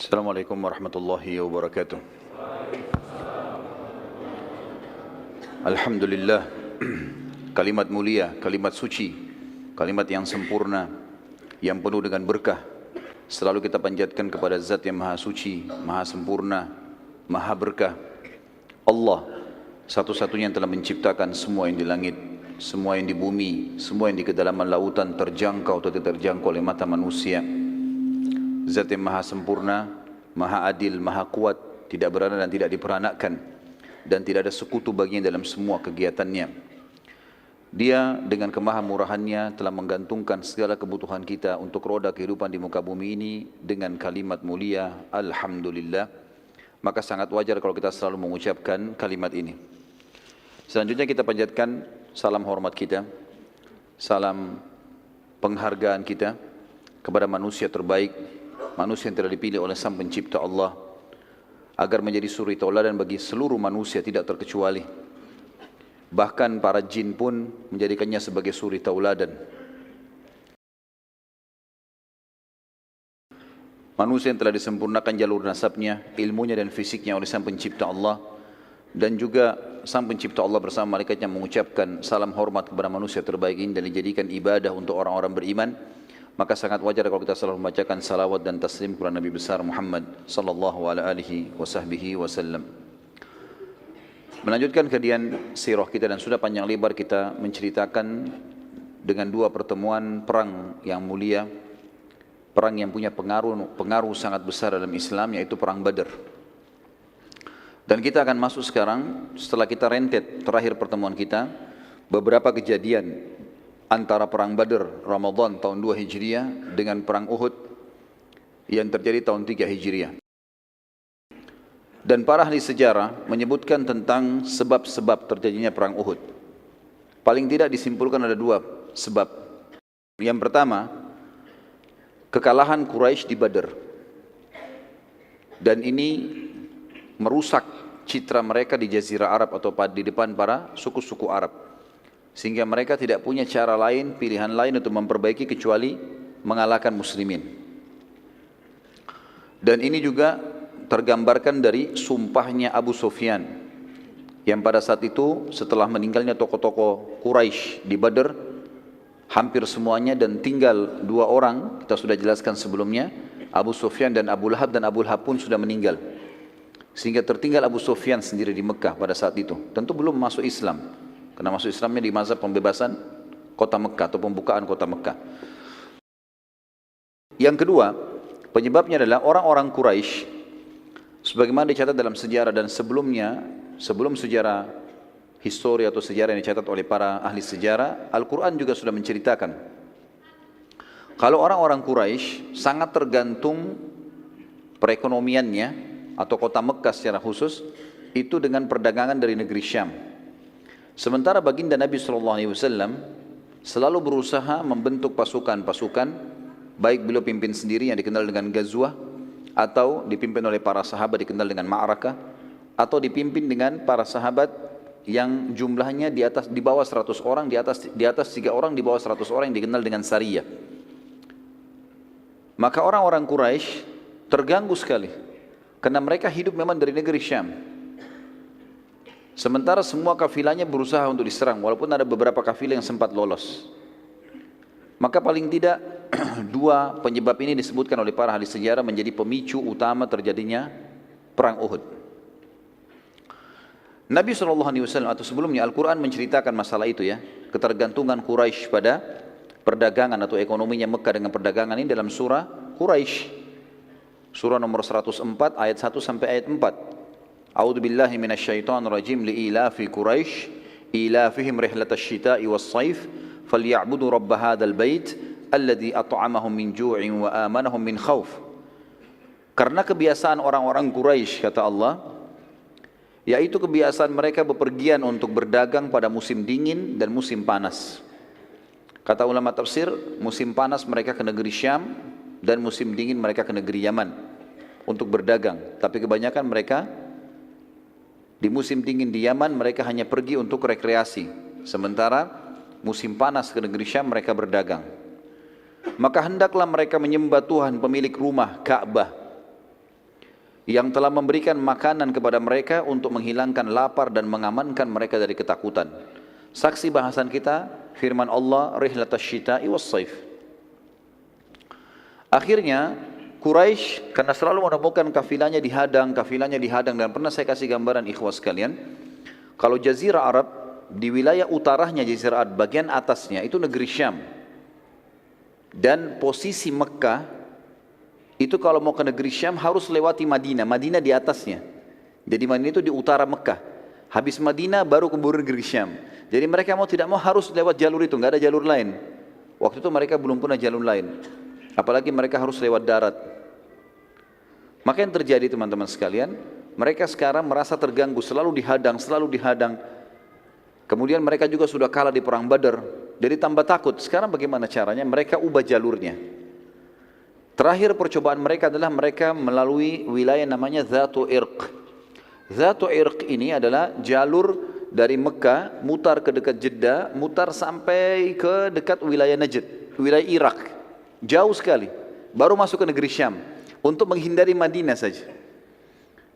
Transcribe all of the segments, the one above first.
Assalamualaikum warahmatullahi wabarakatuh. Alhamdulillah, kalimat mulia, kalimat suci, kalimat yang sempurna, yang penuh dengan berkah, selalu kita panjatkan kepada Zat yang maha suci, maha sempurna, maha berkah. Allah, satu-satunya yang telah menciptakan semua yang di langit, semua yang di bumi, semua yang di kedalaman lautan, terjangkau atau tidak terjangkau oleh mata manusia. Zat yang maha sempurna, maha adil, maha kuat, tidak beranak dan tidak diperanakkan, dan tidak ada sekutu baginya dalam semua kegiatannya. Dia dengan kemahamurahannya telah menggantungkan segala kebutuhan kita untuk roda kehidupan di muka bumi ini dengan kalimat mulia, Alhamdulillah. Maka sangat wajar kalau kita selalu mengucapkan kalimat ini. Selanjutnya kita panjatkan salam hormat kita, salam penghargaan kita kepada manusia terbaik, manusia yang telah dipilih oleh Sang Pencipta Allah agar menjadi suri tauladan bagi seluruh manusia tidak terkecuali. Bahkan para jin pun menjadikannya sebagai suri tauladan. Manusia yang telah disempurnakan jalur nasabnya, ilmunya dan fisiknya oleh Sang Pencipta Allah, dan juga Sang Pencipta Allah bersama malaikatnya mengucapkan salam hormat kepada manusia terbaik ini dan dijadikan ibadah untuk orang-orang beriman. Maka sangat wajar kalau kita selalu membacakan salawat dan taslim kepada Nabi besar Muhammad sallallahu alaihi wasallam. Melanjutkan kajian sirah kita, dan sudah panjang lebar kita menceritakan dengan dua pertemuan perang yang mulia, perang yang punya pengaruh sangat besar dalam Islam, yaitu perang Badar. Dan kita akan masuk sekarang setelah kita rentet terakhir pertemuan kita beberapa kejadian antara perang Badar Ramadan tahun 2 Hijriah dengan perang Uhud yang terjadi tahun 3 Hijriah. Dan para ahli sejarah menyebutkan tentang sebab-sebab terjadinya perang Uhud. Paling tidak disimpulkan ada dua sebab. Yang pertama, kekalahan Quraisy di Badar. Dan ini merusak citra mereka di Jazirah Arab atau di depan para suku-suku Arab. Sehingga mereka tidak punya cara lain, pilihan lain untuk memperbaiki kecuali mengalahkan muslimin. Dan ini juga tergambarkan dari sumpahnya Abu Sufyan, yang pada saat itu setelah meninggalnya tokoh-tokoh Quraisy di Badar hampir semuanya, dan tinggal dua orang, kita sudah jelaskan sebelumnya, Abu Sufyan dan Abu Lahab, dan Abu Lahab pun sudah meninggal. Sehingga tertinggal Abu Sufyan sendiri di Mekah pada saat itu. Tentu belum masuk Islam, karena masuk Islamnya di masa pembebasan kota Mekah atau pembukaan kota Mekah. Yang kedua, penyebabnya adalah orang-orang Quraisy, sebagaimana dicatat dalam sejarah dan sebelumnya, sebelum sejarah histori atau sejarah yang dicatat oleh para ahli sejarah, Al-Quran juga sudah menceritakan kalau orang-orang Quraisy sangat tergantung perekonomiannya atau kota Mekah secara khusus itu dengan perdagangan dari negeri Syam. Sementara baginda Nabi SAW selalu berusaha membentuk pasukan-pasukan, baik beliau pimpin sendiri yang dikenal dengan Ghazwah, atau dipimpin oleh para sahabat dikenal dengan Ma'rakah, atau dipimpin dengan para sahabat yang jumlahnya di bawah 100 orang, di atas 3 orang, di bawah 100 orang yang dikenal dengan Sariyah. Maka orang-orang Quraisy terganggu sekali karena mereka hidup memang dari negeri Syam. Sementara semua kafilahnya berusaha untuk diserang, walaupun ada beberapa kafilah yang sempat lolos. Maka paling tidak dua penyebab ini disebutkan oleh para ahli sejarah menjadi pemicu utama terjadinya perang Uhud. Nabi SAW atau sebelumnya Al-Quran menceritakan masalah itu ya, ketergantungan Quraisy pada perdagangan atau ekonominya Mekah dengan perdagangan ini dalam surah Quraisy, surah nomor 104 ayat 1 sampai ayat 4. A'udzu billahi minasyaitonir rajim, li'ilafi Quraisy ilafihim rihlatash shita'i was-shaif falyabudu rabb hadzal bait alladzi at'amahum min ju'in wa amanahum min khauf. Karena kebiasaan orang-orang Quraisy, kata Allah, yaitu kebiasaan mereka bepergian untuk berdagang pada musim dingin dan musim panas. Kata ulama tafsir, musim panas mereka ke negeri Syam dan musim dingin mereka ke negeri Yaman untuk berdagang. Tapi kebanyakan mereka di musim dingin di Yaman mereka hanya pergi untuk rekreasi. Sementara musim panas ke negeri Syam mereka berdagang. Maka hendaklah mereka menyembah Tuhan pemilik rumah Ka'bah yang telah memberikan makanan kepada mereka untuk menghilangkan lapar dan mengamankan mereka dari ketakutan. Saksi bahasan kita, firman Allah, rihlatas syita'i was saif. Akhirnya, Quraisy karena selalu menemukan kafilahnya dihadang, dan pernah saya kasih gambaran ikhwas sekalian, kalau Jazirah Arab, di wilayah utaranya Jazirah Arab, bagian atasnya itu negeri Syam. Dan posisi Mekah, itu kalau mau ke negeri Syam harus lewati Madinah, Madinah di atasnya. Jadi Madinah itu di utara Mekah. Habis Madinah baru ke negeri Syam. Jadi mereka mau tidak mau harus lewat jalur itu, nggak ada jalur lain. Waktu itu mereka belum punya jalur lain. Apalagi mereka harus lewat darat. Maka yang terjadi teman-teman sekalian, mereka sekarang merasa terganggu, selalu dihadang. Kemudian mereka juga sudah kalah di perang Badar. Jadi tambah takut. Sekarang bagaimana caranya? Mereka ubah jalurnya. Terakhir percobaan mereka adalah mereka melalui wilayah namanya Dhatu Irq. Dhatu Irq ini adalah jalur dari Mekah, mutar ke dekat Jeddah, mutar sampai ke dekat wilayah Najd, wilayah Irak. Jauh sekali. Baru masuk ke negeri Syam. Untuk menghindari Madinah saja.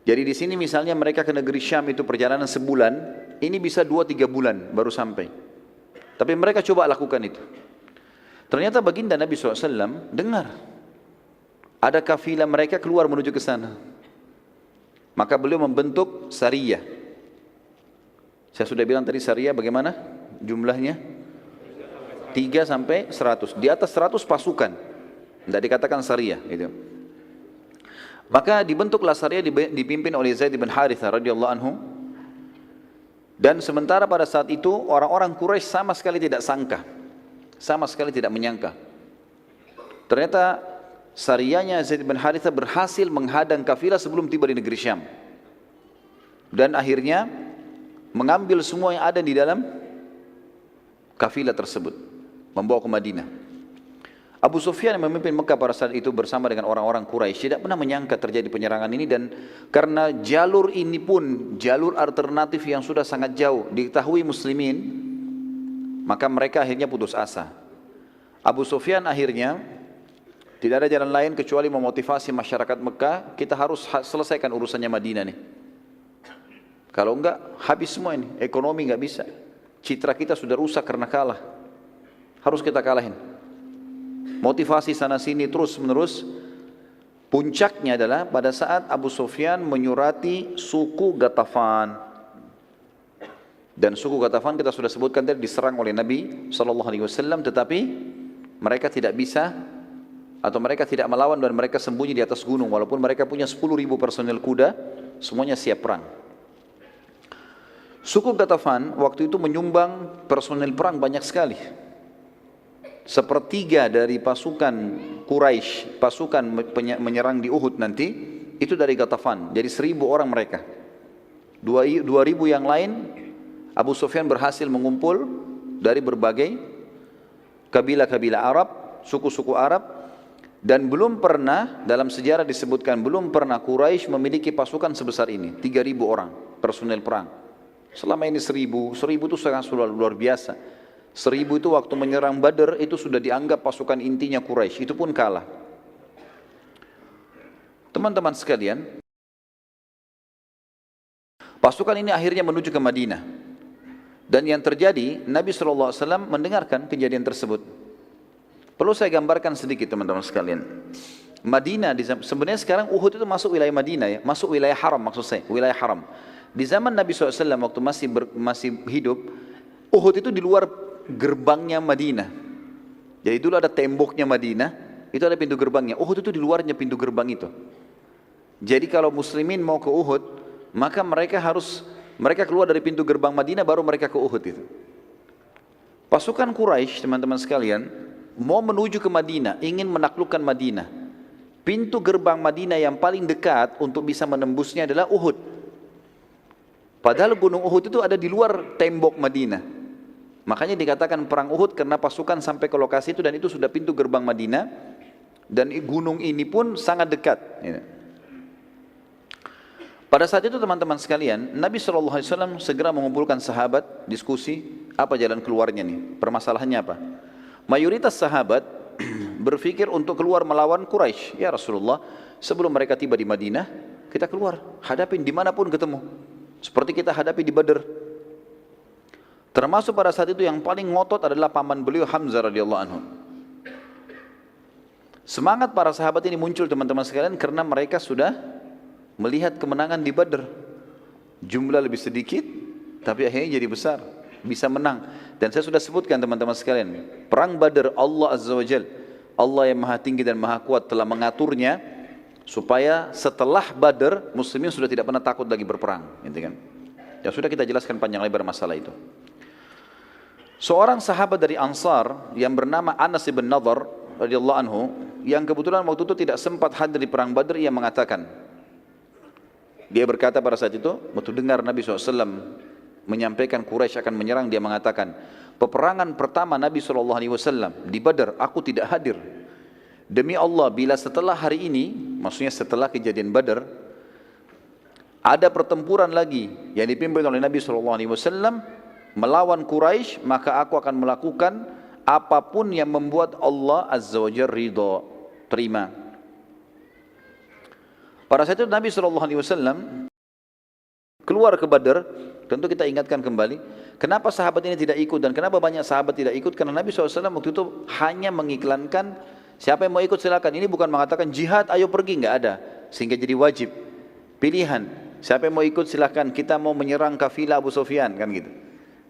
Jadi di sini misalnya mereka ke negeri Syam itu perjalanan sebulan, ini bisa 2-3 bulan baru sampai. Tapi mereka coba lakukan itu. Ternyata baginda Nabi SAW dengar ada kafilah mereka keluar menuju ke sana. Maka beliau membentuk Sariyah. Saya sudah bilang tadi Sariyah bagaimana jumlahnya? 3 sampai 100. Di atas 100 pasukan. Tidak dikatakan Sariyah. Gitu. Maka dibentuklah Sariyah dipimpin oleh Zaid bin Harithah radhiyallahu anhu. Dan sementara pada saat itu orang-orang Quraisy sama sekali tidak sangka. Sama sekali tidak menyangka. Ternyata Sariyahnya Zaid bin Harithah berhasil menghadang kafilah sebelum tiba di negeri Syam. Dan akhirnya mengambil semua yang ada di dalam kafilah tersebut, membawa ke Madinah. Abu Sufyan yang memimpin Mekah pada saat itu bersama dengan orang-orang Quraisy tidak pernah menyangka terjadi penyerangan ini, dan karena jalur ini pun jalur alternatif yang sudah sangat jauh diketahui muslimin, maka mereka akhirnya putus asa. Abu Sufyan akhirnya tidak ada jalan lain kecuali memotivasi masyarakat Mekah, kita harus selesaikan urusannya Madinah nih. Kalau enggak, habis semua ini, ekonomi enggak bisa. Citra kita sudah rusak karena kalah. Harus kita kalahin. Motivasi sana sini terus menerus. Puncaknya adalah pada saat Abu Sufyan menyurati suku Ghatafan. Dan suku Ghatafan kita sudah sebutkan tadi diserang oleh Nabi SAW, tetapi mereka tidak bisa, atau mereka tidak melawan dan mereka sembunyi di atas gunung. Walaupun mereka punya 10.000 personel kuda, semuanya siap perang. Suku Ghatafan waktu itu menyumbang personel perang banyak sekali. Sepertiga dari pasukan Quraisy, pasukan menyerang di Uhud nanti, itu dari Ghatafan. Jadi 1.000 orang mereka. 2.000 yang lain, Abu Sufyan berhasil mengumpul dari berbagai kabilah-kabilah Arab, suku-suku Arab. Dan belum pernah, dalam sejarah disebutkan, belum pernah Quraisy memiliki pasukan sebesar ini. 3.000 orang personel perang. Selama ini 1.000 itu sangat luar biasa. 1.000 itu waktu menyerang Badar itu sudah dianggap pasukan intinya Quraisy, itu pun kalah. Teman-teman sekalian, pasukan ini akhirnya menuju ke Madinah. Dan yang terjadi, Nabi SAW mendengarkan kejadian tersebut. Perlu saya gambarkan sedikit teman-teman sekalian. Madinah, sebenarnya sekarang Uhud itu masuk wilayah Madinah ya, masuk wilayah haram maksud saya, wilayah haram. Di zaman Nabi SAW waktu masih hidup, Uhud itu di luar gerbangnya Madinah. Jadi dulu ada temboknya Madinah, itu ada pintu gerbangnya. Uhud itu di luarnya pintu gerbang itu. Jadi kalau muslimin mau ke Uhud, maka mereka keluar dari pintu gerbang Madinah baru mereka ke Uhud itu. Pasukan Quraisy teman-teman sekalian mau menuju ke Madinah, ingin menaklukkan Madinah. Pintu gerbang Madinah yang paling dekat untuk bisa menembusnya adalah Uhud. Padahal gunung Uhud itu ada di luar tembok Madinah. Makanya dikatakan perang Uhud karena pasukan sampai ke lokasi itu, dan itu sudah pintu gerbang Madinah. Dan gunung ini pun sangat dekat. Pada saat itu teman-teman sekalian, Nabi SAW segera mengumpulkan sahabat, diskusi, apa jalan keluarnya nih, permasalahannya apa. Mayoritas sahabat berpikir untuk keluar melawan Quraisy. Ya Rasulullah, sebelum mereka tiba di Madinah, kita keluar, hadapin dimanapun ketemu. Seperti kita hadapi di Badr. Termasuk pada saat itu yang paling ngotot adalah paman beliau Hamzah radhiyallahu anhu. Semangat para sahabat ini muncul teman-teman sekalian karena mereka sudah melihat kemenangan di Badr. Jumlah lebih sedikit, tapi akhirnya jadi besar, bisa menang. Dan saya sudah sebutkan teman-teman sekalian, perang Badr Allah Azza wa Jal, Allah yang maha tinggi dan maha kuat telah mengaturnya supaya setelah Badr muslimin sudah tidak pernah takut lagi berperang, gitu kan? Ya sudah kita jelaskan panjang lebar masalah itu. Seorang sahabat dari Ansar yang bernama Anas bin Nadhr radhiyallahu anhu, yang kebetulan waktu itu tidak sempat hadir di perang Badr, ia mengatakan, dia berkata pada saat itu, waktu dengar Nabi SAW menyampaikan Quraisy akan menyerang, dia mengatakan, peperangan pertama Nabi SAW di Badr, aku tidak hadir. Demi Allah, bila setelah hari ini, maksudnya setelah kejadian Badr, ada pertempuran lagi yang dipimpin oleh Nabi SAW melawan Quraisy, maka aku akan melakukan apapun yang membuat Allah Azza wa Jalla ridha, terima. Pada saat itu Nabi SAW keluar ke Badr. Tentu kita ingatkan kembali, kenapa sahabat ini tidak ikut dan kenapa banyak sahabat tidak ikut? Karena Nabi SAW waktu itu hanya mengiklankan, siapa yang mau ikut silakan. Ini bukan mengatakan jihad, ayo pergi, nggak ada. Sehingga jadi wajib, pilihan. Siapa yang mau ikut silakan, kita mau menyerang kafilah Abu Sufyan, kan gitu.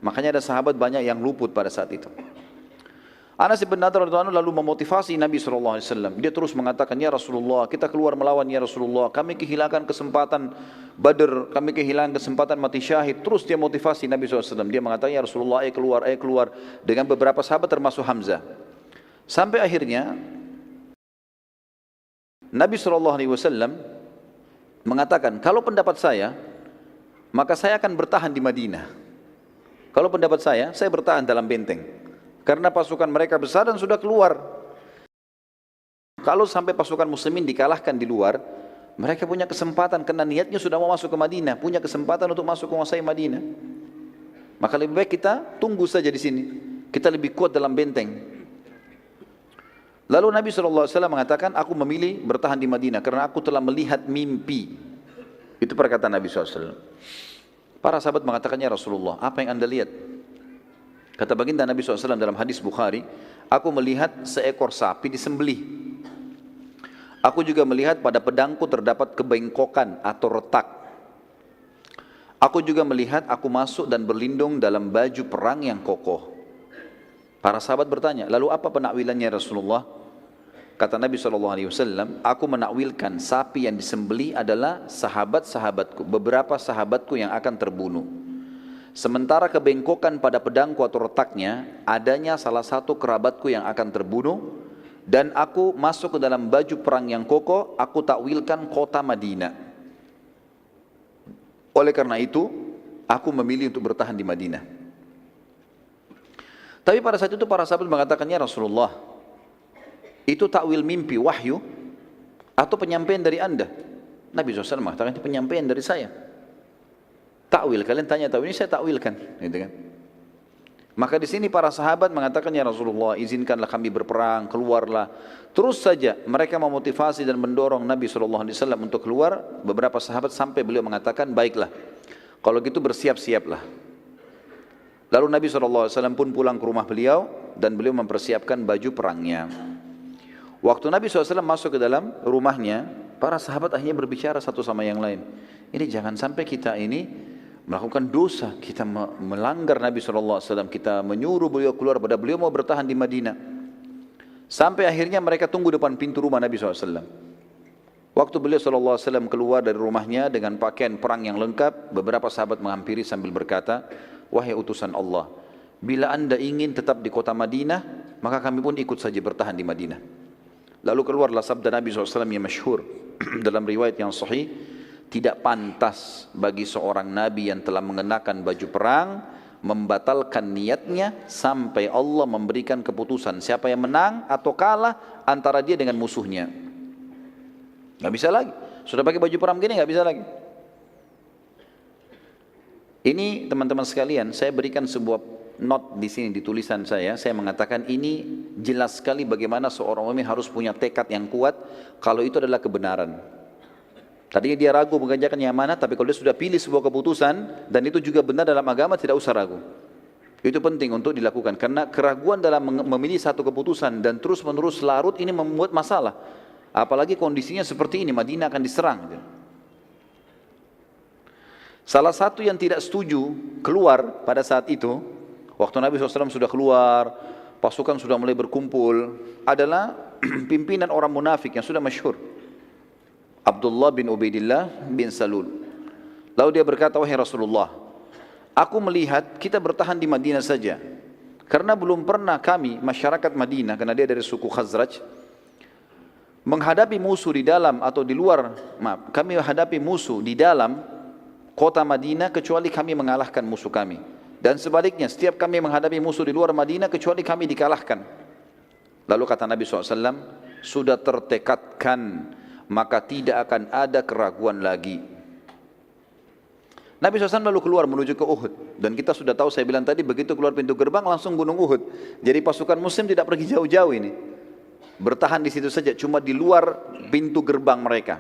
Makanya ada sahabat banyak yang luput pada saat itu. Anas bin Nadhr lalu memotivasi Nabi SAW. Dia terus mengatakan, ya Rasulullah, kita keluar melawan ya Rasulullah. Kami kehilangan kesempatan Badr, kami kehilangan kesempatan mati syahid. Terus dia motivasi Nabi SAW. Dia mengatakan, ya Rasulullah, ayo keluar. Dengan beberapa sahabat termasuk Hamzah. Sampai akhirnya Nabi SAW mengatakan, kalau pendapat saya, maka saya akan bertahan di Madinah. Kalau pendapat saya bertahan dalam benteng. Karena pasukan mereka besar dan sudah keluar. Kalau sampai pasukan muslimin dikalahkan di luar, mereka punya kesempatan karena niatnya sudah mau masuk ke Madinah, punya kesempatan untuk masuk menguasai Madinah. Maka lebih baik kita tunggu saja di sini. Kita lebih kuat dalam benteng. Lalu Nabi SAW mengatakan, aku memilih bertahan di Madinah karena aku telah melihat mimpi. Itu perkataan Nabi SAW. Para sahabat mengatakannya, Rasulullah, apa yang anda lihat? Kata baginda Nabi SAW dalam hadis Bukhari, aku melihat seekor sapi disembelih. Aku juga melihat pada pedangku terdapat kebengkokan atau retak. Aku juga melihat aku masuk dan berlindung dalam baju perang yang kokoh. Para sahabat bertanya, lalu apa penakwilannya Rasulullah? Kata Nabi SAW, aku menakwilkan sapi yang disembelih adalah sahabat-sahabatku, beberapa sahabatku yang akan terbunuh. Sementara kebengkokan pada pedangku atau retaknya, adanya salah satu kerabatku yang akan terbunuh, dan aku masuk ke dalam baju perang yang kokoh, aku takwilkan kota Madinah. Oleh karena itu, aku memilih untuk bertahan di Madinah. Tapi pada saat itu para sahabat mengatakannya, Rasulullah, itu takwil mimpi, wahyu, atau penyampaian dari anda? Nabi SAW mengatakan, itu penyampaian dari saya. Takwil, kalian tanya takwil, ini saya takwilkan, gitu kan? Maka di sini para sahabat mengatakan, ya Rasulullah, izinkanlah kami berperang, keluarlah. Terus saja mereka memotivasi dan mendorong Nabi SAW untuk keluar. Beberapa sahabat sampai beliau mengatakan, baiklah, kalau gitu bersiap-siaplah. Lalu Nabi SAW pun pulang ke rumah beliau dan beliau mempersiapkan baju perangnya. Waktu Nabi SAW masuk ke dalam rumahnya, para sahabat akhirnya berbicara satu sama yang lain. Ini jangan sampai kita ini melakukan dosa, kita melanggar Nabi SAW, kita menyuruh beliau keluar pada beliau mau bertahan di Madinah. Sampai akhirnya mereka tunggu depan pintu rumah Nabi SAW. Waktu beliau SAW keluar dari rumahnya dengan pakaian perang yang lengkap, beberapa sahabat menghampiri sambil berkata, wahai utusan Allah, bila anda ingin tetap di kota Madinah, maka kami pun ikut saja bertahan di Madinah. Lalu keluarlah sabda Nabi SAW yang masyhur dalam riwayat yang sahih, tidak pantas bagi seorang Nabi yang telah mengenakan baju perang membatalkan niatnya sampai Allah memberikan keputusan siapa yang menang atau kalah antara dia dengan musuhnya. Gak bisa lagi, sudah pakai baju perang begini gak bisa lagi. Ini teman-teman sekalian, saya berikan sebuah note di sini di tulisan saya mengatakan ini jelas sekali bagaimana seorang mukmin harus punya tekad yang kuat kalau itu adalah kebenaran. Tadinya dia ragu mengerjakan yang mana, tapi kalau dia sudah pilih sebuah keputusan, dan itu juga benar dalam agama, tidak usah ragu. Itu penting untuk dilakukan, karena keraguan dalam memilih satu keputusan dan terus-menerus larut ini membuat masalah. Apalagi kondisinya seperti ini, Madinah akan diserang. Salah satu yang tidak setuju keluar pada saat itu, waktu Nabi SAW sudah keluar, pasukan sudah mulai berkumpul, adalah pimpinan orang munafik yang sudah masyhur, Abdullah bin Ubaidillah bin Salul. Lalu dia berkata, wahai Rasulullah, aku melihat kita bertahan di Madinah saja, karena belum pernah kami, masyarakat Madinah, karena dia dari suku Khazraj, menghadapi musuh di dalam atau di luar, kami menghadapi musuh di dalam kota Madinah kecuali kami mengalahkan musuh kami. Dan sebaliknya, setiap kami menghadapi musuh di luar Madinah kecuali kami dikalahkan. Lalu kata Nabi SAW, sudah tertekadkan, maka tidak akan ada keraguan lagi. Nabi SAW lalu keluar menuju ke Uhud. Dan kita sudah tahu, saya bilang tadi, begitu keluar pintu gerbang langsung gunung Uhud. Jadi pasukan muslim tidak pergi jauh-jauh ini. Bertahan di situ saja, cuma di luar pintu gerbang mereka.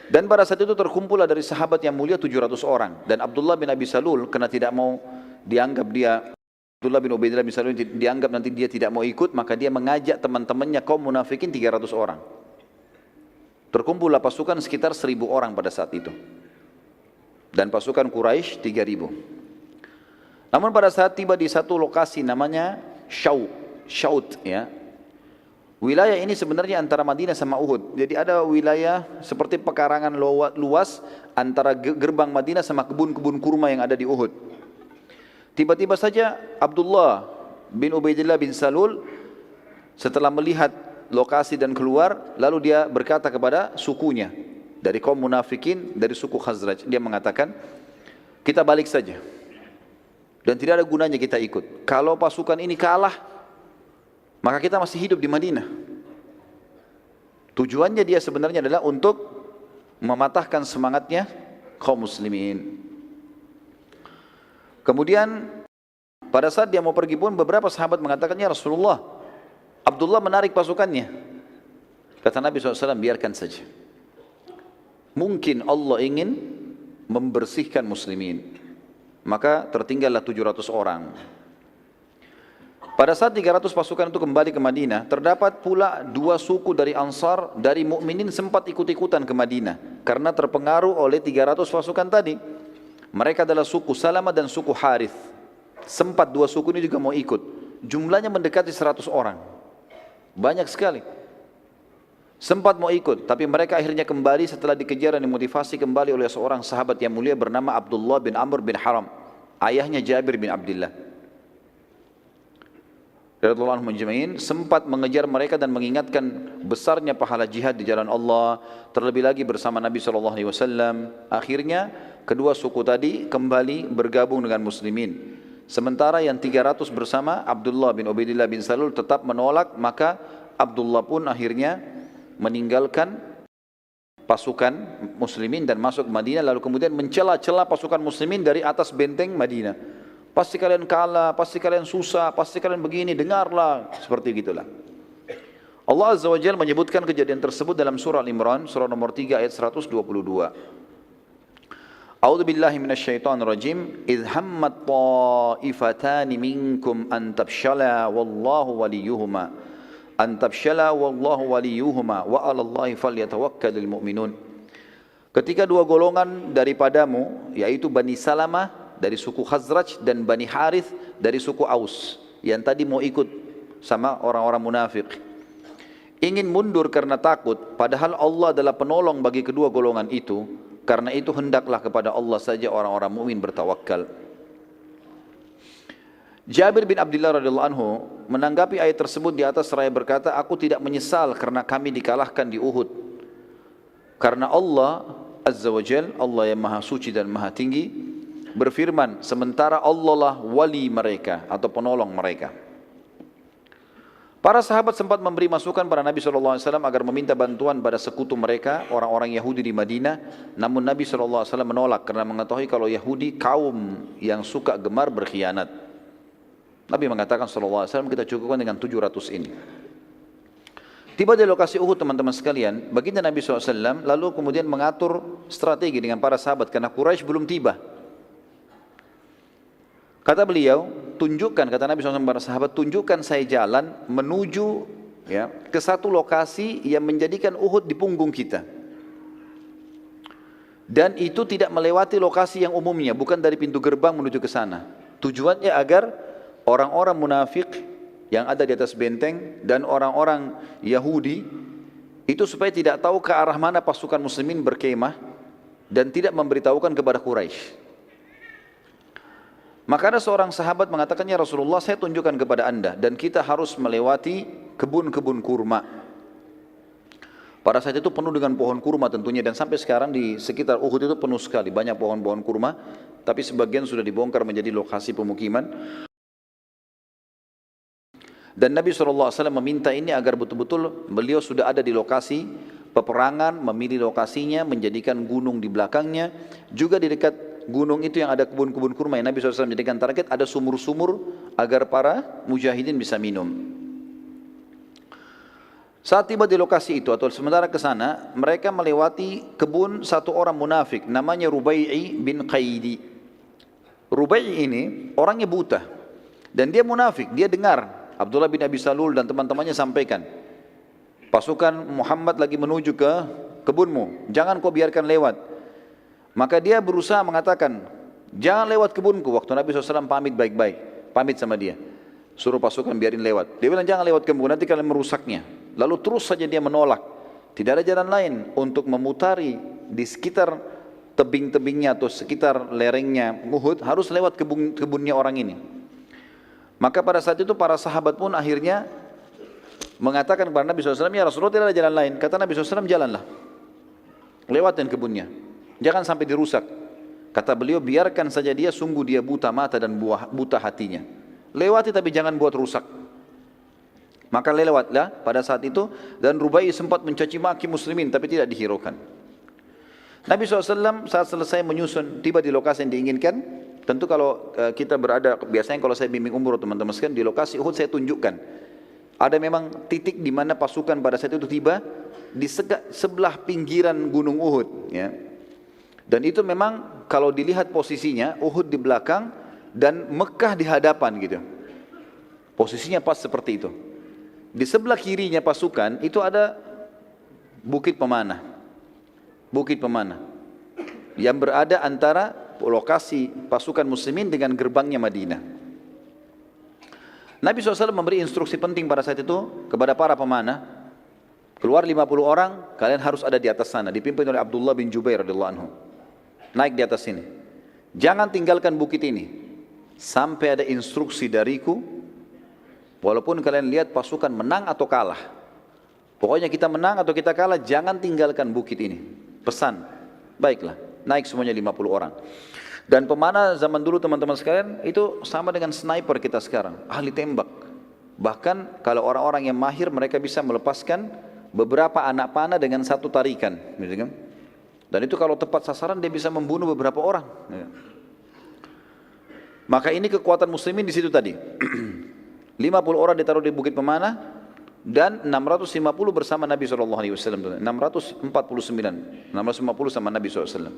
Dan pada saat itu terkumpullah dari sahabat yang mulia 700 orang. Dan Abdullah bin Abi Salul, karena tidak mau dianggap dia, Abdullah bin Ubaidillah bin Salul dianggap nanti dia tidak mau ikut, maka dia mengajak teman-temannya kaum munafikin 300 orang. Terkumpullah pasukan sekitar 1.000 orang pada saat itu. Dan pasukan Quraisy 3.000. Namun pada saat tiba di satu lokasi namanya Syaut, ya. Wilayah ini sebenarnya antara Madinah sama Uhud. Jadi ada wilayah seperti pekarangan luas antara gerbang Madinah sama kebun-kebun kurma yang ada di Uhud. Tiba-tiba saja Abdullah bin Ubaidillah bin Salul setelah melihat lokasi dan keluar, lalu dia berkata kepada sukunya, dari kaum munafikin, dari suku Khazraj, dia mengatakan, kita balik saja, dan tidak ada gunanya kita ikut. Kalau pasukan ini kalah, maka kita masih hidup di Madinah. Tujuannya dia sebenarnya adalah untuk mematahkan semangatnya kaum muslimin. Kemudian pada saat dia mau pergi pun, beberapa sahabat mengatakan, ya Rasulullah, Abdullah menarik pasukannya. Kata Nabi SAW, biarkan saja. Mungkin Allah ingin membersihkan muslimin. Maka tertinggallah 700 orang. Pada saat 300 pasukan itu kembali ke Madinah, terdapat pula 2 suku dari Ansar, dari mukminin sempat ikut-ikutan ke Madinah. Karena terpengaruh oleh 300 pasukan tadi. Mereka adalah suku Salamah dan suku Harith. Sempat 2 suku ini juga mau ikut. Jumlahnya mendekati 100 orang. Banyak sekali. Sempat mau ikut, tapi mereka akhirnya kembali setelah dikejar dan dimotivasi kembali oleh seorang sahabat yang mulia bernama Abdullah bin Amr bin Haram, ayahnya Jabir bin Abdullah. Radhiyallahu anhum ajma'in, sempat mengejar mereka dan mengingatkan besarnya pahala jihad di jalan Allah, terlebih lagi bersama Nabi SAW. Akhirnya kedua suku tadi kembali bergabung dengan muslimin. Sementara yang 300 bersama Abdullah bin Ubaidillah bin Salul tetap menolak, maka Abdullah pun akhirnya meninggalkan pasukan muslimin dan masuk Madinah, lalu kemudian mencela-cela pasukan muslimin dari atas benteng Madinah. Pasti kalian kalah, pasti kalian susah, pasti kalian begini, dengarlah. Seperti gitulah. Allah Azza wa Jalla menyebutkan kejadian tersebut dalam surah Al-Imran, surah nomor 3 ayat 122. A'udzu billahi minasyaitonir rajim. Idh hammat ta'ifatani minkum an tafshala wallahu waliyuhuma. An tafshala wallahu waliyuhuma wa 'alallahi falyatawakkalul mu'minun. Ketika 2 golongan daripadamu, yaitu Bani Salamah dari suku Khazraj dan Bani Harith dari suku Aus, yang tadi mau ikut sama orang-orang munafik, ingin mundur karena takut, padahal Allah adalah penolong bagi kedua golongan itu. Karena itu hendaklah kepada Allah saja orang-orang mukmin bertawakal. Jabir bin Abdullah radhiyallahu anhu menanggapi ayat tersebut di atas seraya berkata, aku tidak menyesal karena kami dikalahkan di Uhud. Karena Allah Azza wa Jal, Allah yang maha suci dan maha tinggi, berfirman, sementara Allah lah wali mereka atau penolong mereka. Para sahabat sempat memberi masukan pada Nabi SAW agar meminta bantuan pada sekutu mereka, orang-orang Yahudi di Madinah. Namun Nabi SAW menolak karena mengetahui kalau Yahudi kaum yang suka gemar berkhianat. Nabi mengatakan SAW, kita cukupkan dengan 700 ini. Tiba di lokasi Uhud teman-teman sekalian, baginda Nabi SAW lalu kemudian mengatur strategi dengan para sahabat karena Quraisy belum tiba. Kata beliau, tunjukkan, kata Nabi SAW kepada sahabat, tunjukkan saya jalan menuju ke satu lokasi yang menjadikan Uhud di punggung kita. Dan itu tidak melewati lokasi yang umumnya, bukan dari pintu gerbang menuju ke sana. Tujuannya agar orang-orang munafik yang ada di atas benteng dan orang-orang Yahudi itu supaya tidak tahu ke arah mana pasukan muslimin berkemah dan tidak memberitahukan kepada Quraisy. Maka ada seorang sahabat mengatakannya, Rasulullah, saya tunjukkan kepada anda dan kita harus melewati kebun-kebun kurma. Pada saat itu penuh dengan pohon kurma tentunya, dan sampai sekarang di sekitar Uhud itu penuh sekali, banyak pohon-pohon kurma, tapi sebagian sudah dibongkar menjadi lokasi pemukiman. Dan Nabi SAW meminta ini agar betul-betul beliau sudah ada di lokasi peperangan, memilih lokasinya, menjadikan gunung di belakangnya. Juga di dekat gunung itu yang ada kebun-kebun kurma yang Nabi SAW menjadikan target, ada sumur-sumur agar para mujahidin bisa minum. Saat tiba di lokasi itu atau sementara ke sana, mereka melewati kebun satu orang munafik namanya Rubai'i bin Qaidi. Rubai'i ini orangnya buta dan dia munafik, dia dengar Abdullah bin Abi Salul dan teman-temannya sampaikan, pasukan Muhammad lagi menuju ke kebunmu, jangan kau biarkan lewat. Maka dia berusaha mengatakan, jangan lewat kebunku. Waktu Nabi SAW pamit baik-baik, pamit sama dia, suruh pasukan biarin lewat. Dia bilang jangan lewat kebun, nanti kalian merusaknya. Lalu terus saja dia menolak. Tidak ada jalan lain untuk memutari di sekitar tebing-tebingnya atau sekitar lerengnya Uhud, harus lewat kebunnya orang ini. Maka pada saat itu para sahabat pun akhirnya mengatakan kepada Nabi SAW, ya Rasulullah, tidak ada jalan lain. Kata Nabi SAW, jalanlah, lewatin kebunnya, jangan sampai dirusak. Kata beliau, biarkan saja dia, sungguh dia buta mata dan buta hatinya. Lewati tapi jangan buat rusak. Maka lewatlah pada saat itu, dan Rubai sempat mencaci maki muslimin tapi tidak dihiraukan. Nabi SAW saat selesai menyusun, tiba di lokasi yang diinginkan. Tentu kalau kita berada, biasanya kalau saya bimbing umroh teman-teman sekalian, di lokasi Uhud saya tunjukkan. Ada memang titik di mana pasukan pada saat itu tiba di sebelah pinggiran gunung Uhud. Ya. Dan itu memang kalau dilihat posisinya, Uhud di belakang dan Mekah di hadapan gitu. Posisinya pas seperti itu. Di sebelah kirinya pasukan itu ada Bukit Pemanah. Bukit Pemanah yang berada antara lokasi pasukan muslimin dengan gerbangnya Madinah. Nabi SAW memberi instruksi penting pada saat itu kepada para pemanah. Keluar 50 orang, kalian harus ada di atas sana, dipimpin oleh Abdullah bin Jubair radhiyallahu anhu. Naik di atas sini. Jangan tinggalkan bukit ini sampai ada instruksi dariku. Walaupun kalian lihat pasukan menang atau kalah, pokoknya kita menang atau kita kalah, jangan tinggalkan bukit ini. Pesan. Baiklah, naik semuanya 50 orang. Dan pemanah zaman dulu teman-teman sekalian itu sama dengan sniper kita sekarang, ahli tembak. Bahkan kalau orang-orang yang mahir, mereka bisa melepaskan beberapa anak panah dengan satu tarikan, gitu kan? Dan itu kalau tepat sasaran dia bisa membunuh beberapa orang. Maka ini kekuatan muslimin di situ tadi. 50 orang ditaruh di Bukit Pemanah dan 650 bersama Nabi SAW. 649 sama Nabi SAW.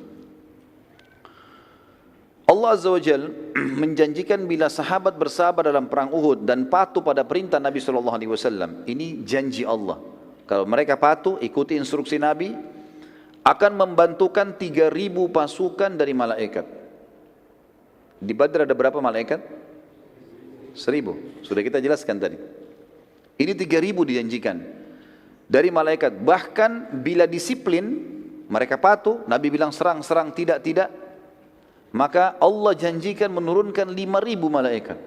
Allah Azza wa Jal menjanjikan bila sahabat bersabar dalam perang Uhud dan patuh pada perintah Nabi SAW. Ini janji Allah. Kalau mereka patuh, ikuti instruksi Nabi, akan membantukan 3.000 pasukan dari malaikat. Di Badr ada berapa malaikat? 1.000. Sudah kita jelaskan tadi. Ini 3.000 dijanjikan dari malaikat. Bahkan bila disiplin, mereka patuh, Nabi bilang serang, tidak, maka Allah janjikan menurunkan 5.000 malaikat.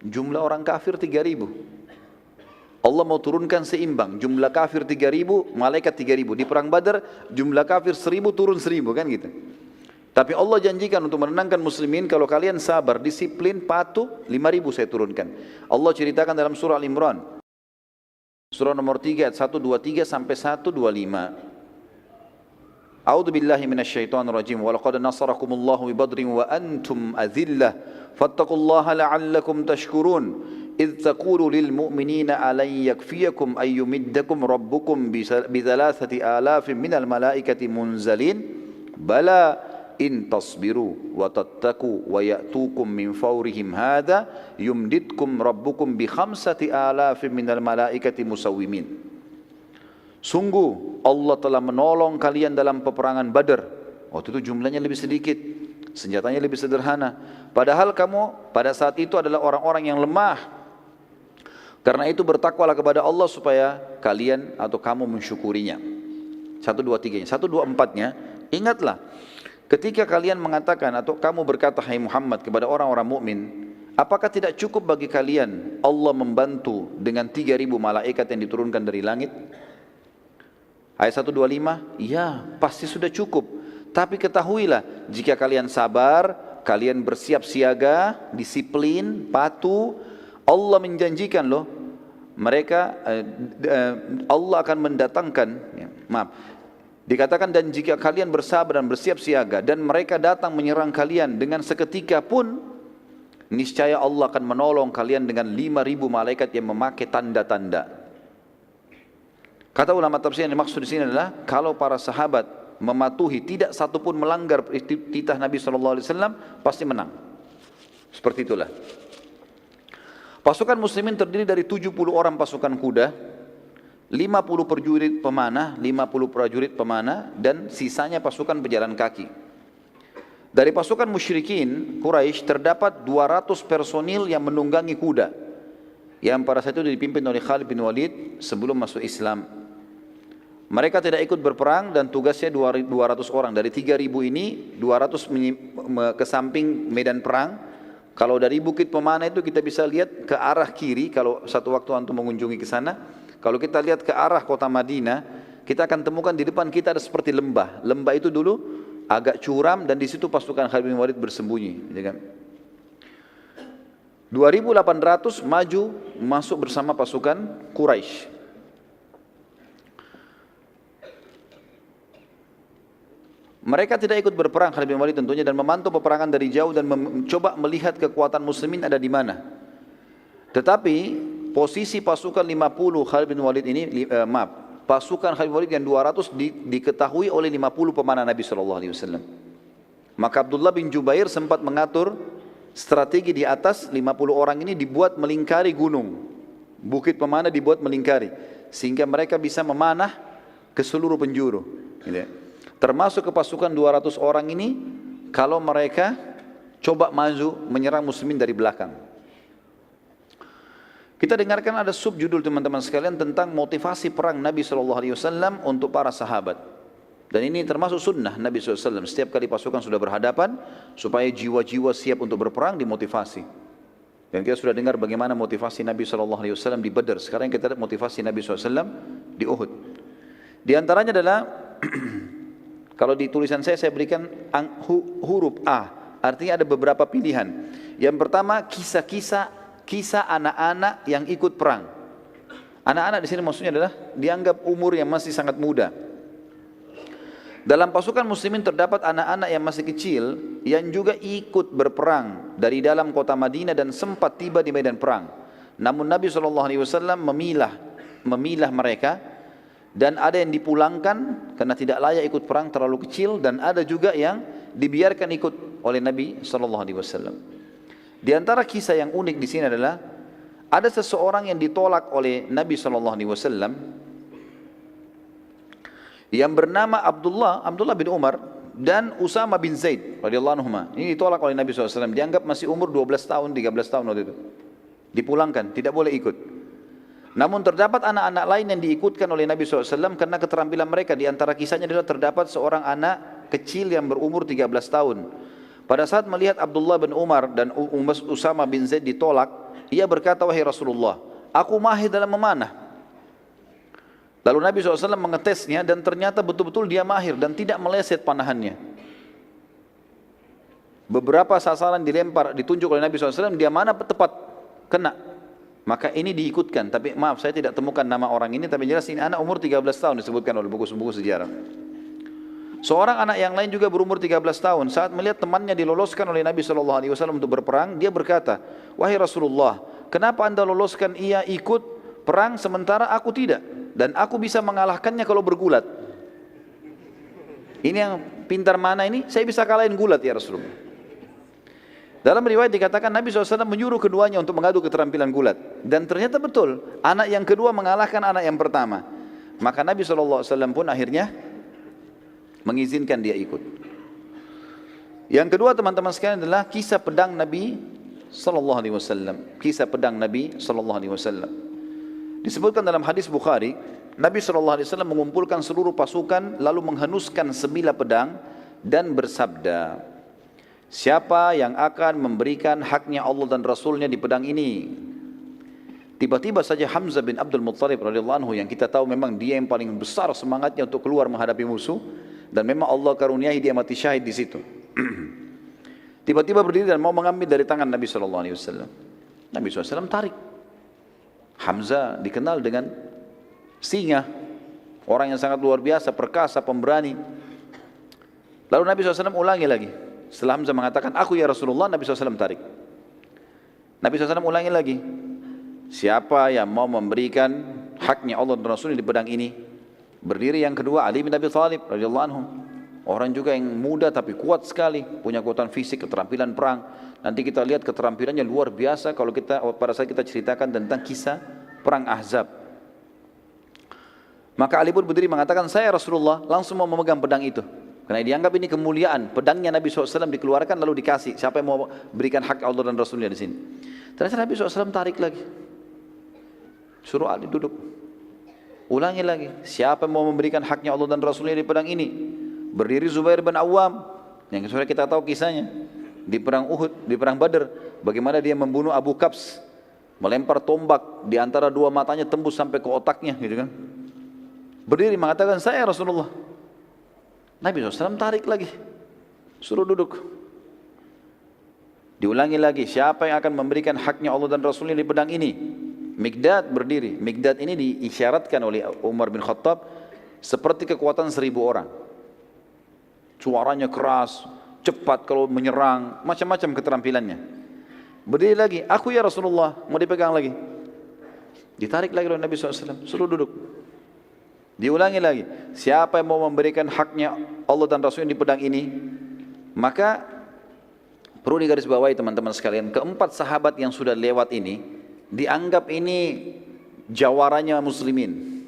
Jumlah orang kafir 3.000. Allah mau turunkan seimbang, jumlah kafir 3.000, malaikat 3.000. Di perang Badar jumlah kafir 1.000 turun 1.000, kan gitu. Tapi Allah janjikan untuk menenangkan muslimin, kalau kalian sabar, disiplin, patuh, 5.000 saya turunkan. Allah ceritakan dalam surah Al-Imran, surah nomor 3 ayat 123 sampai 125. A'udzu billahi minasyaitonir rajim. Wa laqad nasarakumullahu bi Badrin wa antum adhillah fattaqullaha la'allakum tashkurun. إذ تقول للمؤمنين ألن يكفيكم أن يمدكم ربكم بثلاثة آلاف من الملائكة منزلين بلى إن تصبروا وتتقوا ويأتوكم من فورهم هذا يمددكم ربكم بخمسة آلاف من الملائكة مسومين. Sungguh Allah telah menolong kalian dalam peperangan Badar. Waktu itu jumlahnya lebih sedikit, senjatanya lebih sederhana. Padahal kamu pada saat itu adalah orang-orang yang lemah. Karena itu bertakwalah kepada Allah supaya kalian atau kamu mensyukurinya. 1, 2, 3-nya. 1, 2, 4-nya. Ingatlah, ketika kalian mengatakan atau kamu berkata, hai Muhammad, kepada orang-orang mukmin, apakah tidak cukup bagi kalian Allah membantu dengan 3.000 malaikat yang diturunkan dari langit? Ayat 125, ya pasti sudah cukup. Tapi ketahuilah, jika kalian sabar, kalian bersiap siaga, disiplin, patuh, Allah menjanjikan loh, mereka Allah akan mendatangkan, dikatakan dan jika kalian bersabar dan bersiap siaga dan mereka datang menyerang kalian dengan seketika pun, niscaya Allah akan menolong kalian dengan 5.000 malaikat yang memakai tanda-tanda. Kata ulama tafsir yang dimaksud di sini adalah kalau para sahabat mematuhi tidak satu pun melanggar titah Nabi SAW, pasti menang. Seperti itulah. Pasukan muslimin terdiri dari 70 orang pasukan kuda, 50 prajurit pemanah dan sisanya pasukan pejalan kaki. Dari pasukan musyrikin Quraisy terdapat 200 personil yang menunggangi kuda, yang pada saat itu dipimpin oleh Khalid bin Walid sebelum masuk Islam. Mereka tidak ikut berperang dan tugasnya 200 orang. Dari 3.000 ini 200 ke samping medan perang. Kalau dari Bukit Pemanah itu kita bisa lihat ke arah kiri, kalau satu waktu antum mengunjungi ke sana. Kalau kita lihat ke arah kota Madinah, kita akan temukan di depan kita ada seperti lembah. Lembah itu dulu agak curam dan di situ pasukan Khalid bin Walid bersembunyi. 2.800 maju masuk bersama pasukan Quraisy. Mereka tidak ikut berperang Khalid bin Walid tentunya dan memantau peperangan dari jauh dan mencoba melihat kekuatan muslimin ada di mana. Tetapi posisi pasukan 50 Khalid bin Walid ini, pasukan Khalid bin Walid yang 200 diketahui oleh 50 pemanah Nabi SAW. Maka Abdullah bin Jubair sempat mengatur strategi di atas 50 orang ini dibuat melingkari gunung. Bukit Pemanah dibuat melingkari sehingga mereka bisa memanah ke seluruh penjuru. Termasuk ke pasukan 200 orang ini kalau mereka coba maju menyerang muslimin dari belakang. Kita dengarkan ada subjudul teman-teman sekalian tentang motivasi perang Nabi SAW untuk para sahabat. Dan ini termasuk sunnah Nabi SAW. Setiap kali pasukan sudah berhadapan, supaya jiwa-jiwa siap untuk berperang dimotivasi. Dan kita sudah dengar bagaimana motivasi Nabi SAW di Badar. Sekarang kita lihat motivasi Nabi SAW di Uhud. Di antaranya adalah kalau di tulisan saya berikan huruf A, artinya ada beberapa pilihan. Yang pertama kisah anak-anak yang ikut perang. Anak-anak di sini maksudnya adalah dianggap umur yang masih sangat muda. Dalam pasukan muslimin terdapat anak-anak yang masih kecil yang juga ikut berperang dari dalam kota Madinah dan sempat tiba di medan perang. Namun Nabi SAW memilah mereka. Dan ada yang dipulangkan karena tidak layak ikut perang, terlalu kecil, dan ada juga yang dibiarkan ikut oleh Nabi SAW. Di antara kisah yang unik di sini adalah ada seseorang yang ditolak oleh Nabi SAW yang bernama Abdullah bin Umar dan Usama bin Zaid radhiyallahu anhuma. Ini ditolak oleh Nabi SAW, dianggap masih umur 12 tahun, 13 tahun waktu itu. Dipulangkan, tidak boleh ikut. Namun terdapat anak-anak lain yang diikutkan oleh Nabi SAW karena keterampilan mereka. Di antara kisahnya adalah terdapat seorang anak kecil yang berumur 13 tahun. Pada saat melihat Abdullah bin Umar dan Usama bin Zaid ditolak, ia berkata, wahai Rasulullah, aku mahir dalam memanah. Lalu Nabi SAW mengetesnya dan ternyata betul-betul dia mahir dan tidak meleset panahannya. Beberapa sasaran dilempar, ditunjuk oleh Nabi SAW, dia mana tepat kena. Maka ini diikutkan, tapi maaf saya tidak temukan nama orang ini, tapi jelas ini anak umur 13 tahun disebutkan oleh buku-buku sejarah. Seorang anak yang lain juga berumur 13 tahun, saat melihat temannya diloloskan oleh Nabi SAW untuk berperang, dia berkata, wahai Rasulullah, kenapa anda loloskan ia ikut perang sementara aku tidak? Dan aku bisa mengalahkannya kalau bergulat. Ini yang pintar mana ini? Saya bisa kalahin gulat ya Rasulullah. Dalam riwayat dikatakan Nabi SAW menyuruh keduanya untuk mengadu keterampilan gulat. Dan ternyata betul, anak yang kedua mengalahkan anak yang pertama. Maka Nabi SAW pun akhirnya mengizinkan dia ikut. Yang kedua teman-teman sekalian adalah kisah pedang Nabi SAW. Kisah pedang Nabi SAW. Disebutkan dalam hadis Bukhari, Nabi SAW mengumpulkan seluruh pasukan lalu menghenuskan sebilah pedang dan bersabda, siapa yang akan memberikan haknya Allah dan Rasulnya di pedang ini? Tiba-tiba saja Hamzah bin Abdul Muttalib radhiyallahu anhu, yang kita tahu memang dia yang paling besar semangatnya untuk keluar menghadapi musuh, dan memang Allah karuniai dia mati syahid di situ. Tiba-tiba berdiri dan mau mengambil dari tangan Nabi SAW. Nabi SAW tarik. Hamzah dikenal dengan singa, orang yang sangat luar biasa, perkasa, pemberani. Lalu Nabi SAW ulangi lagi. Setelah Hamzah mengatakan, aku ya Rasulullah, Nabi SAW tarik. Nabi SAW ulangi lagi. Siapa yang mau memberikan haknya Allah dan Rasulnya di pedang ini? Berdiri yang kedua Ali bin Abi Thalib radhiyallahu anhu. Orang juga yang muda tapi kuat sekali, punya kekuatan fisik, keterampilan perang. Nanti kita lihat keterampilannya luar biasa kalau pada saat kita ceritakan tentang kisah perang Ahzab. Maka Ali pun berdiri mengatakan, saya Rasulullah, langsung mau memegang pedang itu. Karena dianggap ini kemuliaan, pedangnya Nabi SAW dikeluarkan lalu dikasih. Siapa yang mau berikan hak Allah dan Rasulnya di sini? Ternyata Nabi SAW tarik lagi. Suruh Ali duduk. Ulangi lagi, siapa yang mau memberikan haknya Allah dan Rasulnya di pedang ini? Berdiri Zubair bin Awam, yang sudah kita tahu kisahnya. Di perang Uhud, di perang Badr, bagaimana dia membunuh Abu Kabs, melempar tombak di antara dua matanya tembus sampai ke otaknya, gitu kan? Berdiri mengatakan, saya Rasulullah. Nabi SAW tarik lagi, suruh duduk. Diulangi lagi, siapa yang akan memberikan haknya Allah dan Rasulnya di pedang ini? Mikdad berdiri. Mikdad ini diisyaratkan oleh Umar bin Khattab seperti kekuatan 1000 orang. Suaranya keras, cepat kalau menyerang, macam-macam keterampilannya. Berdiri lagi, aku ya Rasulullah, mau dipegang lagi. Ditarik lagi oleh Nabi SAW, suruh duduk. Diulangi lagi, siapa yang mau memberikan haknya Allah dan Rasulnya di pedang ini? Maka perlu digarisbawahi teman-teman sekalian, keempat sahabat yang sudah lewat ini dianggap ini jawaranya muslimin.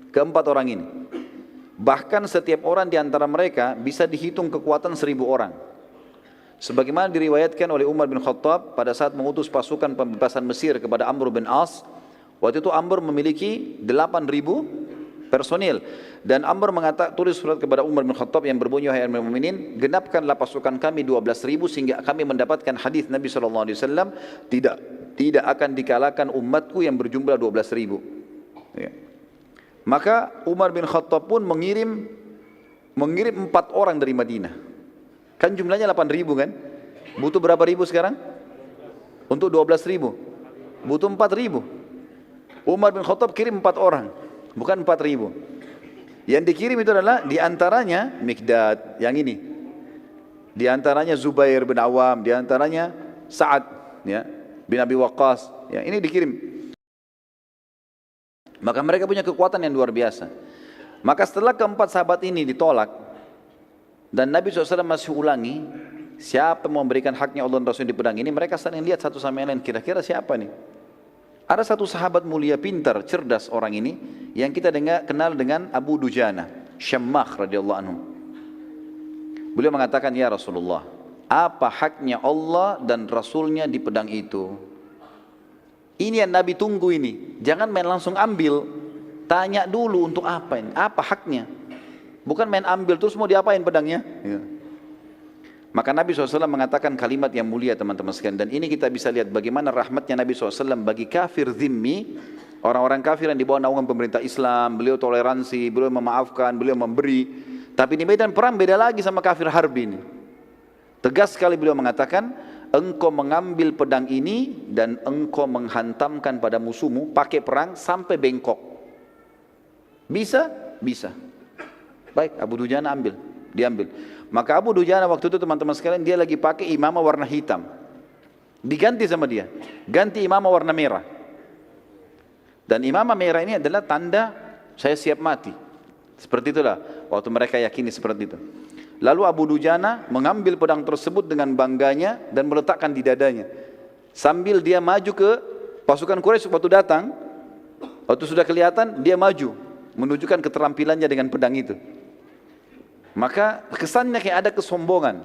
Keempat orang ini. Bahkan setiap orang di antara mereka bisa dihitung kekuatan 1000 orang. Sebagaimana diriwayatkan oleh Umar bin Khattab pada saat mengutus pasukan pembebasan Mesir kepada Amr bin As. Waktu itu Amr memiliki 8000 personil. Dan Amr tulis surat kepada Umar bin Khattab yang berbunyi, wahai Amirul Mukminin, genapkanlah pasukan kami 12.000 sehingga kami mendapatkan hadis Nabi SAW, tidak akan dikalahkan umatku yang berjumlah 12.000. Ya. Maka Umar bin Khattab pun mengirim 4 orang dari Madinah. Kan jumlahnya 8.000 kan? Butuh berapa ribu sekarang? Untuk 12.000. Butuh 4.000. Umar bin Khattab kirim 4 orang, bukan 4.000. Yang dikirim itu adalah diantaranya Mikdad, yang ini. Diantaranya Zubair bin Awam, diantaranya Sa'ad ya, bin Abi Waqqas. Ya, ini dikirim. Maka mereka punya kekuatan yang luar biasa. Maka setelah keempat sahabat ini ditolak, dan Nabi SAW masih ulangi, siapa mau memberikan haknya Allah dan Rasul di pedang ini, mereka saling lihat satu sama lain, kira-kira siapa nih? Ada satu sahabat mulia, pintar, cerdas orang ini, yang kita kenal dengan Abu Dujana, Syammah radhiyallahu anhu. Beliau mengatakan, ya Rasulullah, apa haknya Allah dan Rasulnya di pedang itu? Ini yang Nabi tunggu ini. Jangan main langsung ambil. Tanya dulu untuk apa ini? Apa haknya? Bukan main ambil terus mau diapain pedangnya? Ya. Maka Nabi SAW mengatakan kalimat yang mulia teman-teman sekalian. Dan ini kita bisa lihat bagaimana rahmatnya Nabi SAW bagi kafir zimmi. Orang-orang kafir yang di bawah naungan pemerintah Islam. Beliau toleransi, beliau memaafkan, beliau memberi. Tapi di medan perang beda lagi sama kafir harbi ini. Tegas sekali beliau mengatakan, engkau mengambil pedang ini dan engkau menghantamkan pada musuhmu pakai perang sampai bengkok. Bisa? Bisa. Baik, Abu Dujana diambil. Maka Abu Dujana waktu itu teman-teman sekalian dia lagi pakai imamah warna hitam. Diganti sama dia. Ganti imamah warna merah. Dan imamah merah ini adalah tanda saya siap mati. Seperti itulah waktu mereka yakini seperti itu. Lalu Abu Dujana mengambil pedang tersebut dengan bangganya dan meletakkan di dadanya. Sambil dia maju ke pasukan Quraisy waktu datang, waktu sudah kelihatan dia maju menunjukkan keterampilannya dengan pedang itu. Maka kesannya kayak ada kesombongan.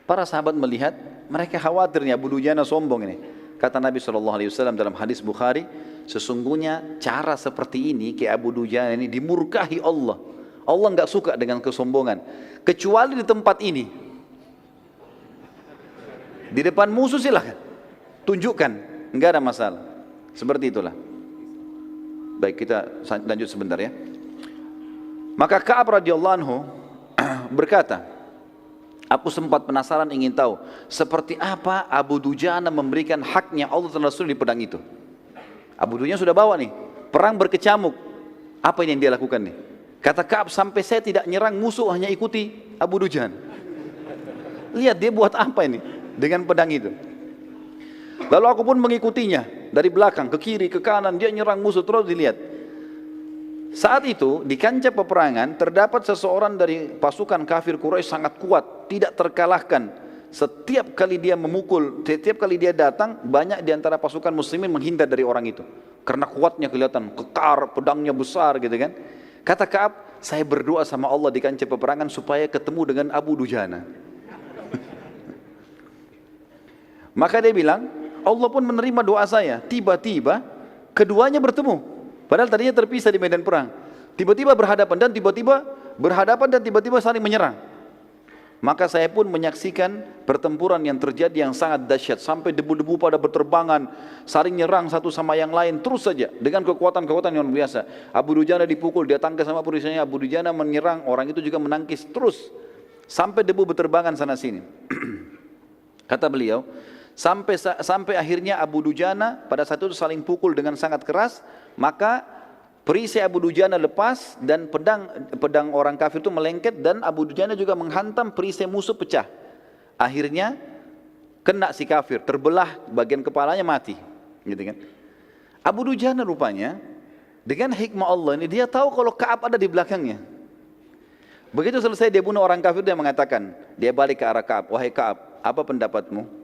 Para sahabat melihat, mereka khawatirnya Abu Dujana sombong ini. Kata Nabi SAW dalam hadis Bukhari, sesungguhnya cara seperti ini kayak Abu Dujana ini dimurkahi Allah. Allah enggak suka dengan kesombongan. Kecuali di tempat ini. Di depan musuh silahkan. Tunjukkan, enggak ada masalah. Seperti itulah. Baik, kita lanjut sebentar ya. Maka Ka'ab radhiyallahu anhu berkata, aku sempat penasaran ingin tahu seperti apa Abu Dujana memberikan haknya Allah dan Rasul di pedang itu. Abu Dujana sudah bawa nih, perang berkecamuk. Apa ini yang dia lakukan nih? Kata Ka'ab, sampai saya tidak nyerang musuh, hanya ikuti Abu Dujana. Lihat dia buat apa ini dengan pedang itu. Lalu aku pun mengikutinya dari belakang, ke kiri, ke kanan, dia nyerang musuh, terus dilihat. Saat itu di kancah peperangan terdapat seseorang dari pasukan kafir Quraisy sangat kuat, tidak terkalahkan. Setiap kali dia memukul, setiap kali dia datang, banyak di antara pasukan muslimin menghindar dari orang itu. Karena kuatnya kelihatan, kekar, pedangnya besar gitu kan. Kata Ka'ab, saya berdoa sama Allah di kancah peperangan supaya ketemu dengan Abu Dujana. Maka dia bilang, Allah pun menerima doa saya. Tiba-tiba keduanya bertemu. Padahal tadinya terpisah di medan perang. Tiba-tiba berhadapan dan tiba-tiba saling menyerang. Maka saya pun menyaksikan pertempuran yang terjadi yang sangat dahsyat. Sampai debu-debu pada berterbangan, saling nyerang satu sama yang lain. Terus saja dengan kekuatan-kekuatan yang luar biasa. Abu Dujana dipukul, dia tangkis sama perisainya. Abu Dujana menyerang, orang itu juga menangkis. Terus sampai debu berterbangan sana sini. Kata beliau, sampai akhirnya Abu Dujana pada saat itu saling pukul dengan sangat keras. Maka perisai Abu Dujana lepas dan pedang orang kafir itu melengket, dan Abu Dujana juga menghantam perisai musuh, pecah. Akhirnya kena si kafir, terbelah bagian kepalanya, mati. Gitu kan? Abu Dujana rupanya dengan hikmah Allah ini dia tahu kalau Ka'ab ada di belakangnya. Begitu selesai dia bunuh orang kafir, dia mengatakan, dia balik ke arah Ka'ab, wahai Ka'ab, apa pendapatmu?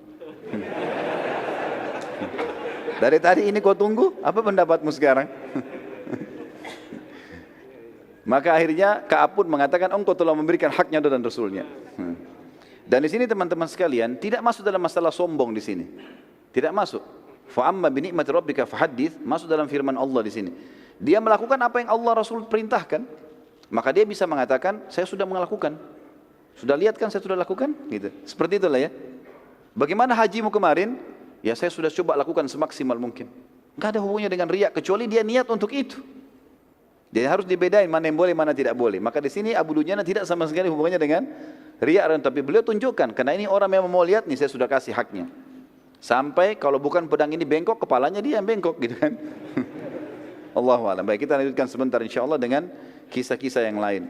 Dari tadi ini kau tunggu, apa pendapatmu sekarang? Maka akhirnya Ka'ab pun mengatakan, engkau telah memberikan haknya dan Rasulnya. Dan di sini teman-teman sekalian, tidak masuk dalam masalah sombong di sini. Tidak masuk. Fa amma bi ni'mati rabbika fahaddits, masuk dalam firman Allah di sini. Dia melakukan apa yang Allah Rasul perintahkan, maka dia bisa mengatakan, saya sudah melakukan. Sudah lihat kan saya sudah lakukan? Gitu. Seperti itulah ya. Bagaimana hajimu kemarin? Ya saya sudah coba lakukan semaksimal mungkin. Enggak ada hubungannya dengan riya, kecuali dia niat untuk itu. Jadi harus dibedain mana yang boleh, mana tidak boleh. Maka di sini Abu Dujana tidak sama sekali hubungannya dengan riya, tapi beliau tunjukkan, karena ini orang yang mau lihat nih, saya sudah kasih haknya. Sampai kalau bukan pedang ini bengkok, kepalanya dia yang bengkok gitu kan. Allahu a'lam. Baik, kita lanjutkan sebentar insyaallah dengan kisah-kisah yang lain.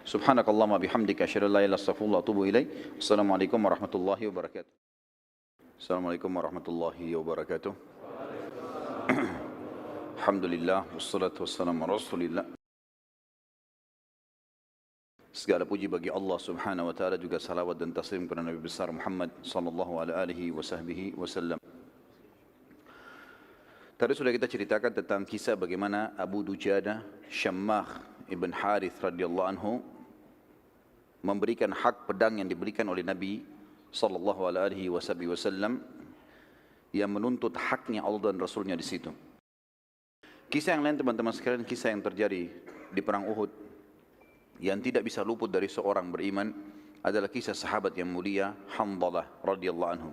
Subhanakallahumma bihamdika asyhadu an la ilaha illa anta astaghfiruka wa atubu ilaik. Assalamualaikum warahmatullahi wabarakatuh. Assalamualaikum warahmatullahi wabarakatuh. Alhamdulillah wassalatu wassalamu ala Rasulillah. Segala puji bagi Allah Subhanahu wa taala, juga salawat dan taslim kepada Nabi besar Muhammad sallallahu alaihi wasallam. Tadi sudah kita ceritakan tentang kisah bagaimana Abu Dujana Syammah ibn Harith radhiyallahu anhu memberikan hak pedang yang diberikan oleh Nabi sallallahu alaihi wasallam, yang menuntut haknya Allah dan Rasulnya di situ. Kisah yang lain teman-teman sekalian, kisah yang terjadi di perang Uhud yang tidak bisa luput dari seorang beriman adalah kisah sahabat yang mulia Handalah radhiyallahu anhu.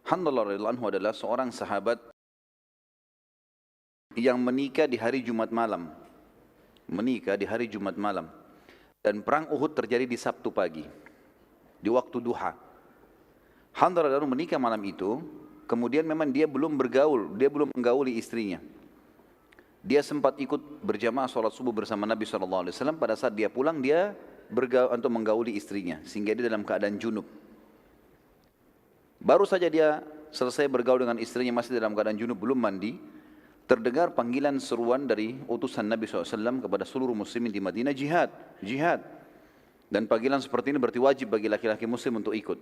Handalah radhiyallahu anhu adalah seorang sahabat yang menikah di hari Jumat malam. Dan perang Uhud terjadi di Sabtu pagi, di waktu duha. Handalah lalu menikah malam itu, kemudian memang dia belum menggauli istrinya. Dia sempat ikut berjamaah sholat subuh bersama Nabi SAW. Pada saat dia pulang, dia untuk menggauli istrinya, sehingga dia dalam keadaan junub. Baru saja dia selesai bergaul dengan istrinya, masih dalam keadaan junub, belum mandi, terdengar panggilan seruan dari utusan Nabi SAW kepada seluruh muslimin di Madinah, jihad, jihad. Dan panggilan seperti ini berarti wajib bagi laki-laki muslim untuk ikut.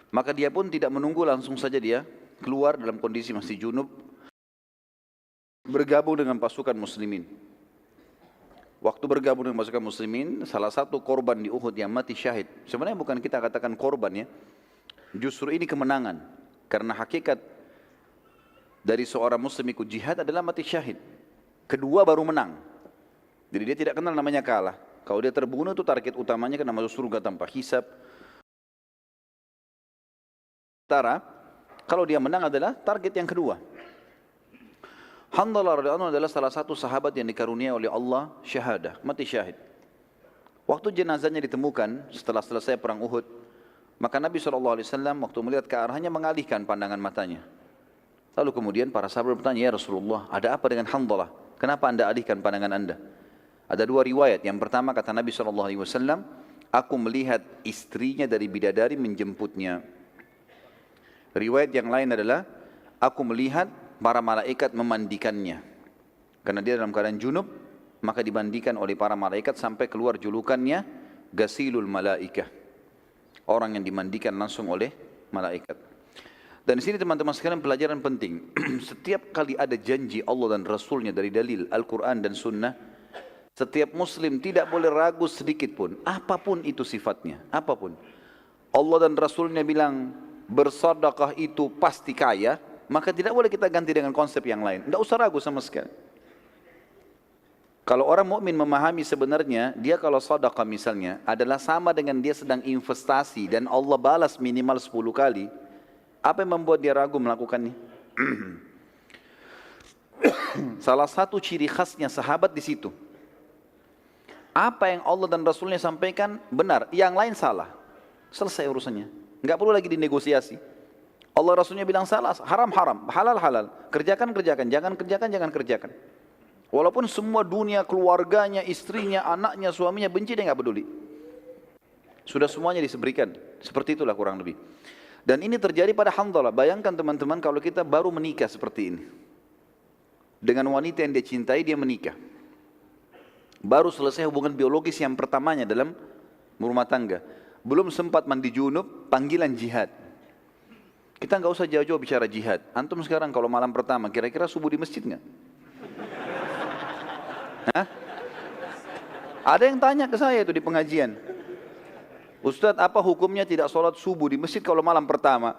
Maka dia pun tidak menunggu, langsung saja dia keluar dalam kondisi masih junub, bergabung dengan pasukan muslimin. Waktu bergabung dengan pasukan muslimin, salah satu korban di Uhud yang mati syahid. Sebenarnya bukan kita katakan korban ya, justru ini kemenangan. Karena hakikat dari seorang muslim ikut jihad adalah mati syahid. Kedua baru menang. Jadi dia tidak kenal namanya kalah. Kalau dia terbunuh itu target utamanya kena masuk surga tanpa hisab. Sementara kalau dia menang adalah target yang kedua. Hanzalah radhiyallahu anhu adalah salah satu sahabat yang dikaruniai oleh Allah syahadah, mati syahid. Waktu jenazahnya ditemukan setelah selesai perang Uhud, maka Nabi SAW waktu melihat ke arahnya mengalihkan pandangan matanya. Lalu kemudian para sahabat bertanya, ya Rasulullah, ada apa dengan Hanzalah? Kenapa anda alihkan pandangan anda? Ada dua riwayat. Yang pertama kata Nabi SAW, aku melihat istrinya dari bidadari menjemputnya. Riwayat yang lain adalah, aku melihat para malaikat memandikannya. Karena dia dalam keadaan junub, maka dimandikan oleh para malaikat sampai keluar julukannya Gasilul Malaikah. Orang yang dimandikan langsung oleh malaikat. Dan di sini teman-teman sekalian pelajaran penting. Setiap kali ada janji Allah dan Rasulnya dari dalil Al-Quran dan Sunnah, setiap muslim tidak boleh ragu sedikit pun. Apapun itu sifatnya, apapun. Allah dan Rasulnya bilang bersedekah itu pasti kaya, maka tidak boleh kita ganti dengan konsep yang lain. Tidak usah ragu sama sekali. Kalau orang mukmin memahami sebenarnya, dia kalau sedekah misalnya adalah sama dengan dia sedang investasi dan Allah balas minimal 10 kali. Apa yang membuat dia ragu melakukannya? Salah satu ciri khasnya sahabat di situ. Apa yang Allah dan Rasulnya sampaikan benar, yang lain salah. Selesai urusannya. Enggak perlu lagi dinegosiasi. Allah Rasulnya bilang salah, haram haram, halal halal. Kerjakan kerjakan, jangan kerjakan jangan kerjakan. Walaupun semua dunia, keluarganya, istrinya, anaknya, suaminya benci, dia enggak peduli. Sudah semuanya diseberikan. Seperti itulah kurang lebih. Dan ini terjadi pada Hanzalah. Bayangkan teman-teman kalau kita baru menikah seperti ini. Dengan wanita yang dia cintai, dia menikah. Baru selesai hubungan biologis yang pertamanya dalam rumah tangga. Belum sempat mandi junub, panggilan jihad. Kita nggak usah jauh-jauh bicara jihad. Antum sekarang kalau malam pertama, kira-kira subuh di masjid nggak? Hah? Ada yang tanya ke saya itu di pengajian. Ustadz, apa hukumnya tidak sholat subuh di masjid kalau malam pertama?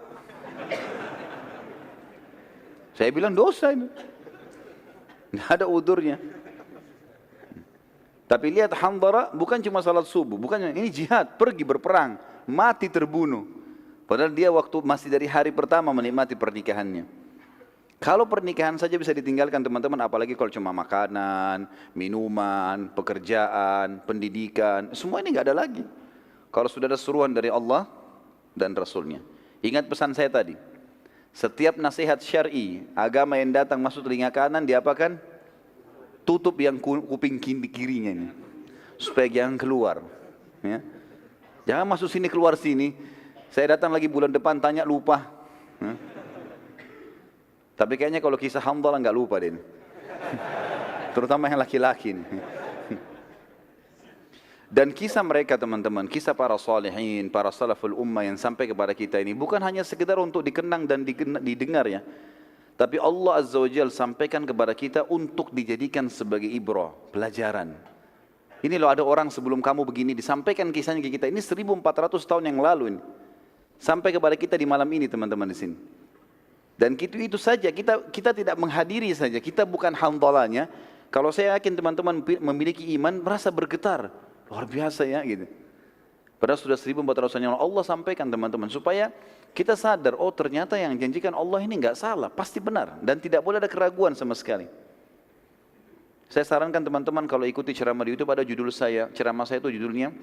Saya bilang dosa ini. Nggak ada udurnya. Tapi lihat Hanzalah bukan cuma salat subuh, bukan ini jihad, pergi berperang, mati terbunuh. Padahal dia waktu masih dari hari pertama menikmati pernikahannya. Kalau pernikahan saja bisa ditinggalkan teman-teman, apalagi kalau cuma makanan, minuman, pekerjaan, pendidikan, semua ini nggak ada lagi. Kalau sudah ada seruan dari Allah dan Rasulnya. Ingat pesan saya tadi, setiap nasihat syar'i, agama yang datang masuk telinga kanan, diapakan? Tutup yang kuping kirinya ini, supaya jangan keluar. Ya. Jangan masuk sini keluar sini. Saya datang lagi bulan depan tanya lupa. Ya. Tapi kayaknya kalau kisah Hanzalah nggak lupa deh. Terutama yang laki-laki. Dan kisah mereka teman-teman, kisah para salihin, para salaful ummah yang sampai kepada kita ini bukan hanya sekedar untuk dikenang dan didengar ya. Tapi Allah Azza wa Jalla sampaikan kepada kita untuk dijadikan sebagai ibrah, pelajaran. Ini loh ada orang sebelum kamu begini, disampaikan kisahnya ke kita. Ini 1400 tahun yang lalu ini. Sampai kepada kita di malam ini teman-teman di sini. Dan itu saja, kita tidak menghadiri saja, kita bukan Hanzalahnya. Kalau saya yakin teman-teman memiliki iman, merasa bergetar. Luar biasa ya gitu. Padahal sudah 1400 tahun yang lalu Allah sampaikan teman-teman. Supaya kita sadar, oh ternyata yang janjikan Allah ini enggak salah, pasti benar. Dan tidak boleh ada keraguan sama sekali. Saya sarankan teman-teman kalau ikuti ceramah di YouTube, ada judul saya, ceramah saya itu judulnya,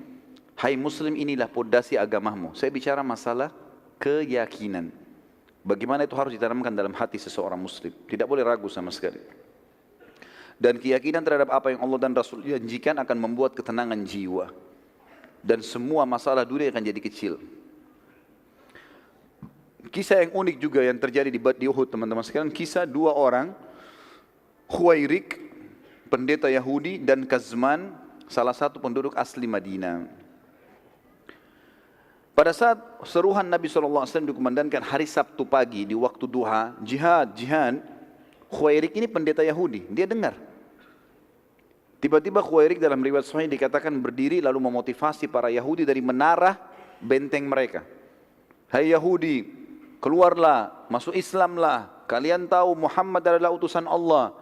Hai Muslim, inilah pondasi agamamu. Saya bicara masalah keyakinan. Bagaimana itu harus ditanamkan dalam hati seseorang Muslim. Tidak boleh ragu sama sekali. Dan keyakinan terhadap apa yang Allah dan Rasul janjikan akan membuat ketenangan jiwa. Dan semua masalah dunia akan jadi kecil. Kisah yang unik juga yang terjadi di Uhud, teman-teman sekalian. Kisah dua orang, Khuwairik, pendeta Yahudi, dan Kazman, salah satu penduduk asli Madinah. Pada saat seruhan Nabi SAW dikumandangkan hari Sabtu pagi di waktu duha, jihad, Khuwairik ini pendeta Yahudi, dia dengar. Tiba-tiba Khuwairik dalam riwayat Sahih dikatakan berdiri lalu memotivasi para Yahudi dari menara benteng mereka. Hai Yahudi, keluarlah, masuk Islamlah. Kalian tahu Muhammad adalah utusan Allah.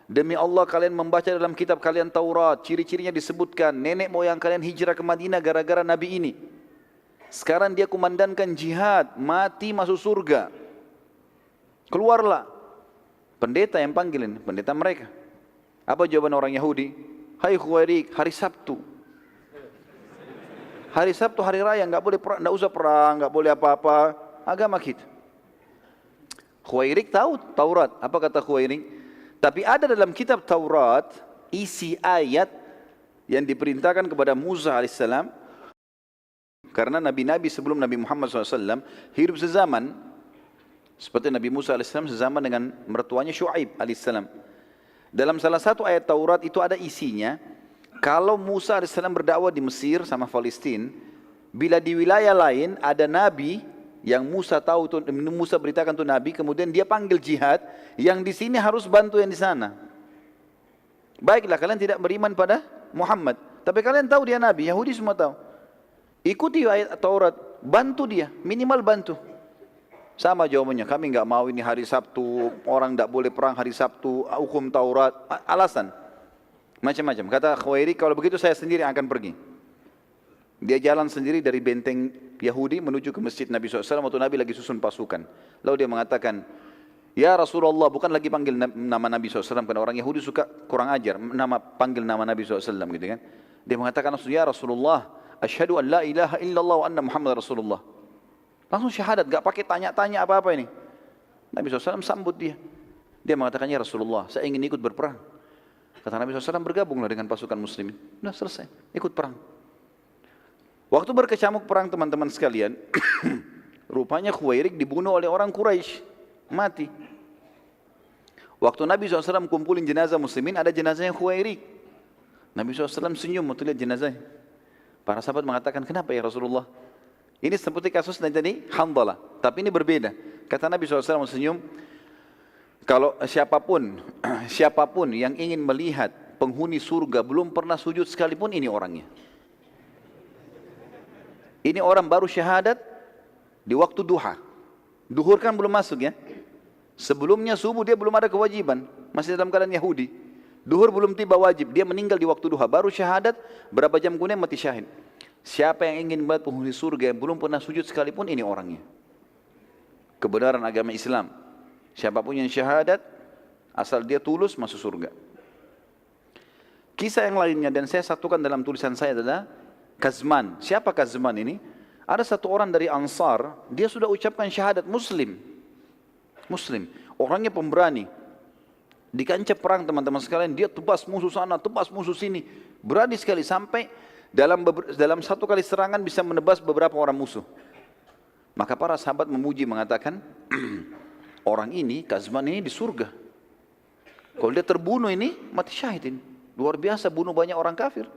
Demi Allah kalian membaca dalam kitab kalian Taurat, ciri-cirinya disebutkan nenek moyang kalian hijrah ke Madinah gara-gara Nabi ini. Sekarang dia kumandangkan jihad, mati masuk surga. Keluarlah. Pendeta yang panggilin, pendeta mereka. Apa jawaban orang Yahudi? Hai Khuwairik, hari Sabtu. Hari Sabtu hari raya, enggak boleh perang, enggak usah perang, enggak boleh apa-apa. Agama kita. Khuwairik tahu Taurat. Apa kata Khuwairik? Tapi ada dalam kitab Taurat isi ayat yang diperintahkan kepada Musa alaihissalam, karena nabi-nabi sebelum Nabi Muhammad SAW hidup sezaman, seperti Nabi Musa alaihissalam sezaman dengan mertuanya Syuaib alaihissalam. Dalam salah satu ayat Taurat itu ada isinya, kalau Musa alaihissalam berdakwah di Mesir sama Palestina, bila di wilayah lain ada nabi yang Musa tahu, Musa beritakan itu nabi, kemudian dia panggil jihad, yang di sini harus bantu yang di sana. Baiklah, kalian tidak beriman pada Muhammad, tapi kalian tahu dia nabi, Yahudi semua tahu. Ikuti ayat Taurat, bantu dia, minimal bantu. Sama jawabannya, kami enggak mau ini hari Sabtu, orang enggak boleh perang hari Sabtu, hukum Taurat, alasan. Macam-macam. Kata Khuwairik, kalau begitu saya sendiri akan pergi. Dia jalan sendiri dari benteng Yahudi menuju ke masjid Nabi SAW waktu Nabi lagi susun pasukan. Lalu dia mengatakan, ya Rasulullah, bukan lagi panggil nama Nabi SAW, karena orang Yahudi suka kurang ajar, panggil nama Nabi SAW gitu kan. Dia mengatakan, ya Rasulullah, asyhadu an la ilaha illallah wa anna Muhammad Rasulullah. Langsung syahadat, gak pakai tanya-tanya apa-apa ini. Nabi SAW sambut dia. Dia mengatakan, ya Rasulullah, saya ingin ikut berperang. Kata Nabi SAW, bergabunglah dengan pasukan muslimin. Sudah selesai, ikut perang. Waktu berkecamuk perang teman-teman sekalian, rupanya Khuwairik dibunuh oleh orang Quraisy, mati. Waktu Nabi SAW kumpulin jenazah muslimin, ada jenazahnya Khuwairik. Nabi SAW senyum waktu lihat jenazahnya. Para sahabat mengatakan, kenapa ya Rasulullah? Ini seperti kasus tadi Hanzalah, tapi ini berbeda. Kata Nabi SAW senyum, kalau siapapun yang ingin melihat penghuni surga belum pernah sujud sekalipun, ini orangnya. Ini orang baru syahadat di waktu duha. Duhur kan belum masuk ya. Sebelumnya subuh dia belum ada kewajiban, masih dalam keadaan Yahudi. Duhur belum tiba wajib, dia meninggal di waktu duha, baru syahadat, berapa jam kemudian mati syahid. Siapa yang ingin melihat penghuni surga yang belum pernah sujud sekalipun, ini orangnya. Kebenaran agama Islam. Siapapun yang syahadat, asal dia tulus masuk surga. Kisah yang lainnya dan saya satukan dalam tulisan saya adalah Kazman. Siapa Kazman ini? Ada satu orang dari Ansar, dia sudah ucapkan syahadat Muslim. Orangnya pemberani. Di kancah perang teman-teman sekalian, dia tebas musuh sana, tebas musuh sini. Berani sekali sampai dalam satu kali serangan bisa menebas beberapa orang musuh. Maka para sahabat memuji mengatakan, orang ini, Kazman ini di surga. Kalau dia terbunuh ini, mati syahid ini. Luar biasa bunuh banyak orang kafir.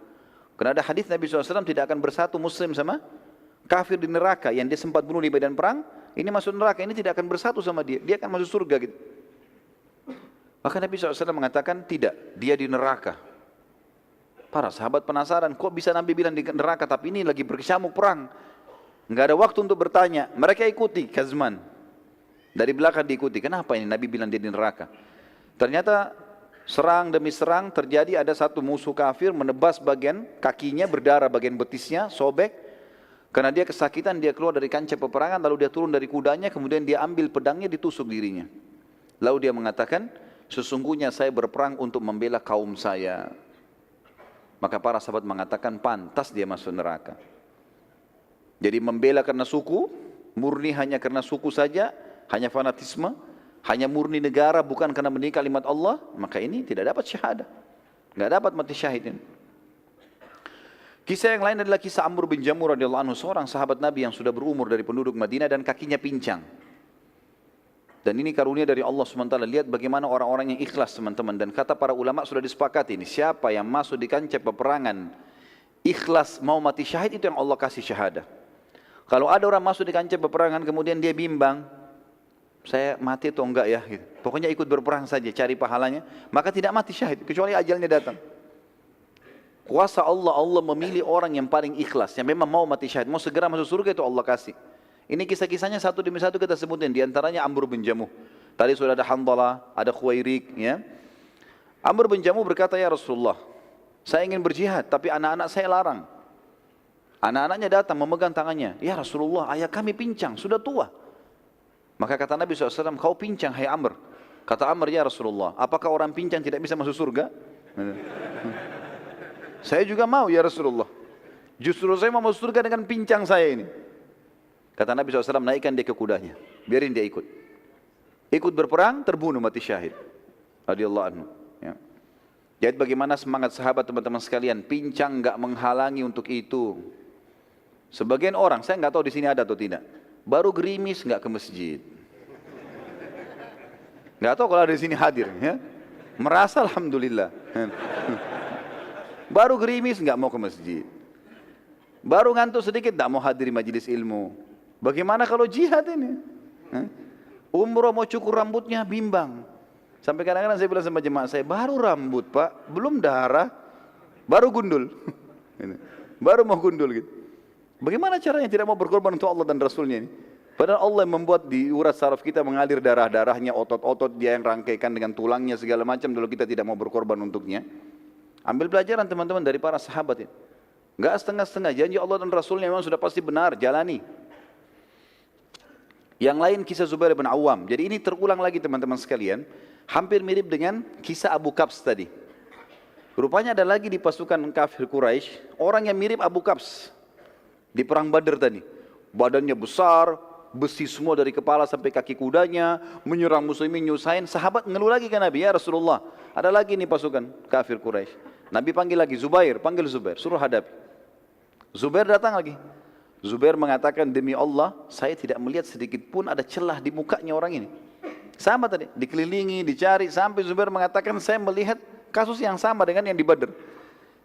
Karena ada hadis Nabi SAW tidak akan bersatu muslim sama kafir di neraka. Yang dia sempat bunuh di medan perang, ini masuk neraka, ini tidak akan bersatu sama dia. Dia akan masuk surga gitu. Maka Nabi SAW mengatakan, tidak, dia di neraka. Para sahabat penasaran, kok bisa Nabi bilang di neraka, tapi ini lagi berkecamuk perang. Enggak ada waktu untuk bertanya. Mereka ikuti Kazman. Dari belakang diikuti. Kenapa ini Nabi bilang dia di neraka? Ternyata serang demi serang terjadi, ada satu musuh kafir menebas bagian kakinya, berdarah bagian betisnya, sobek. Karena dia kesakitan, dia keluar dari kancah peperangan, lalu dia turun dari kudanya, kemudian dia ambil pedangnya, ditusuk dirinya. Lalu dia mengatakan, sesungguhnya saya berperang untuk membela kaum saya. Maka para sahabat mengatakan, pantas dia masuk neraka. Jadi membela karena suku, murni hanya karena suku saja, hanya fanatisme, hanya murni negara bukan karena mendidik kalimat Allah, maka ini tidak dapat syahadah. Nggak dapat mati syahid ini. Kisah yang lain adalah kisah Amr bin Jamur radhiyallahu anhu, seorang sahabat Nabi yang sudah berumur dari penduduk Madinah dan kakinya pincang. Dan ini karunia dari Allah SWT. Lihat bagaimana orang-orang yang ikhlas teman-teman. Dan kata para ulama sudah disepakati ini, siapa yang masuk di kancah peperangan ikhlas mau mati syahid, itu yang Allah kasih syahadah. Kalau ada orang masuk di kancah peperangan kemudian dia bimbang, saya mati atau enggak ya, gitu. Pokoknya ikut berperang saja, cari pahalanya, maka tidak mati syahid kecuali ajalnya datang. Kuasa Allah, Allah memilih orang yang paling ikhlas, yang memang mau mati syahid, mau segera masuk surga, itu Allah kasih. Ini kisah-kisahnya satu demi satu kita sebutin, di antaranya Amr bin Jamuh. Tadi sudah ada Handalah, ada Khuwairik, ya. Amr bin Jamuh berkata, ya Rasulullah, saya ingin berjihad, tapi anak-anak saya larang. Anak-anaknya datang memegang tangannya, ya Rasulullah, ayah kami pincang, sudah tua. Maka kata Nabi SAW, kau pincang hai Amr. Kata Amr, ya Rasulullah, apakah orang pincang tidak bisa masuk surga? Saya juga mau ya Rasulullah. Justru saya mau masuk surga dengan pincang saya ini. Kata Nabi SAW, naikkan dia ke kudanya, biarin dia ikut. Ikut berperang, terbunuh mati syahid. Radhiyallahu anhu. Ya. Jadi bagaimana semangat sahabat teman-teman sekalian, pincang enggak menghalangi untuk itu. Sebagian orang, saya enggak tahu di sini ada atau tidak, baru gerimis enggak ke masjid. Enggak tahu kalau ada di sini hadir, ya. Merasa alhamdulillah. Baru gerimis enggak mau ke masjid. Baru ngantuk sedikit enggak mau hadiri majelis ilmu. Bagaimana kalau jihad ini? Umroh mau cukur rambutnya bimbang. Sampai kadang-kadang saya bilang sama jemaah saya, baru rambut Pak, belum darah, baru gundul. Baru mau gundul gitu. Bagaimana caranya tidak mau berkorban untuk Allah dan Rasulnya ini? Padahal Allah yang membuat di urat saraf kita mengalir darah-darahnya, otot-otot dia yang rangkaikan dengan tulangnya segala macam, dulu kita tidak mau berkorban untuknya. Ambil pelajaran teman-teman dari para sahabat ini. Enggak setengah-setengah, janji Allah dan Rasulnya memang sudah pasti benar, jalani. Yang lain kisah Zubair bin Awam. Jadi ini terulang lagi teman-teman sekalian. Hampir mirip dengan kisah Abu Qabs tadi. Rupanya ada lagi di pasukan kafir Quraisy orang yang mirip Abu Qabs di perang Badr tadi. Badannya besar, besi semua dari kepala sampai kaki kudanya, menyerang muslimin, nyusahin. Sahabat ngeluh lagi ke Nabi, ya Rasulullah, ada lagi nih pasukan kafir Quraisy. Nabi panggil lagi Zubair, panggil Zubair, suruh hadapi. Zubair datang lagi. Zubair mengatakan, demi Allah, saya tidak melihat sedikit pun ada celah di mukanya orang ini. Sama tadi, dikelilingi, dicari, sampai Zubair mengatakan, saya melihat kasus yang sama dengan yang di Badr.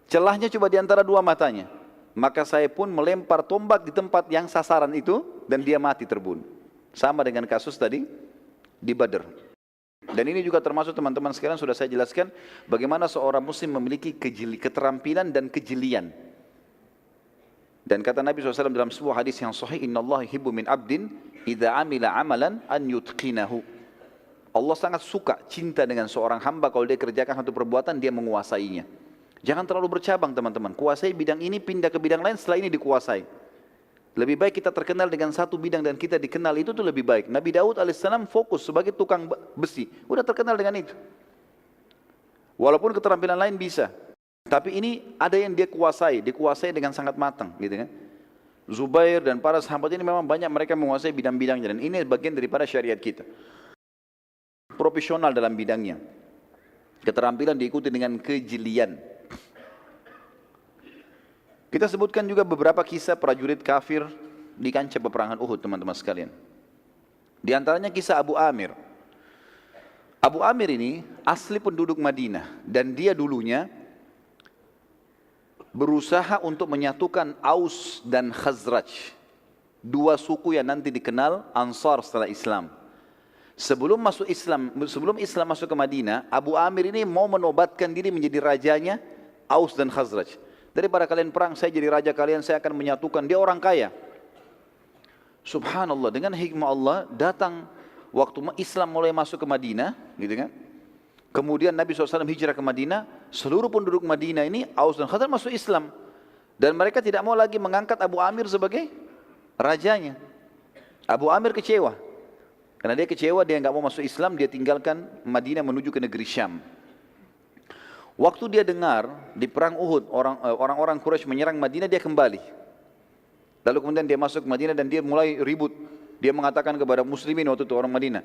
Celahnya cuma di antara dua matanya. Maka saya pun melempar tombak di tempat yang sasaran itu, dan dia mati terbunuh. Sama dengan kasus tadi di Badr. Dan ini juga termasuk teman-teman sekalian sudah saya jelaskan, bagaimana seorang muslim memiliki keterampilan dan kejelian. Dan kata Nabi SAW dalam sebuah hadis yang sahih, Inna Allah yuhibbu min abdin idza amila amalan an yutqinahu. Allah sangat suka, cinta dengan seorang hamba kalau dia kerjakan satu perbuatan, dia menguasainya. Jangan terlalu bercabang teman-teman, kuasai bidang ini, pindah ke bidang lain, setelah ini dikuasai. Lebih baik kita terkenal dengan satu bidang dan kita dikenal, itu tuh lebih baik. Nabi Daud alaihissalam fokus sebagai tukang besi, udah terkenal dengan itu. Walaupun keterampilan lain bisa, tapi ini ada yang dia kuasai, dikuasai dengan sangat matang, gitu kan? Zubair dan para sahabat ini memang banyak mereka menguasai bidang-bidangnya, dan ini bagian daripada syariat kita. Profesional dalam bidangnya, keterampilan diikuti dengan kejelian. Kita sebutkan juga beberapa kisah prajurit kafir di kancah peperangan Uhud teman-teman sekalian. Di antaranya kisah Abu Amir. Abu Amir ini asli penduduk Madinah dan dia dulunya berusaha untuk menyatukan Aus dan Khazraj, dua suku yang nanti dikenal Ansar setelah Islam. Sebelum Islam masuk ke Madinah, Abu Amir ini mau menobatkan diri menjadi rajanya Aus dan Khazraj. Daripada kalian perang, saya jadi raja kalian, saya akan menyatukan. Dia orang kaya. Subhanallah, dengan hikmah Allah datang waktu Islam mulai masuk ke Madinah, gitu kan? Kemudian Nabi SAW hijrah ke Madinah, seluruh penduduk Madinah ini Aus dan Khazraj masuk Islam. Dan mereka tidak mau lagi mengangkat Abu Amir sebagai rajanya. Abu Amir kecewa. Karena dia kecewa, dia nggak mau masuk Islam, dia tinggalkan Madinah menuju ke negeri Syam. Waktu dia dengar di perang Uhud orang-orang Quraisy menyerang Madinah, dia kembali. Lalu kemudian dia masuk ke Madinah dan dia mulai ribut. Dia mengatakan kepada muslimin waktu itu orang Madinah,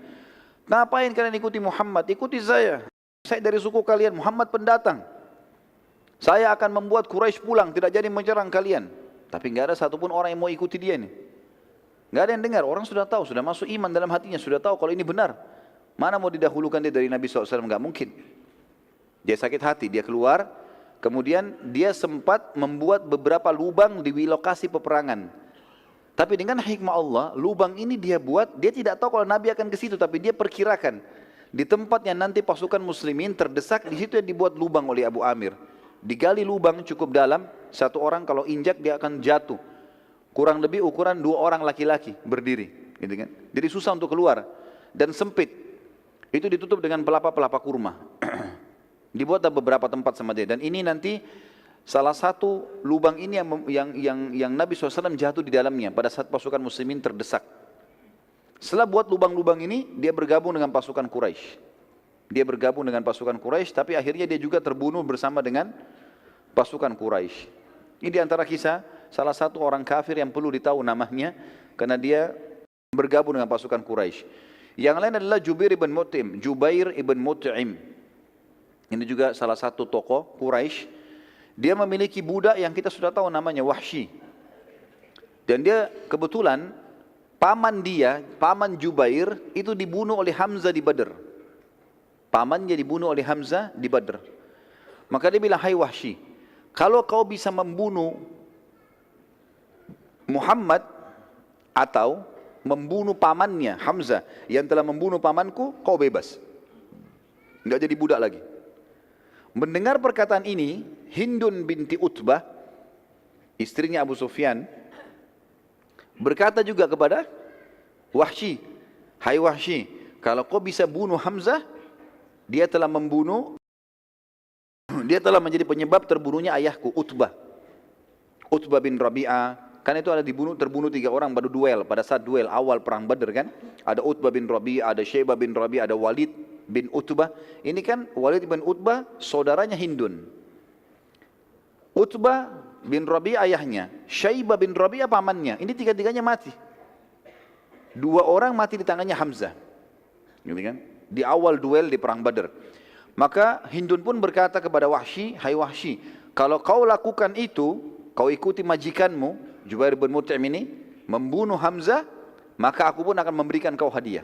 Ngapain kalian ikuti Muhammad? Ikuti saya. Saya dari suku kalian, Muhammad pendatang. Saya akan membuat Quraisy pulang, tidak jadi menyerang kalian. Tapi nggak ada satupun orang yang mau ikuti dia ini. Nggak ada yang dengar, orang sudah tahu, sudah masuk iman dalam hatinya, sudah tahu kalau ini benar. Mana mau didahulukan dia dari Nabi SAW? Nggak mungkin. Dia sakit hati, dia keluar. Kemudian dia sempat membuat beberapa lubang di lokasi peperangan. Tapi dengan hikmah Allah, lubang ini dia buat, dia tidak tahu kalau Nabi akan ke situ, tapi dia perkirakan. Di tempat yang nanti pasukan muslimin terdesak, di situ yang dibuat lubang oleh Abu Amir. Digali lubang cukup dalam, satu orang kalau injak dia akan jatuh. Kurang lebih ukuran 2 orang laki-laki berdiri, gitu kan? Jadi susah untuk keluar dan sempit. Itu ditutup dengan pelapa-pelapa kurma. Dibuat beberapa tempat sama dia. Dan ini nanti salah satu lubang ini yang Nabi SAW jatuh di dalamnya pada saat pasukan muslimin terdesak. Setelah buat lubang-lubang ini, dia bergabung dengan pasukan Quraisy. Dia bergabung dengan pasukan Quraisy, tapi akhirnya dia juga terbunuh bersama dengan pasukan Quraisy. Ini di antara kisah salah satu orang kafir yang perlu ditahu namanya, karena dia bergabung dengan pasukan Quraisy. Yang lain adalah Jubair ibn Mut'im. Ini juga salah satu tokoh Quraisy. Dia memiliki budak yang kita sudah tahu namanya Wahsy. Dan dia kebetulan paman Jubair itu dibunuh oleh Hamzah di Badr. Pamannya dibunuh oleh Hamzah di Badr. Maka dia bilang, "Hai Wahsy, kalau kau bisa membunuh Muhammad atau membunuh pamannya Hamzah yang telah membunuh pamanku, kau bebas. Enggak jadi budak lagi." Mendengar perkataan ini, Hindun binti Utbah, istrinya Abu Sufyan, berkata juga kepada Wahsy, "Hai Wahsy, kalau kau bisa bunuh Hamzah, dia telah menjadi penyebab terbunuhnya ayahku Utbah bin Rabi'ah." Kan itu ada terbunuh 3 orang pada saat duel awal perang Badr kan. Ada Utbah bin Rabi'ah, ada Syaibah bin Rabi'ah, ada Walid bin Utbah. Ini kan Walid bin Utbah saudaranya Hindun. Utbah bin Rabi'ah ayahnya, Syaibah bin Rabi'ah pamannya. Ini 3-3-nya mati. 2 orang mati di tangannya Hamzah. Gitu kan? Di awal duel di perang Badr. Maka Hindun pun berkata kepada Wahsy, "Hai Wahsy, kalau kau lakukan itu, kau ikuti majikanmu Jubair bin Mut'im ini membunuh Hamzah, maka aku pun akan memberikan kau hadiah.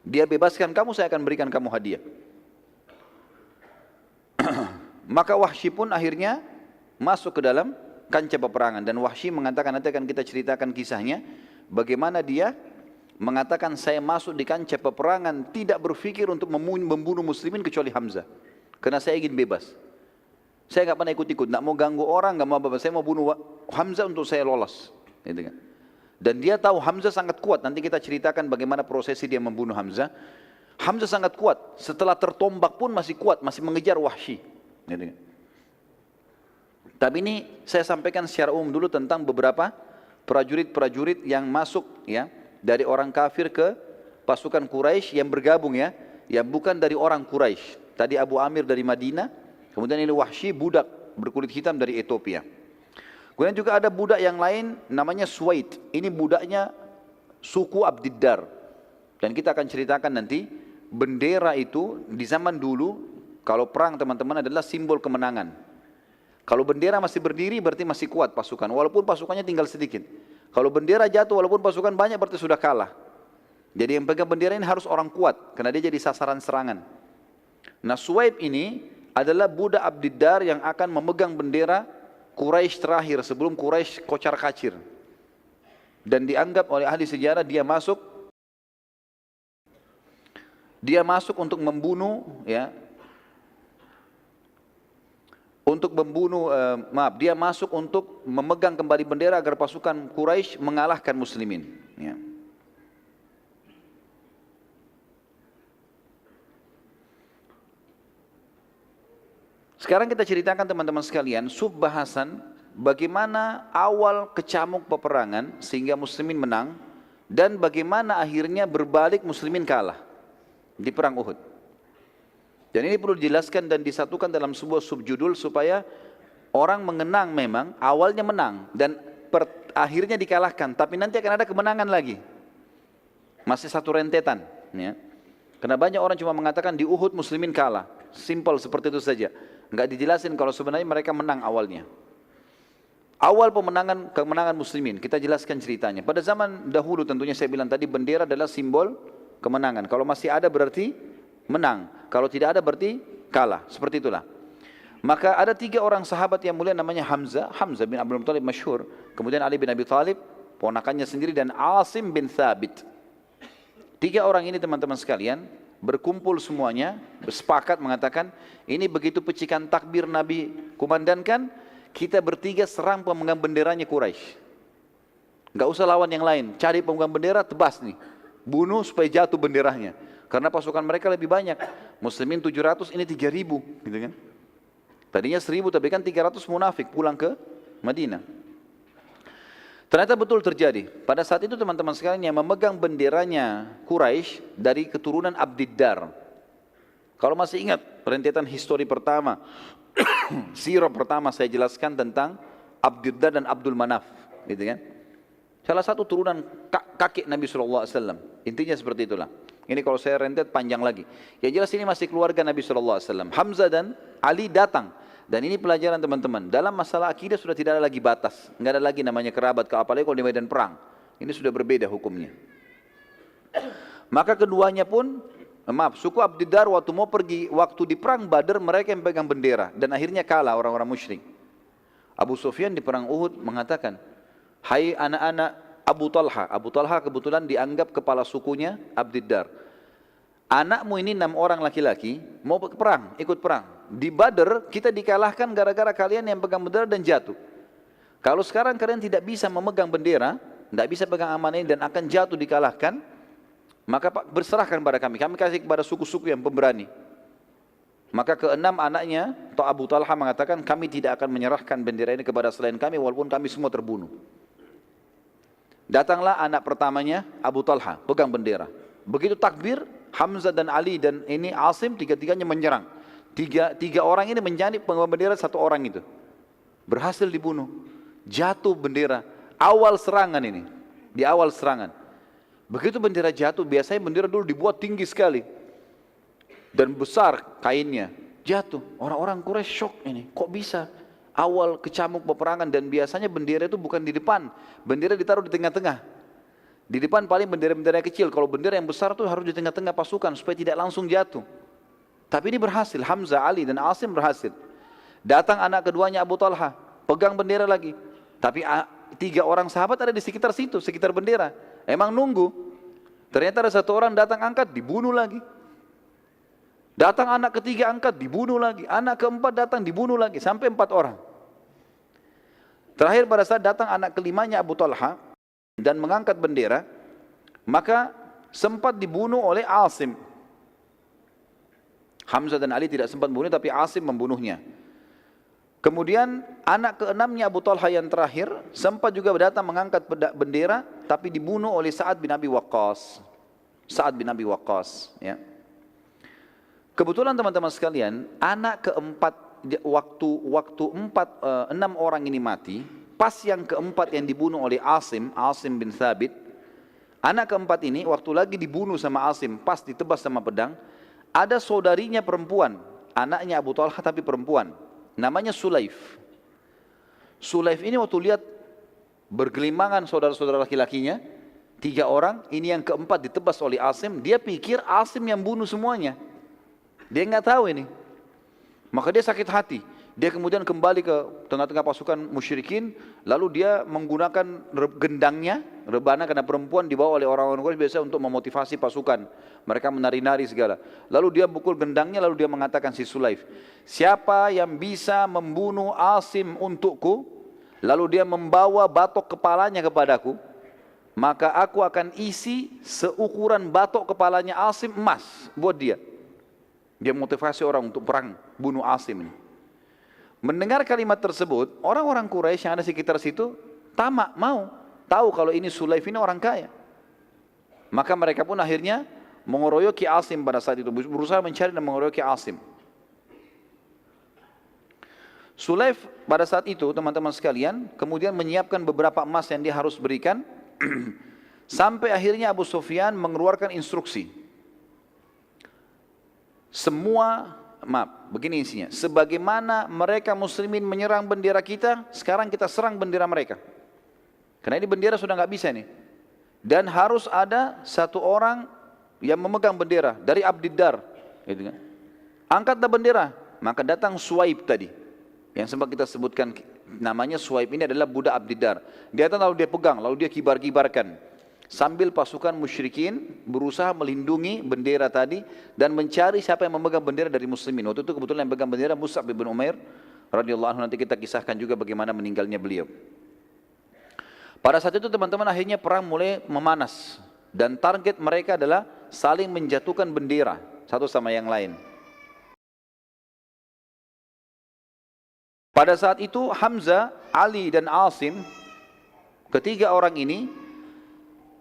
Dia bebaskan kamu, saya akan berikan kamu hadiah." Maka Wahsy pun akhirnya masuk ke dalam kancah peperangan. Dan Wahsy mengatakan, nanti akan kita ceritakan kisahnya, bagaimana dia mengatakan, "Saya masuk di kancah peperangan tidak berpikir untuk membunuh muslimin kecuali Hamzah. Karena saya ingin bebas. Saya nggak pernah ikut-ikut, nggak mau ganggu orang, nggak mau apa-apa. Saya mau bunuh Hamzah untuk saya lolos." Gitu kan. Dan dia tahu Hamzah sangat kuat. Nanti kita ceritakan bagaimana prosesi dia membunuh Hamzah. Hamzah sangat kuat. Setelah tertombak pun masih kuat, masih mengejar Wahsy. Gitu kan. Tapi ini saya sampaikan secara umum dulu tentang beberapa prajurit-prajurit yang masuk ya dari orang kafir ke pasukan Quraisy yang bergabung ya, yang bukan dari orang Quraisy. Tadi Abu Amir dari Madinah, kemudian ini Wahsy budak berkulit hitam dari Ethiopia. Kemudian juga ada budak yang lain namanya Suwaid. Ini budaknya suku Abdiddar. Dan kita akan ceritakan nanti bendera itu di zaman dulu kalau perang teman-teman adalah simbol kemenangan. Kalau bendera masih berdiri berarti masih kuat pasukan, walaupun pasukannya tinggal sedikit. Kalau bendera jatuh walaupun pasukan banyak berarti sudah kalah. Jadi yang pegang bendera ini harus orang kuat karena dia jadi sasaran serangan. Nah Suwaid ini adalah budak Abdiddar yang akan memegang bendera Quraisy terakhir sebelum Quraisy kocar-kacir. Dan dianggap oleh ahli sejarah dia masuk untuk membunuh ya. Dia masuk untuk memegang kembali bendera agar pasukan Quraisy mengalahkan muslimin ya. Sekarang kita ceritakan teman-teman sekalian subbahasan bagaimana awal kecamuk peperangan sehingga muslimin menang dan bagaimana akhirnya berbalik muslimin kalah di perang Uhud. Dan ini perlu dijelaskan dan disatukan dalam sebuah subjudul supaya orang mengenang memang awalnya menang dan akhirnya dikalahkan, tapi nanti akan ada kemenangan lagi. Masih satu rentetan. Ya. Karena banyak orang cuma mengatakan di Uhud muslimin kalah. Simple seperti itu saja. Enggak dijelasin kalau sebenarnya mereka menang awalnya. Awal kemenangan muslimin, kita jelaskan ceritanya. Pada zaman dahulu tentunya saya bilang tadi bendera adalah simbol kemenangan. Kalau masih ada berarti menang. Kalau tidak ada berarti kalah. Seperti itulah. Maka ada 3 orang sahabat yang mulia namanya Hamzah bin Abdul Muttalib masyhur. Kemudian Ali bin Abi Thalib, ponakannya sendiri, dan Asim bin Thabit. 3 orang ini teman-teman sekalian berkumpul semuanya, bersepakat mengatakan, ini begitu pecikan takbir Nabi kumandangkan, kita bertiga serang pemegang benderanya Quraisy. Enggak usah lawan yang lain, cari pemegang bendera, tebas nih. Bunuh supaya jatuh benderanya. Karena pasukan mereka lebih banyak. Muslimin 700, ini 3000, gitu kan. Tadinya 1000 tapi kan 300 munafik pulang ke Madinah. Ternyata betul terjadi. Pada saat itu teman-teman sekalian yang memegang benderanya Quraisy dari keturunan Abdiddar. Kalau masih ingat rentetan histori pertama, sirah pertama saya jelaskan tentang Abdiddar dan Abdul Manaf, gitu kan? Salah satu turunan kakek Nabi SAW. Intinya seperti itulah. Ini kalau saya rentet panjang lagi. Yang jelas ini masih keluarga Nabi SAW. Hamzah dan Ali datang. Dan ini pelajaran teman-teman. Dalam masalah akidah sudah tidak ada lagi batas. Enggak ada lagi namanya kerabat, apalagi kalau di medan perang. Ini sudah berbeda hukumnya. Maka keduanya pun, suku Abdiddar waktu mau pergi, waktu di perang Badar mereka yang pegang bendera. Dan akhirnya kalah orang-orang musyrik. Abu Sufyan di perang Uhud mengatakan, hai anak-anak Abu Talha. Abu Talha kebetulan dianggap kepala sukunya Abdiddar. Anakmu ini 6 orang laki-laki mau ke perang, ikut perang. Di Badar kita dikalahkan gara-gara kalian yang pegang bendera dan jatuh. Kalau sekarang kalian tidak bisa memegang bendera, tidak bisa pegang amanah ini dan akan jatuh dikalahkan, maka berserahkan pada kami. Kami kasih kepada suku-suku yang pemberani. Maka ke-6 anaknya, atau Abu Talha mengatakan, kami tidak akan menyerahkan bendera ini kepada selain kami walaupun kami semua terbunuh. Datanglah anak pertamanya Abu Talha, pegang bendera. Begitu takbir, Hamzah dan Ali dan ini Asim, tiga-tiganya menyerang. Tiga orang ini menjadi pengemban bendera 1 orang itu. Berhasil dibunuh. Jatuh bendera. Awal serangan ini. Di awal serangan. Begitu bendera jatuh, biasanya bendera dulu dibuat tinggi sekali. Dan besar kainnya. Jatuh. Orang-orang Quraisy shock ini. Kok bisa? Awal kecamuk peperangan dan biasanya bendera itu bukan di depan. Bendera ditaruh di tengah-tengah. Di depan paling bendera-bendera kecil. Kalau bendera yang besar itu harus di tengah-tengah pasukan supaya tidak langsung jatuh. Tapi ini berhasil. Hamzah, Ali dan Asim berhasil. Datang anak keduanya Abu Talha. Pegang bendera lagi. Tapi 3 orang sahabat ada di sekitar situ. Sekitar bendera. Emang nunggu. Ternyata ada 1 orang datang angkat. Dibunuh lagi. Datang anak ketiga angkat. Dibunuh lagi. Anak keempat datang. Dibunuh lagi. Sampai 4 orang. Terakhir pada saat datang anak kelimanya Abu Talha. Dan mengangkat bendera. Maka sempat dibunuh oleh Asim. Hamzah dan Ali tidak sempat membunuh, tapi Asim membunuhnya. Kemudian anak ke-6-nya Abu Talha yang terakhir sempat juga datang mengangkat bendera, tapi dibunuh oleh Sa'ad bin Abi Waqqas. Sa'ad bin Abi Waqqas. Ya. Kebetulan teman-teman sekalian, anak keempat waktu 6 orang ini mati, pas yang keempat yang dibunuh oleh Asim bin Thabit, anak keempat ini waktu lagi dibunuh sama Asim, pas ditebas sama pedang. Ada saudarinya perempuan, anaknya Abu Talha tapi perempuan, namanya Sulaif. Sulaif ini waktu lihat bergelimangan saudara-saudara laki-lakinya, 3 orang, ini yang keempat ditebas oleh Asim, dia pikir Asim yang bunuh semuanya. Dia nggak tahu ini. Maka dia sakit hati. Dia kemudian kembali ke tengah-tengah pasukan musyrikin, lalu dia menggunakan gendangnya, rebana karena perempuan dibawa oleh orang-orang Quraisy biasa untuk memotivasi pasukan. Mereka menari-nari segala. Lalu dia pukul gendangnya, lalu dia mengatakan si Sulaif, siapa yang bisa membunuh Asim untukku, lalu dia membawa batok kepalanya kepadaku, maka aku akan isi seukuran batok kepalanya Asim emas buat dia. Dia motivasi orang untuk perang, bunuh Asim ini. Mendengar kalimat tersebut, orang-orang Quraisy yang ada sekitar situ tamak, mau tahu kalau ini Sulaif ini orang kaya. Maka mereka pun akhirnya mengeroyoki Asim pada saat itu, berusaha mencari dan mengeroyoki Asim. Sulaif pada saat itu, teman-teman sekalian, kemudian menyiapkan beberapa emas yang dia harus berikan, sampai akhirnya Abu Sufyan mengeluarkan instruksi. begini isinya. Sebagaimana mereka muslimin menyerang bendera kita, sekarang kita serang bendera mereka. Karena ini bendera sudah nggak bisa nih. Dan harus ada satu orang yang memegang bendera dari Abdiddar. Gitu kan. Angkatlah bendera. Maka datang Suwaib tadi. Yang sempat kita sebutkan namanya Suwaib ini adalah budak Abdiddar. Dia datang lalu dia pegang, lalu dia kibar-kibarkan. Sambil pasukan musyrikin berusaha melindungi bendera tadi dan mencari siapa yang memegang bendera dari muslimin. Waktu itu kebetulan yang pegang bendera Mus'ab bin Umair radhiyallahu anhu, nanti kita kisahkan juga bagaimana meninggalnya beliau. Pada saat itu teman-teman akhirnya perang mulai memanas dan target mereka adalah saling menjatuhkan bendera satu sama yang lain. Pada saat itu Hamzah, Ali dan Asim, ketiga orang ini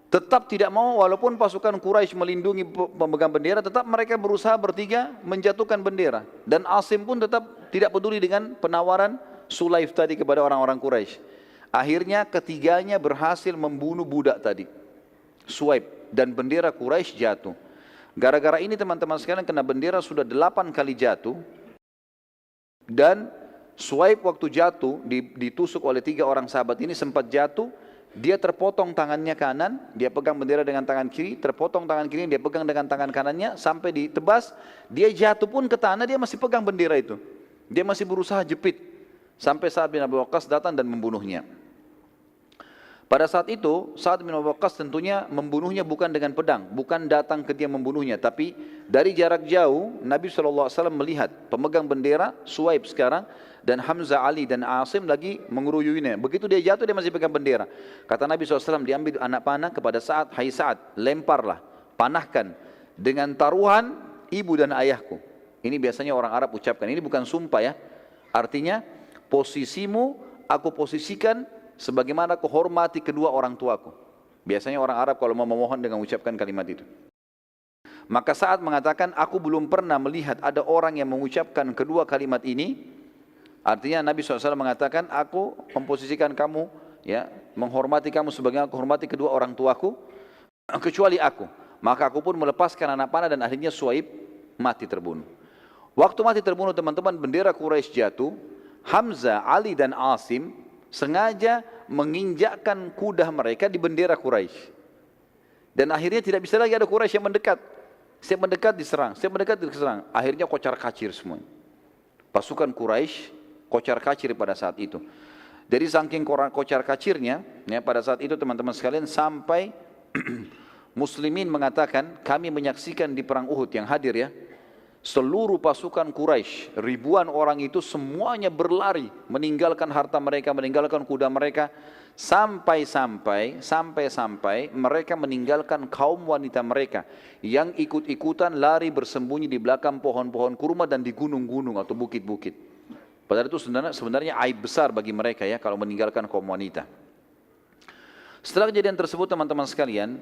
tetap tidak mau, walaupun pasukan Quraisy melindungi pemegang bendera, tetap mereka berusaha bertiga menjatuhkan bendera. Dan Asim pun tetap tidak peduli dengan penawaran Sulaif tadi kepada orang-orang Quraisy. Akhirnya ketiganya berhasil membunuh budak tadi, Suwaib, dan bendera Quraisy jatuh. Gara-gara ini teman-teman sekalian, kena bendera sudah 8 kali jatuh. Dan Suwaib waktu jatuh, ditusuk oleh 3 orang sahabat ini, sempat jatuh. Dia terpotong tangannya kanan, dia pegang bendera dengan tangan kiri, terpotong tangan kiri, dia pegang dengan tangan kanannya, sampai ditebas, dia jatuh pun ke tanah, dia masih pegang bendera itu. Dia masih berusaha jepit, sampai Sa'ad bin Abi Waqqas datang dan membunuhnya. Pada saat itu, Sa'ad bin Abi Waqqas tentunya membunuhnya bukan dengan pedang, bukan datang ke dia membunuhnya, tapi dari jarak jauh, Nabi SAW melihat pemegang bendera, Suwaib sekarang, dan Hamzah, Ali dan Asim lagi mengeruyuinya. Begitu dia jatuh, dia masih pegang bendera. Kata Nabi SAW, diambil anak panah kepada Sa'ad, hai Sa'ad, lemparlah, panahkan dengan taruhan ibu dan ayahku. Ini biasanya orang Arab ucapkan, ini bukan sumpah ya. Artinya, posisimu aku posisikan sebagaimana aku hormati kedua orang tuaku. Biasanya orang Arab kalau mau memohon dengan ucapkan kalimat itu. Maka Sa'ad mengatakan, aku belum pernah melihat ada orang yang mengucapkan kedua kalimat ini. Artinya Nabi SAW mengatakan, aku memposisikan kamu, ya, menghormati kamu sebagaimana aku hormati kedua orang tuaku, kecuali aku. Maka aku pun melepaskan anak panah dan akhirnya Suwaib mati terbunuh. Waktu mati terbunuh teman-teman, bendera Quraisy jatuh. Hamzah, Ali dan Asim sengaja menginjakkan kuda mereka di bendera Quraisy. Dan akhirnya tidak bisa lagi ada Quraisy yang mendekat. Setiap mendekat diserang, setiap mendekat diserang. Akhirnya kocar kacir semua. Pasukan Quraisy kocar kacir pada saat itu. Jadi saking kocar kacirnya, ya, pada saat itu teman-teman sekalian, sampai muslimin mengatakan, kami menyaksikan di perang Uhud yang hadir ya, seluruh pasukan Quraisy, ribuan orang itu semuanya berlari, meninggalkan harta mereka, meninggalkan kuda mereka, sampai-sampai mereka meninggalkan kaum wanita mereka yang ikut-ikutan lari bersembunyi di belakang pohon-pohon kurma dan di gunung-gunung atau bukit-bukit. Padahal itu sebenarnya aib besar bagi mereka ya kalau meninggalkan kaum wanita. Setelah kejadian tersebut teman-teman sekalian,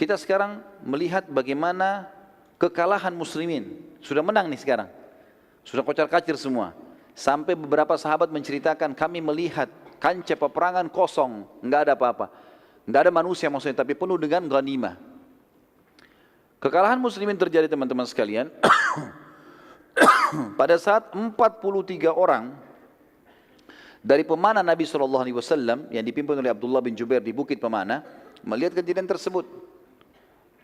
kita sekarang melihat bagaimana kekalahan muslimin. Sudah menang nih sekarang. Sudah kocar kacir semua. Sampai beberapa sahabat menceritakan, kami melihat kancah peperangan kosong, enggak ada apa-apa. Enggak ada manusia maksudnya, tapi penuh dengan ghanimah. Kekalahan muslimin terjadi teman-teman sekalian. Pada saat 43 orang dari pemanah Nabi SAW yang dipimpin oleh Abdullah bin Jubair di Bukit Pemanah melihat kejadian tersebut.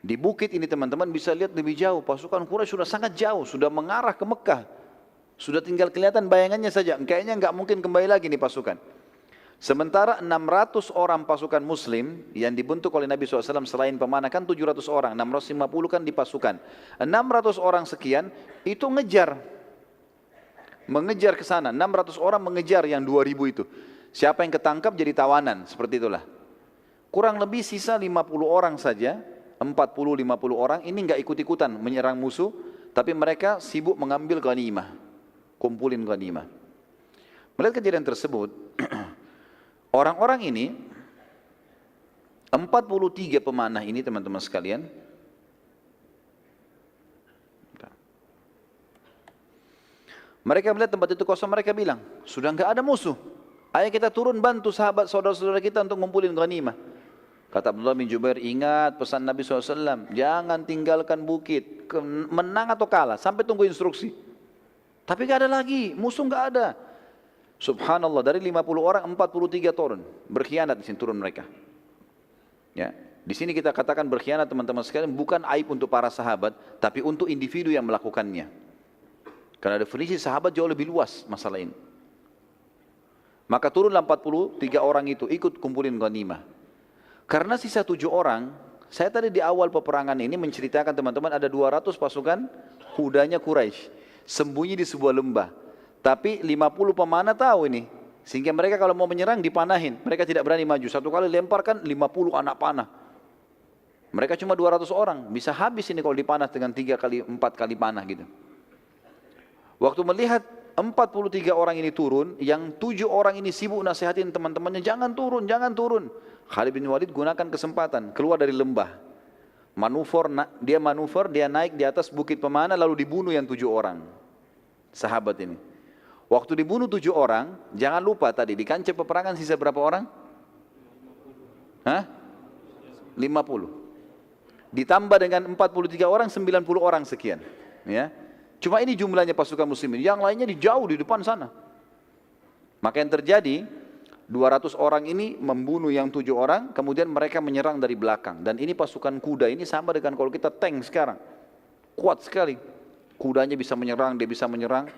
Di bukit ini teman-teman bisa lihat lebih jauh, pasukan Quraisy sudah sangat jauh, sudah mengarah ke Mekah. Sudah tinggal kelihatan bayangannya saja, kayaknya nggak mungkin kembali lagi nih pasukan. Sementara 600 orang pasukan muslim yang dibentuk oleh Nabi SAW selain pemanah kan 700 orang, 650 kan di pasukan. 600 orang sekian itu mengejar ke sana, 600 orang mengejar yang 2000 itu. Siapa yang ketangkap jadi tawanan, seperti itulah. Kurang lebih sisa 50 orang saja, 40-50 orang ini nggak ikut-ikutan menyerang musuh, tapi mereka sibuk mengambil ghanimah, kumpulin ghanimah. Melihat kejadian tersebut, orang-orang ini, 43 pemanah ini teman-teman sekalian, mereka melihat tempat itu kosong, mereka bilang, sudah nggak ada musuh, ayo kita turun bantu sahabat saudara-saudara kita untuk ngumpulin ghanimah. Kata Abdullah bin Jubair, ingat pesan Nabi SAW, jangan tinggalkan bukit. menang atau kalah, sampai tunggu instruksi. Tapi gak ada lagi, musuh gak ada. Subhanallah, dari 50 orang 43 turun, berkhianat di sini turun mereka. Ya, di sini kita katakan berkhianat teman-teman sekalian bukan aib untuk para sahabat, tapi untuk individu yang melakukannya. Karena definisi sahabat jauh lebih luas masalah ini. Maka turunlah 43 orang itu ikut kumpulin ghanimah. Karena sisa 7 orang, saya tadi di awal peperangan ini menceritakan teman-teman ada 200 pasukan kudanya Quraisy sembunyi di sebuah lembah. Tapi 50 pemanah tahu ini. Sehingga mereka kalau mau menyerang dipanahin. Mereka tidak berani maju. Satu kali lemparkan 50 anak panah. Mereka cuma 200 orang. Bisa habis ini kalau dipanah dengan 3 kali, 4 kali panah gitu. Waktu melihat 43 orang ini turun, yang 7 orang ini sibuk nasihatin teman-temannya, jangan turun, jangan turun. Khalid bin Walid gunakan kesempatan, keluar dari lembah. Manuver, dia naik di atas bukit pemanah lalu dibunuh yang 7 orang. Sahabat ini. Waktu dibunuh 7 orang, jangan lupa tadi di kancah peperangan sisa berapa orang? 50. Ditambah dengan 43 orang, 90 orang sekian. Ya. Cuma ini jumlahnya pasukan muslimin, yang lainnya jauh di depan sana. Maka yang terjadi, 200 orang ini membunuh yang 7 orang, kemudian mereka menyerang dari belakang. Dan ini pasukan kuda, ini sama dengan kalau kita tank sekarang. Kuat sekali. Kudanya bisa menyerang, dia bisa menyerang.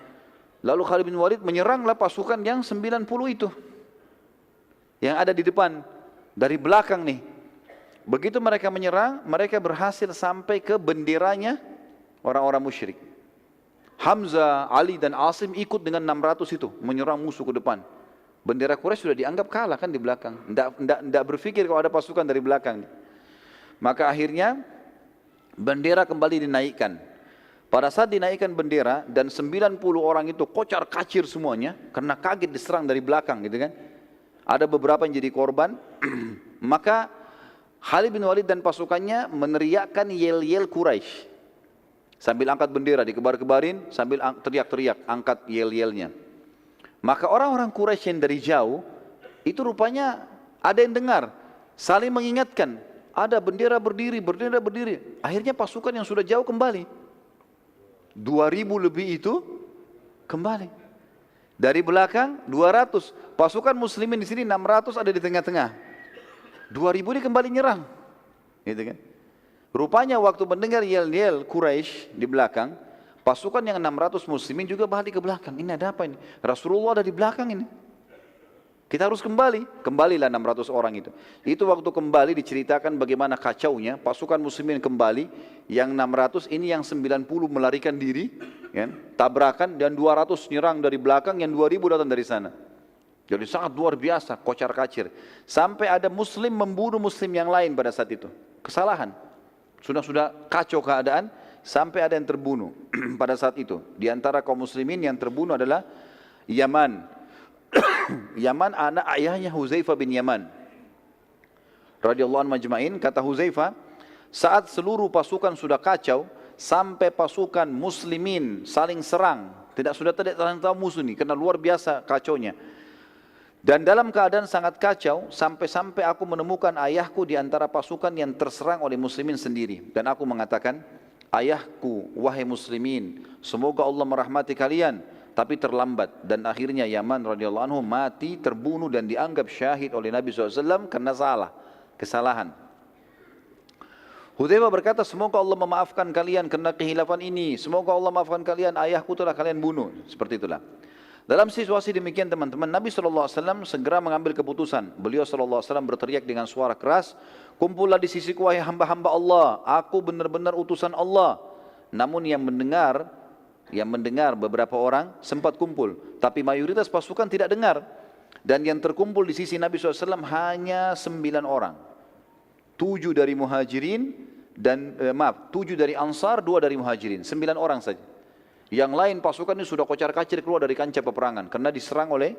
Lalu Khalid bin Walid menyeranglah pasukan yang 90 itu. Yang ada di depan, dari belakang nih. Begitu mereka menyerang, mereka berhasil sampai ke benderanya orang-orang musyrik. Hamzah, Ali dan Asim ikut dengan 600 itu, menyerang musuh ke depan. Bendera Quraisy sudah dianggap kalah kan di belakang. Tidak berpikir kalau ada pasukan dari belakang. Maka akhirnya bendera kembali dinaikkan. Pada saat dinaikkan bendera dan 90 orang itu kocar kacir semuanya karena kaget diserang dari belakang gitu kan. Ada beberapa yang jadi korban. Maka Khalid bin Walid dan pasukannya meneriakkan yel-yel Quraisy. Sambil angkat bendera dikebar-kebarin, sambil teriak-teriak angkat yel-yelnya. Maka orang-orang Quraisy yang dari jauh itu rupanya ada yang dengar, saling mengingatkan, ada bendera berdiri, bendera berdiri. Akhirnya pasukan yang sudah jauh kembali. 2000 lebih itu kembali. Dari belakang 200, pasukan muslimin di sini 600 ada di tengah-tengah. 2000 ini kembali nyerang. Gitu kan? Rupanya waktu mendengar yel-yel Quraisy di belakang, pasukan yang 600 muslimin juga balik ke belakang. Ini ada apa ini? Rasulullah ada di belakang ini. Kita harus kembali. Kembalilah 600 orang itu. Itu waktu kembali diceritakan bagaimana kacaunya. Pasukan muslimin kembali. Yang 600 ini yang 90 melarikan diri. Ya, tabrakan dan 200 nyerang dari belakang. Yang 2000 datang dari sana. Jadi sangat luar biasa. Kocar kacir. Sampai ada muslim membunuh muslim yang lain pada saat itu. Kesalahan. Sudah kacau keadaan. Sampai ada yang terbunuh pada saat itu. Di antara kaum muslimin yang terbunuh adalah Yaman. Yaman anak ayahnya Huzaifah bin Yaman. Radhiyallahu anhu majma'in, kata Huzaifah, saat seluruh pasukan sudah kacau, sampai pasukan muslimin saling serang, sudah tidak tahu musuh ini, karena luar biasa kacaunya. Dan dalam keadaan sangat kacau, sampai-sampai aku menemukan ayahku di antara pasukan yang terserang oleh muslimin sendiri. Dan aku mengatakan, ayahku, wahai muslimin, semoga Allah merahmati kalian. Tapi terlambat dan akhirnya Yaman radhiyallahu anhu mati, terbunuh dan dianggap syahid oleh Nabi SAW karena kesalahan. Hudzaifah berkata, semoga Allah memaafkan kalian karena kehilafan ini. Semoga Allah memaafkan kalian, ayahku telah kalian bunuh. Seperti itulah. Dalam situasi demikian teman-teman, Nabi SAW segera mengambil keputusan. Beliau SAW berteriak dengan suara keras, kumpullah di sisiku wahai hamba-hamba Allah, aku benar-benar utusan Allah. Namun yang mendengar beberapa orang sempat kumpul, tapi mayoritas pasukan tidak dengar. Dan yang terkumpul di sisi Nabi SAW hanya 9 orang. 7 dari muhajirin dan 7 dari ansar, 2 dari muhajirin. 9 orang saja. Yang lain pasukan ini sudah kocar kacir keluar dari kancah peperangan karena diserang oleh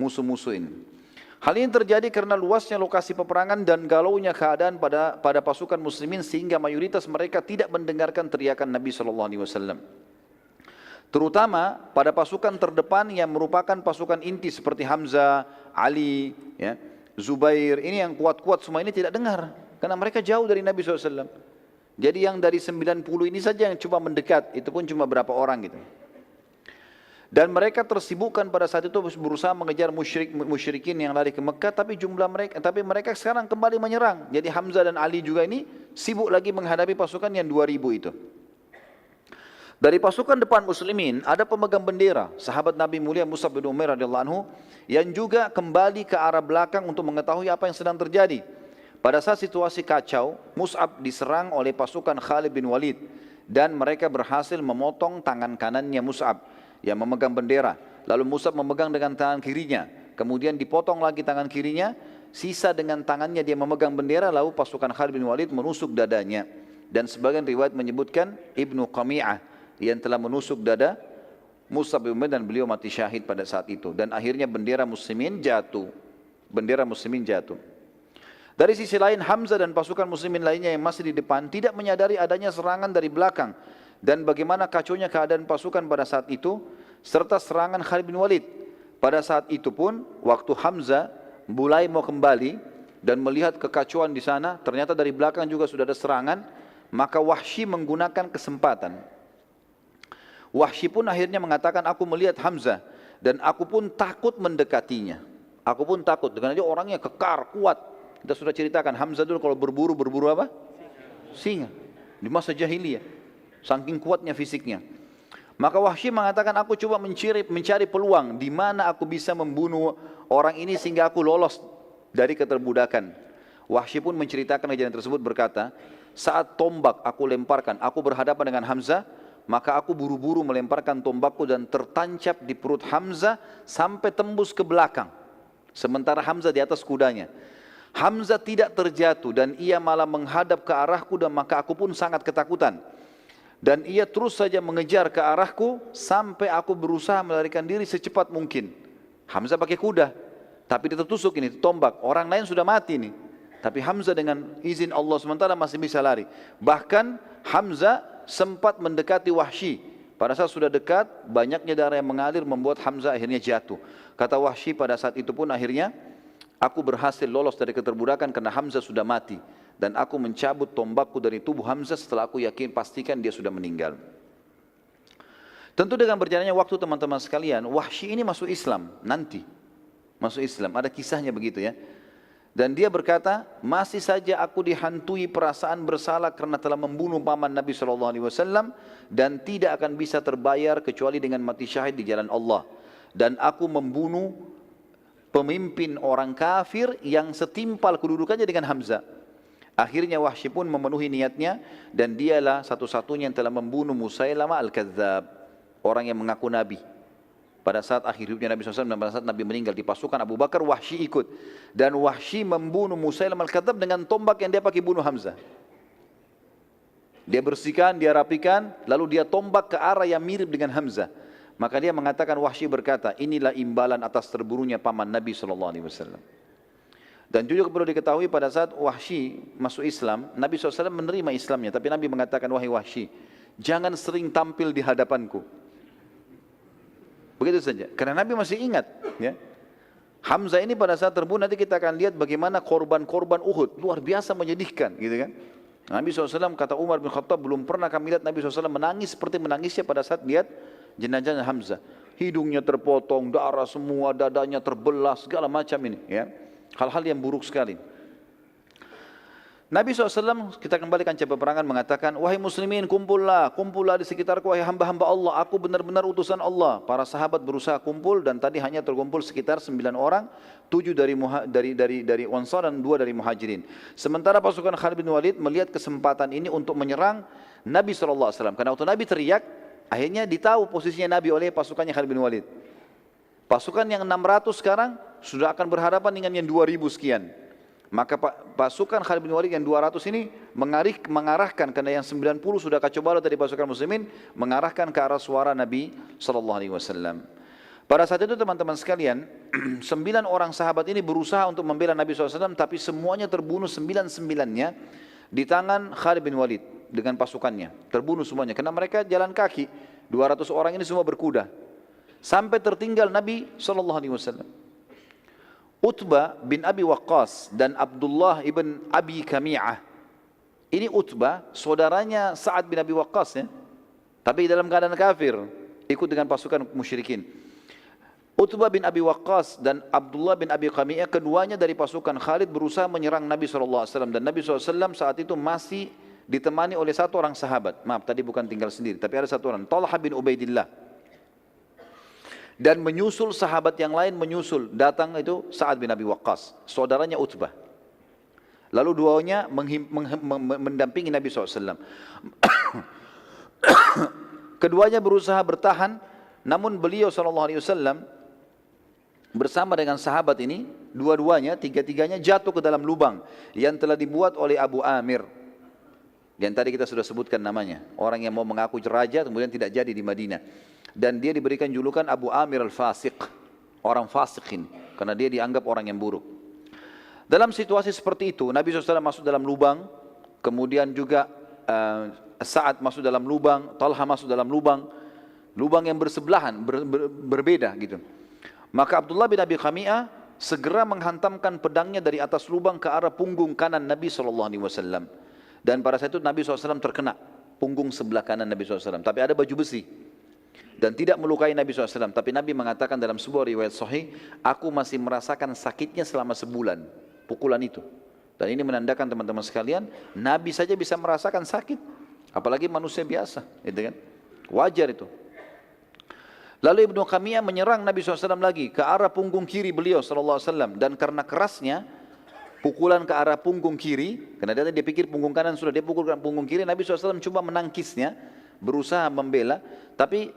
musuh-musuh ini. Hal ini terjadi karena luasnya lokasi peperangan dan galaunya keadaan pada pasukan muslimin sehingga mayoritas mereka tidak mendengarkan teriakan Nabi SAW. Terutama pada pasukan terdepan yang merupakan pasukan inti seperti Hamzah, Ali, Zubair, ini yang kuat-kuat semua ini tidak dengar karena mereka jauh dari Nabi SAW. Jadi yang dari 90 ini saja yang coba mendekat, itu pun cuma berapa orang gitu. Dan mereka tersibukkan pada saat itu berusaha mengejar musyrikin yang lari ke Mekah, tapi mereka sekarang kembali menyerang. Jadi Hamzah dan Ali juga ini sibuk lagi menghadapi pasukan yang 2000 itu. Dari pasukan depan muslimin ada pemegang bendera, sahabat Nabi mulia Mus'ab bin Umair radhiyallahu anhu, yang juga kembali ke arah belakang untuk mengetahui apa yang sedang terjadi. Pada saat situasi kacau, Mus'ab diserang oleh pasukan Khalid bin Walid dan mereka berhasil memotong tangan kanannya Mus'ab yang memegang bendera. Lalu Mus'ab memegang dengan tangan kirinya, kemudian dipotong lagi tangan kirinya, sisa dengan tangannya dia memegang bendera, lalu pasukan Khalid bin Walid menusuk dadanya. Dan sebagian riwayat menyebutkan Ibnu Qami'ah yang telah menusuk dada Mus'ab bin Umair dan beliau mati syahid pada saat itu. Dan akhirnya bendera muslimin jatuh. Bendera muslimin jatuh. Dari sisi lain Hamzah dan pasukan muslimin lainnya yang masih di depan tidak menyadari adanya serangan dari belakang dan bagaimana kacaunya keadaan pasukan pada saat itu serta serangan Khalid bin Walid. Pada saat itu pun waktu Hamzah mulai mau kembali dan melihat kekacauan di sana, ternyata dari belakang juga sudah ada serangan, maka Wahsy menggunakan kesempatan. Wahsy pun akhirnya mengatakan, aku melihat Hamzah dan aku pun takut mendekatinya. Aku pun takut, dengan dia orangnya kekar, kuat. Kita sudah ceritakan Hamzah dulu kalau berburu apa? Singa. Di masa jahiliyah. Saking kuatnya fisiknya. Maka Wahsy mengatakan, aku coba mencari peluang di mana aku bisa membunuh orang ini sehingga aku lolos dari keterbudakan. Wahsy pun menceritakan kejadian tersebut berkata, saat tombak aku lemparkan, aku berhadapan dengan Hamzah, maka aku buru-buru melemparkan tombakku dan tertancap di perut Hamzah sampai tembus ke belakang. Sementara Hamzah di atas kudanya. Hamzah tidak terjatuh dan ia malah menghadap ke arahku dan maka aku pun sangat ketakutan. Dan ia terus saja mengejar ke arahku sampai aku berusaha melarikan diri secepat mungkin. Hamzah pakai kuda, tapi dia tertusuk ini tombak. Orang lain sudah mati nih. Tapi Hamzah dengan izin Allah sementara masih bisa lari. Bahkan Hamzah sempat mendekati Wahsy. Pada saat sudah dekat, banyaknya darah yang mengalir membuat Hamzah akhirnya jatuh. Kata Wahsy pada saat itu pun akhirnya, aku berhasil lolos dari keterbudakan karena Hamzah sudah mati. Dan aku mencabut tombakku dari tubuh Hamzah setelah aku yakin pastikan dia sudah meninggal. Tentu dengan berjalannya waktu teman-teman sekalian, Wahsy ini masuk Islam nanti. Masuk Islam, ada kisahnya begitu ya. Dan dia berkata, masih saja aku dihantui perasaan bersalah karena telah membunuh paman Nabi SAW dan tidak akan bisa terbayar kecuali dengan mati syahid di jalan Allah. Dan aku membunuh pemimpin orang kafir yang setimpal kedudukannya dengan Hamzah. Akhirnya Wahsy pun memenuhi niatnya dan dialah satu-satunya yang telah membunuh Musailamah Al-Kadzab, orang yang mengaku Nabi. Pada saat akhir hidupnya Nabi SAW dan pada saat Nabi meninggal di pasukan Abu Bakar, Wahsy ikut. Dan Wahsy membunuh Musailamah Al-Kadzab dengan tombak yang dia pakai bunuh Hamzah. Dia bersihkan, dia rapikan, lalu dia tombak ke arah yang mirip dengan Hamzah. Maka dia mengatakan, Wahsy berkata, inilah imbalan atas terbunuhnya paman Nabi SAW. Dan juga perlu diketahui pada saat Wahsy masuk Islam, Nabi SAW menerima Islamnya. Tapi Nabi mengatakan, wahai Wahsy, jangan sering tampil di hadapanku. Begitu saja, karena Nabi masih ingat ya. Hamzah ini pada saat terbunuh nanti kita akan lihat bagaimana korban-korban Uhud, luar biasa menyedihkan gitu kan. Nabi SAW kata Umar bin Khattab, belum pernah kami lihat Nabi SAW menangis seperti menangisnya pada saat lihat jenazah Hamzah. Hidungnya terpotong, darah semua, dadanya terbelah, segala macam ini ya. Hal-hal yang buruk sekali. Nabi SAW, kita kembali kancah peperangan, mengatakan, wahai muslimin, kumpullah di sekitarku, wahai hamba-hamba Allah, aku benar-benar utusan Allah. Para sahabat berusaha kumpul dan tadi hanya terkumpul sekitar 9 orang, 7 dari Ansar dan 2 dari Muhajirin. Sementara pasukan Khalid bin Walid melihat kesempatan ini untuk menyerang Nabi SAW. Karena waktu Nabi teriak, akhirnya ditahu posisinya Nabi oleh pasukannya Khalid bin Walid. Pasukan yang 600 sekarang sudah akan berhadapan dengan yang 2000 sekian. Maka pasukan Khalid bin Walid yang 200 ini mengarahkan, karena yang 90 sudah kacau balau dari pasukan muslimin, mengarahkan ke arah suara Nabi SAW. Pada saat itu teman-teman sekalian, 9 orang sahabat ini berusaha untuk membela Nabi SAW, tapi semuanya terbunuh 9-9-nya di tangan Khalid bin Walid dengan pasukannya. Terbunuh semuanya, karena mereka jalan kaki, 200 orang ini semua berkuda. Sampai tertinggal Nabi SAW. Utbah bin Abi Waqqas dan Abdullah ibn Abi Kami'ah Ini Utbah, saudaranya Sa'ad bin Abi Waqqas ya. Tapi dalam keadaan kafir, ikut dengan pasukan musyrikin. Utbah bin Abi Waqqas dan Abdullah bin Abi Qami'ah, keduanya dari pasukan Khalid berusaha menyerang Nabi SAW. Dan Nabi SAW saat itu masih ditemani oleh satu orang sahabat. Maaf, tadi bukan tinggal sendiri, tapi ada satu orang, Talha bin Ubaidillah. Dan menyusul sahabat yang lain menyusul, datang itu Sa'ad bin Abi Waqqas, saudaranya Utbah. Lalu duanya mendampingi Nabi SAW. Keduanya berusaha bertahan, namun beliau SAW bersama dengan sahabat ini, dua-duanya, tiga-tiganya jatuh ke dalam lubang yang telah dibuat oleh Abu Amir. Yang tadi kita sudah sebutkan namanya, orang yang mau mengaku raja kemudian tidak jadi di Madinah. Dan dia diberikan julukan Abu Amir al-Fasiq, orang fasik ini, karena dia dianggap orang yang buruk. Dalam situasi seperti itu, Nabi SAW masuk dalam lubang, kemudian juga Sa'ad masuk dalam lubang, Talha masuk dalam lubang yang bersebelahan, berbeda gitu. Maka Abdullah bin Abi Qami'ah segera menghantamkan pedangnya dari atas lubang ke arah punggung kanan Nabi SAW. Dan pada saat itu Nabi SAW terkena punggung sebelah kanan Nabi SAW. Tapi ada baju besi. Dan tidak melukai Nabi SAW. Tapi Nabi mengatakan dalam sebuah riwayat sahih, aku masih merasakan sakitnya selama sebulan. Pukulan itu. Dan ini menandakan teman-teman sekalian, Nabi saja bisa merasakan sakit. Apalagi manusia biasa. Gitu kan? Wajar itu. Lalu Ibnu Qami'ah menyerang Nabi SAW lagi ke arah punggung kiri beliau SAW. Dan karena kerasnya pukulan ke arah punggung kiri, karena dia pikir punggung kanan sudah, dia pukul ke punggung kiri, Nabi SAW coba menangkisnya, berusaha membela, tapi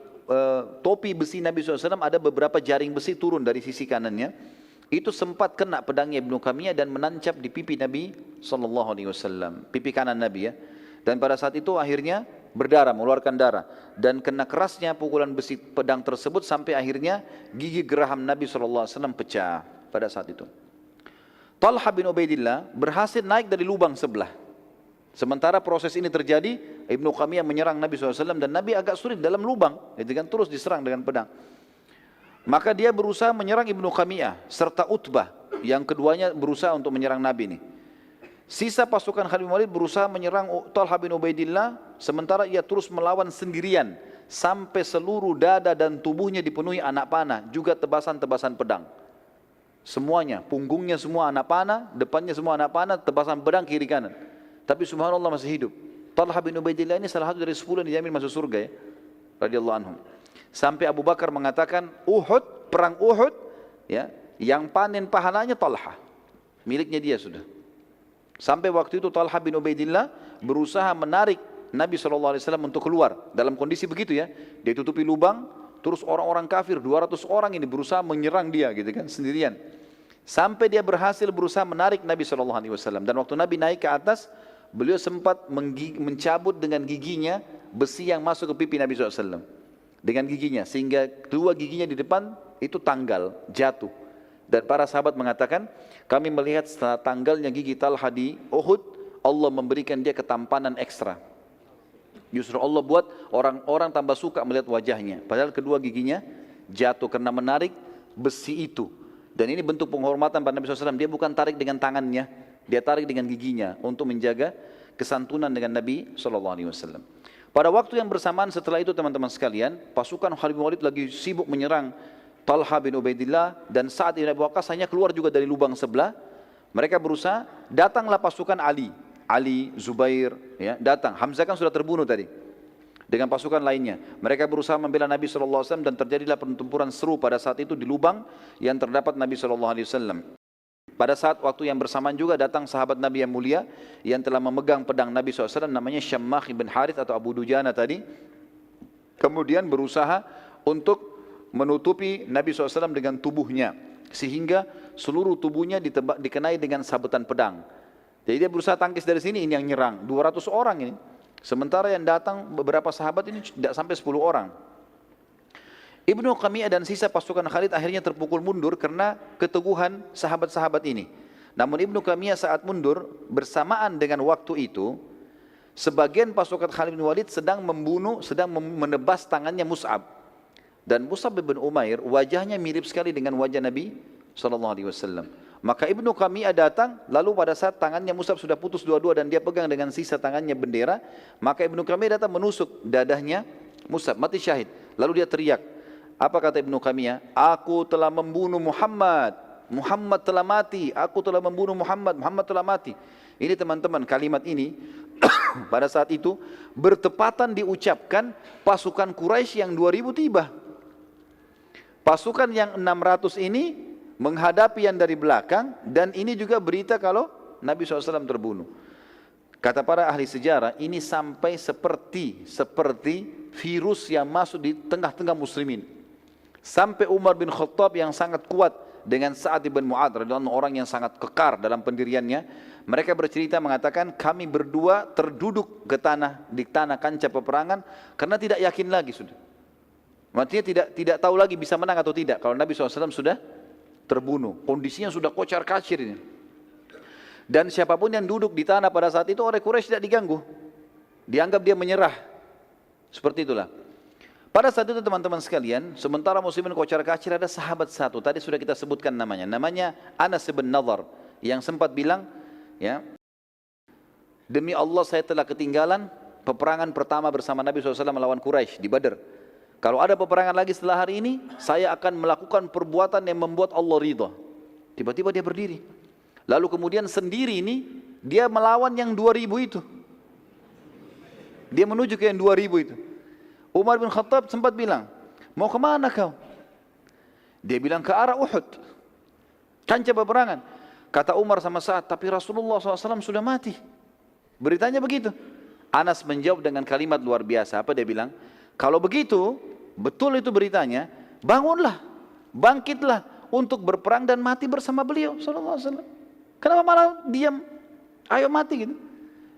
topi besi Nabi SAW ada beberapa jaring besi turun dari sisi kanannya, itu sempat kena pedangnya Ibnu Qami'ah dan menancap di pipi Nabi SAW, pipi kanan Nabi ya. Dan pada saat itu akhirnya berdarah, mengeluarkan darah. Dan kena kerasnya pukulan besi pedang tersebut sampai akhirnya gigi geraham Nabi SAW pecah pada saat itu. Talha bin Ubaidillah berhasil naik dari lubang sebelah. Sementara proses ini terjadi, Ibnu Qami'ah menyerang Nabi SAW dan Nabi agak sulit dalam lubang, kan terus diserang dengan pedang. Maka dia berusaha menyerang Ibnu Qami'ah serta Utbah, yang keduanya berusaha untuk menyerang Nabi ini. Sisa pasukan Khalid bin Walid berusaha menyerang Talha bin Ubaidillah, sementara ia terus melawan sendirian sampai seluruh dada dan tubuhnya dipenuhi anak panah, juga tebasan-tebasan pedang. Semuanya, punggungnya semua anak panah, depannya semua anak panah, tebasan pedang kiri kanan. Tapi subhanallah masih hidup. Talha bin Ubaidillah ini salah satu dari 10 yang dijamin masuk surga ya, radhiyallahu anhum. Sampai Abu Bakar mengatakan Uhud, perang Uhud ya, yang panen pahalanya Talha, miliknya dia sudah. Sampai waktu itu Talha bin Ubaidillah berusaha menarik Nabi SAW untuk keluar dalam kondisi begitu ya. Dia tutupi lubang, terus orang-orang kafir 200 orang ini berusaha menyerang dia gitu kan sendirian. Sampai dia berhasil berusaha menarik Nabi SAW. Dan waktu Nabi naik ke atas, beliau sempat mencabut dengan giginya besi yang masuk ke pipi Nabi SAW. Dengan giginya, sehingga kedua giginya di depan itu tanggal, jatuh. Dan para sahabat mengatakan, kami melihat setelah tanggalnya gigi Talha di Uhud, Allah memberikan dia ketampanan ekstra. Justru Allah buat orang-orang tambah suka melihat wajahnya. Padahal kedua giginya jatuh karena menarik besi itu. Dan ini bentuk penghormatan pada Nabi SAW. Dia bukan tarik dengan tangannya, dia tarik dengan giginya untuk menjaga kesantunan dengan Nabi SAW. Pada waktu yang bersamaan setelah itu teman-teman sekalian, pasukan Khalid bin Walid lagi sibuk menyerang Talha bin Ubaidillah dan Sa'ad bin Abi Waqqas hanya keluar juga dari lubang sebelah. Mereka berusaha, datanglah pasukan Ali, Zubair, ya, datang. Hamzah kan sudah terbunuh tadi dengan pasukan lainnya. Mereka berusaha membela Nabi SAW dan terjadilah pertempuran seru pada saat itu di lubang yang terdapat Nabi SAW. Pada saat waktu yang bersamaan juga datang sahabat Nabi yang mulia yang telah memegang pedang Nabi SAW, namanya Syammah bin Harith atau Abu Dujana tadi. Kemudian berusaha untuk menutupi Nabi SAW dengan tubuhnya, sehingga seluruh tubuhnya dikenai dengan sabetan pedang. Jadi dia berusaha tangkis dari sini, ini yang nyerang 200 orang ini. Sementara yang datang beberapa sahabat ini tidak sampai 10 orang. Ibnu Qami'ah dan sisa pasukan Khalid akhirnya terpukul mundur karena keteguhan sahabat-sahabat ini. Namun Ibnu Qami'ah saat mundur bersamaan dengan waktu itu, sebagian pasukan Khalid bin Walid sedang menebas tangannya Mus'ab. Dan Mus'ab bin Umair wajahnya mirip sekali dengan wajah Nabi SAW. Maka Ibnu Qami'ah datang, lalu pada saat tangannya Mus'ab sudah putus dua-dua dan dia pegang dengan sisa tangannya bendera, maka Ibnu Qami'ah datang menusuk dadahnya Mus'ab, mati syahid. Lalu dia teriak, apa kata Ibnu Qami'ah? Aku telah membunuh Muhammad, Muhammad telah mati, aku telah membunuh Muhammad, Muhammad telah mati. Ini teman-teman, kalimat ini pada saat itu bertepatan diucapkan pasukan Quraisy yang 2000 tiba. Pasukan yang 600 ini menghadapi yang dari belakang, dan ini juga berita kalau Nabi SAW terbunuh. Kata para ahli sejarah, ini sampai seperti virus yang masuk di tengah-tengah muslimin. Sampai Umar bin Khattab yang sangat kuat dengan Sa'ad bin Mu'adz, orang yang sangat kekar dalam pendiriannya, mereka bercerita mengatakan, kami berdua terduduk ke di tanah kancah peperangan karena tidak yakin lagi sudah. Maksudnya tidak tahu lagi bisa menang atau tidak kalau Nabi SAW sudah terbunuh. Kondisinya sudah kocar-kacir ini. Dan siapapun yang duduk di tanah pada saat itu oleh Quraisy tidak diganggu. Dianggap dia menyerah. Seperti itulah. Pada saat itu teman-teman sekalian, sementara muslimin kocar-kacir, ada sahabat satu, tadi sudah kita sebutkan namanya. Namanya Anas bin Nadhr, yang sempat bilang, ya, demi Allah saya telah ketinggalan peperangan pertama bersama Nabi SAW melawan Quraisy di Badar. Kalau ada peperangan lagi setelah hari ini, saya akan melakukan perbuatan yang membuat Allah ridha. Tiba-tiba dia berdiri. Lalu kemudian sendiri ini, dia melawan yang 2000 itu. Dia menuju ke yang 2000 itu. Umar bin Khattab sempat bilang, mau kemana kau? Dia bilang ke arah Uhud. Kancah peperangan. Kata Umar sama Sa'ad, tapi Rasulullah SAW sudah mati. Beritanya begitu. Anas menjawab dengan kalimat luar biasa. Apa dia bilang? Kalau begitu, betul itu beritanya, bangunlah, bangkitlah untuk berperang dan mati bersama beliau sallallahu alaihi wasallam. Kenapa malah diam? Ayo mati gitu.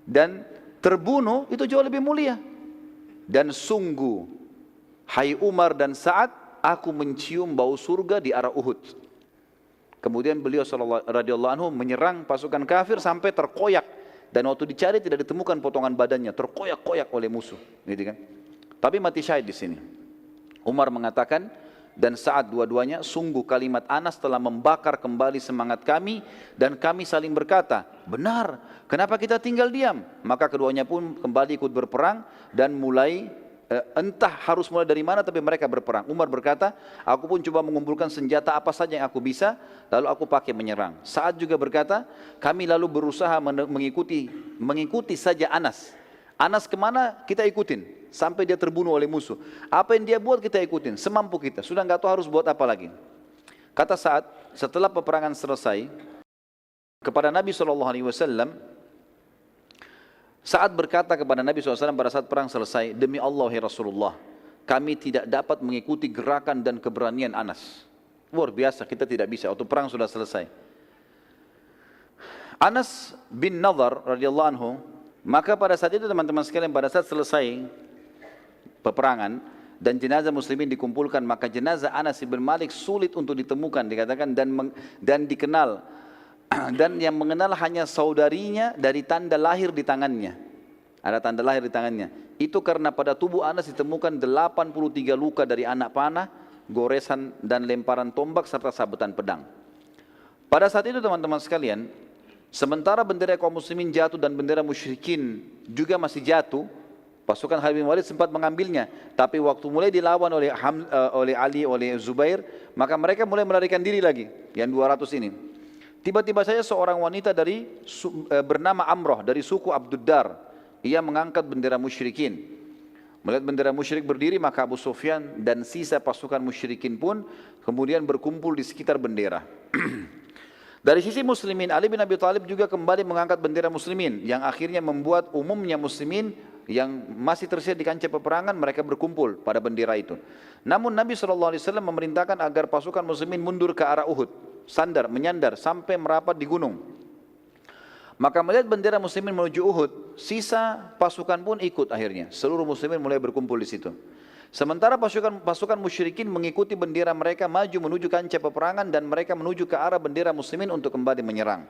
Dan terbunuh itu jauh lebih mulia. Dan sungguh, hai Umar dan Sa'ad, aku mencium bau surga di arah Uhud. Kemudian beliau radhiyallahu anhu menyerang pasukan kafir sampai terkoyak, dan waktu dicari tidak ditemukan potongan badannya, terkoyak-koyak oleh musuh, gitu kan? Tapi mati syahid di sini. Umar mengatakan, dan saat dua-duanya, sungguh kalimat Anas telah membakar kembali semangat kami, dan kami saling berkata, benar, kenapa kita tinggal diam? Maka keduanya pun kembali ikut berperang, dan mulai, entah harus mulai dari mana, tapi mereka berperang. Umar berkata, aku pun coba mengumpulkan senjata apa saja yang aku bisa, lalu aku pakai menyerang. Sa'ad juga berkata, kami lalu berusaha mengikuti saja Anas. Anas kemana kita ikutin sampai dia terbunuh oleh musuh. Apa yang dia buat kita ikutin semampu kita. Sudah nggak tahu harus buat apa lagi. Kata Sa'ad, setelah peperangan selesai, kepada Nabi SAW, Sa'ad berkata kepada Nabi SAW pada saat perang selesai, demi Allah ya Rasulullah, kami tidak dapat mengikuti gerakan dan keberanian Anas. Luar biasa, kita tidak bisa. Waktu perang sudah selesai. Anas bin Nadhr radhiyallahu anhu, maka pada saat itu teman-teman sekalian, pada saat selesai peperangan dan jenazah muslimin dikumpulkan, maka jenazah Anas bin Malik sulit untuk ditemukan, dikatakan, dan dikenal, dan yang mengenal hanya saudarinya dari tanda lahir di tangannya. Ada tanda lahir di tangannya. Itu karena pada tubuh Anas ditemukan 83 luka dari anak panah, goresan dan lemparan tombak serta sabetan pedang. Pada saat itu teman-teman sekalian, sementara bendera kaum muslimin jatuh dan bendera musyrikin juga masih jatuh, pasukan Khalid bin Walid sempat mengambilnya. Tapi waktu mulai dilawan oleh Ali, oleh Zubair, maka mereka mulai melarikan diri lagi, yang 200 ini. Tiba-tiba saja seorang wanita bernama Amroh dari suku Abduddar, ia mengangkat bendera musyrikin. Melihat bendera musyrik berdiri, maka Abu Sufyan dan sisa pasukan musyrikin pun kemudian berkumpul di sekitar bendera. Dari sisi muslimin, Ali bin Abi Thalib juga kembali mengangkat bendera muslimin, yang akhirnya membuat umumnya muslimin yang masih tersisa di kancah peperangan, mereka berkumpul pada bendera itu. Namun Nabi SAW memerintahkan agar pasukan muslimin mundur ke arah Uhud, menyandar sampai merapat di gunung. Maka melihat bendera muslimin menuju Uhud, sisa pasukan pun ikut akhirnya. Seluruh muslimin mulai berkumpul di situ. Sementara pasukan musyrikin mengikuti bendera mereka maju menuju kancah peperangan, dan mereka menuju ke arah bendera muslimin untuk kembali menyerang.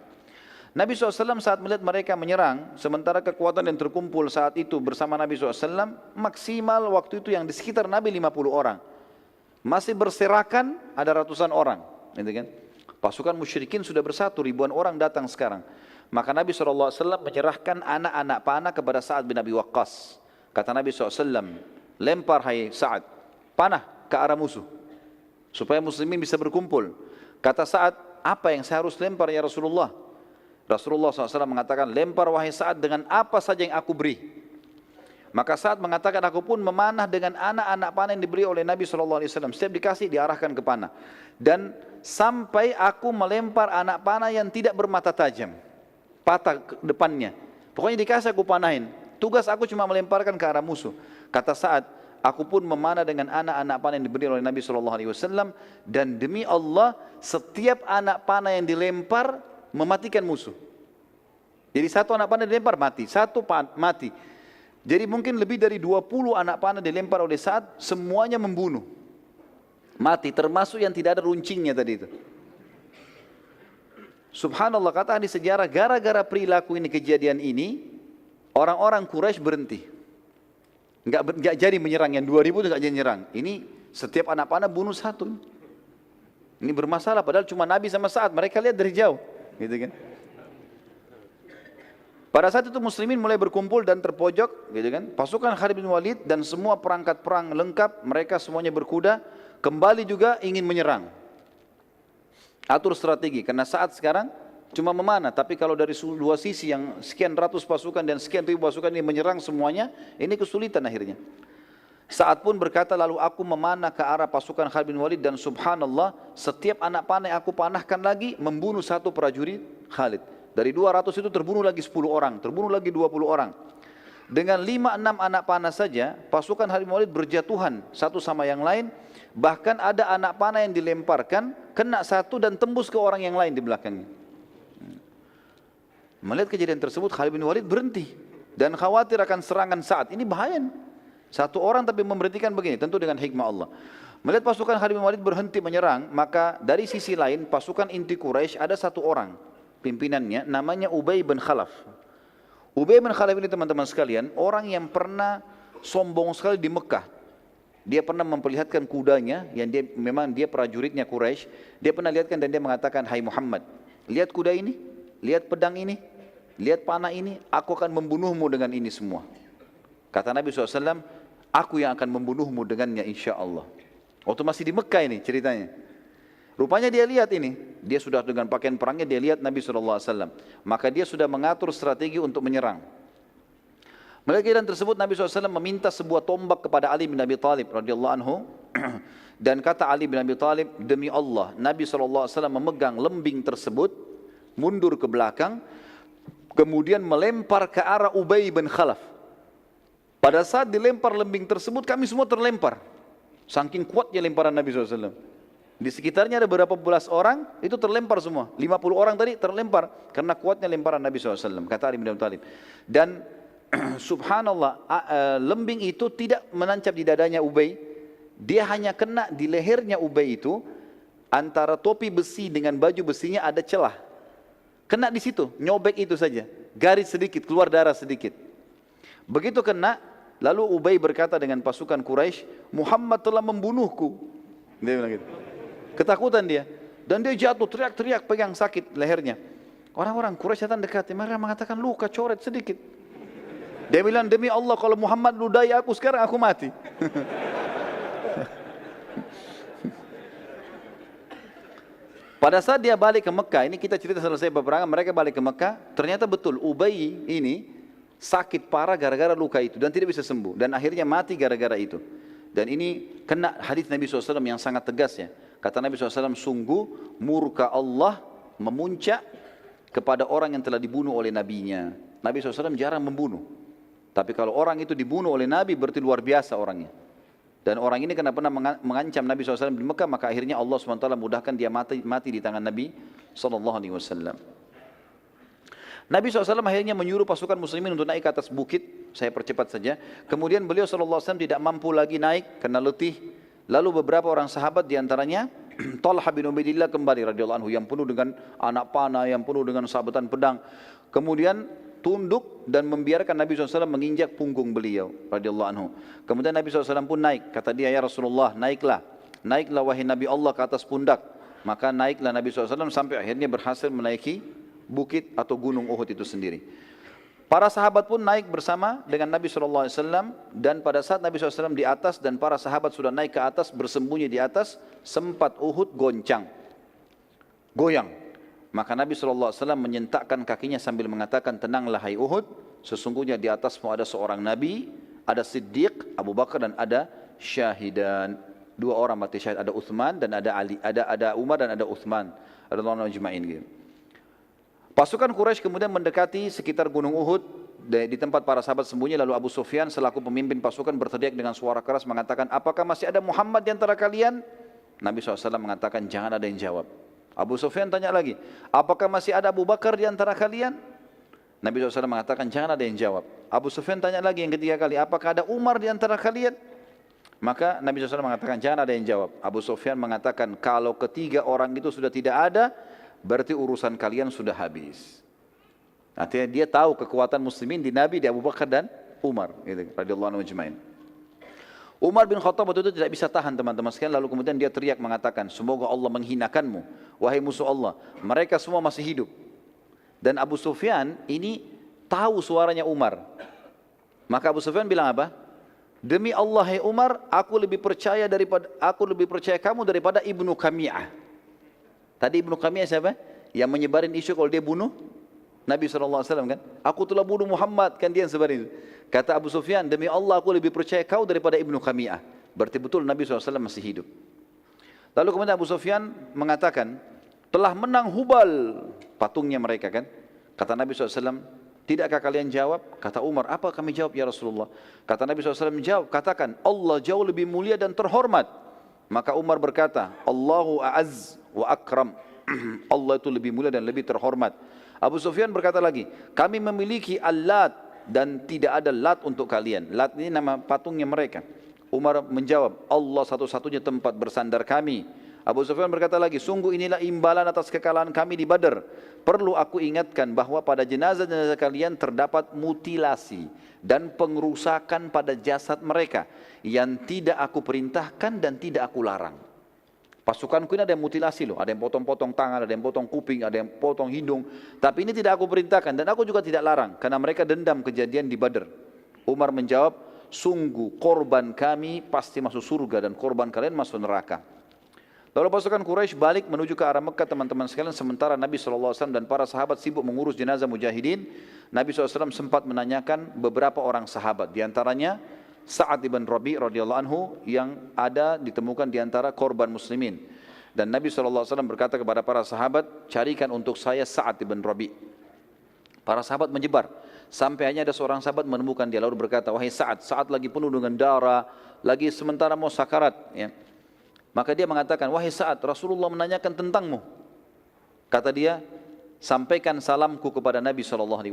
Nabi SAW saat melihat mereka menyerang, sementara kekuatan yang terkumpul saat itu bersama Nabi SAW, maksimal waktu itu yang di sekitar Nabi 50 orang. Masih berserakan ada ratusan orang. Gitu kan? Pasukan musyrikin sudah bersatu, ribuan orang datang sekarang. Maka Nabi SAW menyerahkan anak-anak panah kepada Sa'ad bin Abi Waqqas. Kata Nabi SAW, lempar hai Sa'ad, panah ke arah musuh, supaya muslimin bisa berkumpul. Kata Sa'ad, apa yang saya harus lempar ya Rasulullah? Rasulullah SAW mengatakan, lempar wahai Sa'ad dengan apa saja yang aku beri. Maka Sa'ad mengatakan, aku pun memanah dengan anak-anak panah yang diberi oleh Nabi SAW. Setiap dikasih diarahkan ke panah. Dan sampai aku melempar anak panah yang tidak bermata tajam, patah ke depannya. Pokoknya dikasih aku panahin. Tugas aku cuma melemparkan ke arah musuh. Kata Sa'ad, aku pun memanah dengan anak-anak panah yang diberi oleh Nabi SAW. Dan demi Allah, setiap anak panah yang dilempar mematikan musuh. Jadi satu anak panah dilempar mati, satu mati. Jadi mungkin lebih dari 20 anak panah dilempar oleh Sa'ad, semuanya membunuh. Mati, termasuk yang tidak ada runcingnya tadi itu. Subhanallah, kata ahli sejarah, gara-gara perilaku ini, kejadian ini, orang-orang Quraisy berhenti. Enggak jadi menyerang, yang 2000 itu enggak jadi menyerang. Ini setiap anak panah bunuh satu. Ini bermasalah, padahal cuma Nabi sama Sa'ad, mereka lihat dari jauh. Gitu kan? Pada saat itu muslimin mulai berkumpul dan terpojok, gitu kan? Pasukan Khalid bin Walid dan semua perangkat perang lengkap, mereka semuanya berkuda, kembali juga ingin menyerang. Atur strategi, karena saat sekarang cuma memanah, tapi kalau dari dua sisi yang sekian ratus pasukan dan sekian ribu pasukan ini menyerang semuanya, ini kesulitan akhirnya. Sa'ad pun berkata, lalu aku memanah ke arah pasukan Khalid bin Walid dan subhanallah, setiap anak panah yang aku panahkan lagi membunuh satu prajurit Khalid. Dari 200 itu terbunuh lagi 10 orang, terbunuh lagi 20 orang. Dengan 5-6 anak panah saja, pasukan Khalid bin Walid berjatuhan satu sama yang lain. Bahkan ada anak panah yang dilemparkan, kena satu dan tembus ke orang yang lain di belakangnya. Melihat kejadian tersebut, Khalid bin Walid berhenti dan khawatir akan serangan Sa'ad. Ini bahaya. Satu orang tapi memberhentikan begini, tentu dengan hikmah Allah. Melihat pasukan Khalid bin Walid berhenti menyerang, maka dari sisi lain pasukan inti Quraisy ada satu orang, pimpinannya namanya Ubay bin Khalaf. Ubay bin Khalaf ini teman-teman sekalian, orang yang pernah sombong sekali di Mekah. Dia pernah memperlihatkan kudanya, yang memang dia prajuritnya Quraisy. Dia pernah lihatkan dan dia mengatakan, hai Muhammad, lihat kuda ini, lihat pedang ini, lihat panah ini, aku akan membunuhmu dengan ini semua. Kata Nabi SAW, aku yang akan membunuhmu dengannya insya Allah. Waktu masih di Mekah ini ceritanya. Rupanya dia lihat ini, dia sudah dengan pakaian perangnya, dia lihat Nabi SAW. Maka dia sudah mengatur strategi untuk menyerang. Melihat kejadian tersebut, Nabi SAW meminta sebuah tombak kepada Ali bin Abi Thalib radhiyallahu anhu. Dan kata Ali bin Abi Thalib, demi Allah, Nabi SAW memegang lembing tersebut, mundur ke belakang, kemudian melempar ke arah Ubay bin Khalaf. Pada saat dilempar lembing tersebut, kami semua terlempar. Saking kuatnya lemparan Nabi SAW. Di sekitarnya ada beberapa belas orang, itu terlempar semua. 50 orang tadi terlempar karena kuatnya lemparan Nabi SAW, kata Ali bin Abi Thalib. Dan subhanallah, lembing itu tidak menancap di dadanya Ubay. Dia hanya kena di lehernya Ubay itu, antara topi besi dengan baju besinya ada celah. Kena di situ, nyobek itu saja. Garis sedikit, keluar darah sedikit. Begitu kena, lalu Ubay berkata dengan pasukan Quraisy, Muhammad telah membunuhku. Dia bilang gitu. Ketakutan dia. Dan dia jatuh teriak-teriak pegang sakit lehernya. Orang-orang Quraisy datang dekat, mereka mengatakan luka coret sedikit. Dia bilang, demi Allah kalau Muhammad ludahi aku sekarang aku mati. Pada saat dia balik ke Mekah, ini kita cerita selesai peperangan, mereka balik ke Mekah, ternyata betul Ubay ini sakit parah gara-gara luka itu dan tidak bisa sembuh. Dan akhirnya mati gara-gara itu. Dan ini kena hadis Nabi SAW yang sangat tegas ya. Kata Nabi SAW, sungguh murka Allah memuncak kepada orang yang telah dibunuh oleh nabinya. Nabi SAW jarang membunuh. Tapi kalau orang itu dibunuh oleh Nabi berarti luar biasa orangnya. Dan orang ini karena pernah mengancam Nabi SAW di Mekah, maka akhirnya Allah SWT mudahkan dia mati di tangan Nabi SAW. Nabi SAW akhirnya menyuruh pasukan muslimin untuk naik ke atas bukit. Saya percepat saja. Kemudian beliau SAW tidak mampu lagi naik karena letih. Lalu beberapa orang sahabat diantaranya Talha bin Ubaidillah kembali radhiyallahu anhu yang penuh dengan anak panah, yang penuh dengan sabetan pedang. Kemudian tunduk dan membiarkan Nabi SAW menginjak punggung beliau radhiyallahu anhu. Kemudian Nabi SAW pun naik. Kata dia, ya Rasulullah, naiklah. Naiklah wahai Nabi Allah ke atas pundak. Maka naiklah Nabi SAW sampai akhirnya berhasil menaiki bukit atau gunung Uhud itu sendiri. Para sahabat pun naik bersama dengan Nabi SAW, dan pada saat Nabi SAW di atas dan para sahabat sudah naik ke atas, bersembunyi di atas, sempat Uhud goncang, goyang. Maka Nabi SAW menyentakkan kakinya sambil mengatakan, tenanglah hai Uhud, sesungguhnya di atasmu ada seorang Nabi, ada Siddiq, Abu Bakar, dan ada syahidan. Dua orang mati syahid, ada Uthman dan ada Ali, ada Umar dan ada Uthman, radhiyallahu ajma'in gitu. Pasukan Quraisy kemudian mendekati sekitar gunung Uhud di tempat para sahabat sembunyi, lalu Abu Sufyan selaku pemimpin pasukan berteriak dengan suara keras mengatakan, apakah masih ada Muhammad di antara kalian? Nabi SAW mengatakan, jangan ada yang jawab. Abu Sufyan tanya lagi, apakah masih ada Abu Bakar di antara kalian? Nabi SAW mengatakan, jangan ada yang jawab. Abu Sufyan tanya lagi yang ketiga kali, apakah ada Umar di antara kalian? Maka Nabi SAW mengatakan, jangan ada yang jawab. Abu Sufyan mengatakan, kalau ketiga orang itu sudah tidak ada, berarti urusan kalian sudah habis. Artinya dia tahu kekuatan muslimin di Nabi, di Abu Bakar dan Umar, gitu, radhiyallahu anhu ajma'in. Umar bin Khattab waktu itu tidak bisa tahan teman-teman sekalian, lalu kemudian dia teriak mengatakan, semoga Allah menghinakanmu, wahai musuh Allah. Mereka semua masih hidup. Dan Abu Sufyan ini tahu suaranya Umar. Maka Abu Sufyan bilang apa? Demi Allah hai Umar, aku lebih percaya kamu daripada Ibnu Qami'ah. Tadi Ibnu Qami'ah siapa? Yang menyebarin isu kalau dia bunuh Nabi SAW kan? Aku telah bunuh Muhammad, kan dia yang sebarin itu. Kata Abu Sufyan, demi Allah aku lebih percaya kau daripada Ibnu Qami'ah. Berarti betul Nabi SAW masih hidup. Lalu kemudian Abu Sufyan mengatakan, telah menang Hubal, patungnya mereka kan? Kata Nabi SAW, tidakkah kalian jawab? Kata Umar, apa kami jawab ya Rasulullah? Kata Nabi SAW, jawab, katakan, Allah jauh lebih mulia dan terhormat. Maka Umar berkata, Allahu a'az wa akram. Allah itu lebih mulia dan lebih terhormat. Abu Sufyan berkata lagi, kami memiliki Al-Lat dan tidak ada Lat untuk kalian. Lat ini nama patungnya mereka. Umar menjawab, Allah satu-satunya tempat bersandar kami. Abu Sufyan berkata lagi, sungguh inilah imbalan atas kekalahan kami di Badar. Perlu aku ingatkan bahwa pada jenazah-jenazah kalian terdapat mutilasi dan pengerusakan pada jasad mereka yang tidak aku perintahkan dan tidak aku larang. Pasukanku ini ada yang mutilasi loh, ada yang potong-potong tangan, ada yang potong kuping, ada yang potong hidung. Tapi ini tidak aku perintahkan dan aku juga tidak larang karena mereka dendam kejadian di Badar. Umar menjawab, sungguh korban kami pasti masuk surga dan korban kalian masuk neraka. Lalu pasukan Quraisy balik menuju ke arah Mekah teman-teman sekalian, sementara Nabi SAW dan para sahabat sibuk mengurus jenazah mujahidin. Nabi SAW sempat menanyakan beberapa orang sahabat, diantaranya Sa'ad ibn Rabi' radhiyallahu anhu yang ada ditemukan diantara korban muslimin. Dan Nabi SAW berkata kepada para sahabat, carikan untuk saya Sa'ad ibn Rabi'. Para sahabat menyebar, sampai hanya ada seorang sahabat menemukan dia lalu berkata, wahai Sa'ad, Sa'ad lagi penuh dengan darah, lagi sementara mau sakarat ya. Maka dia mengatakan, wahai Sa'ad, Rasulullah menanyakan tentangmu. Kata dia, sampaikan salamku kepada Nabi SAW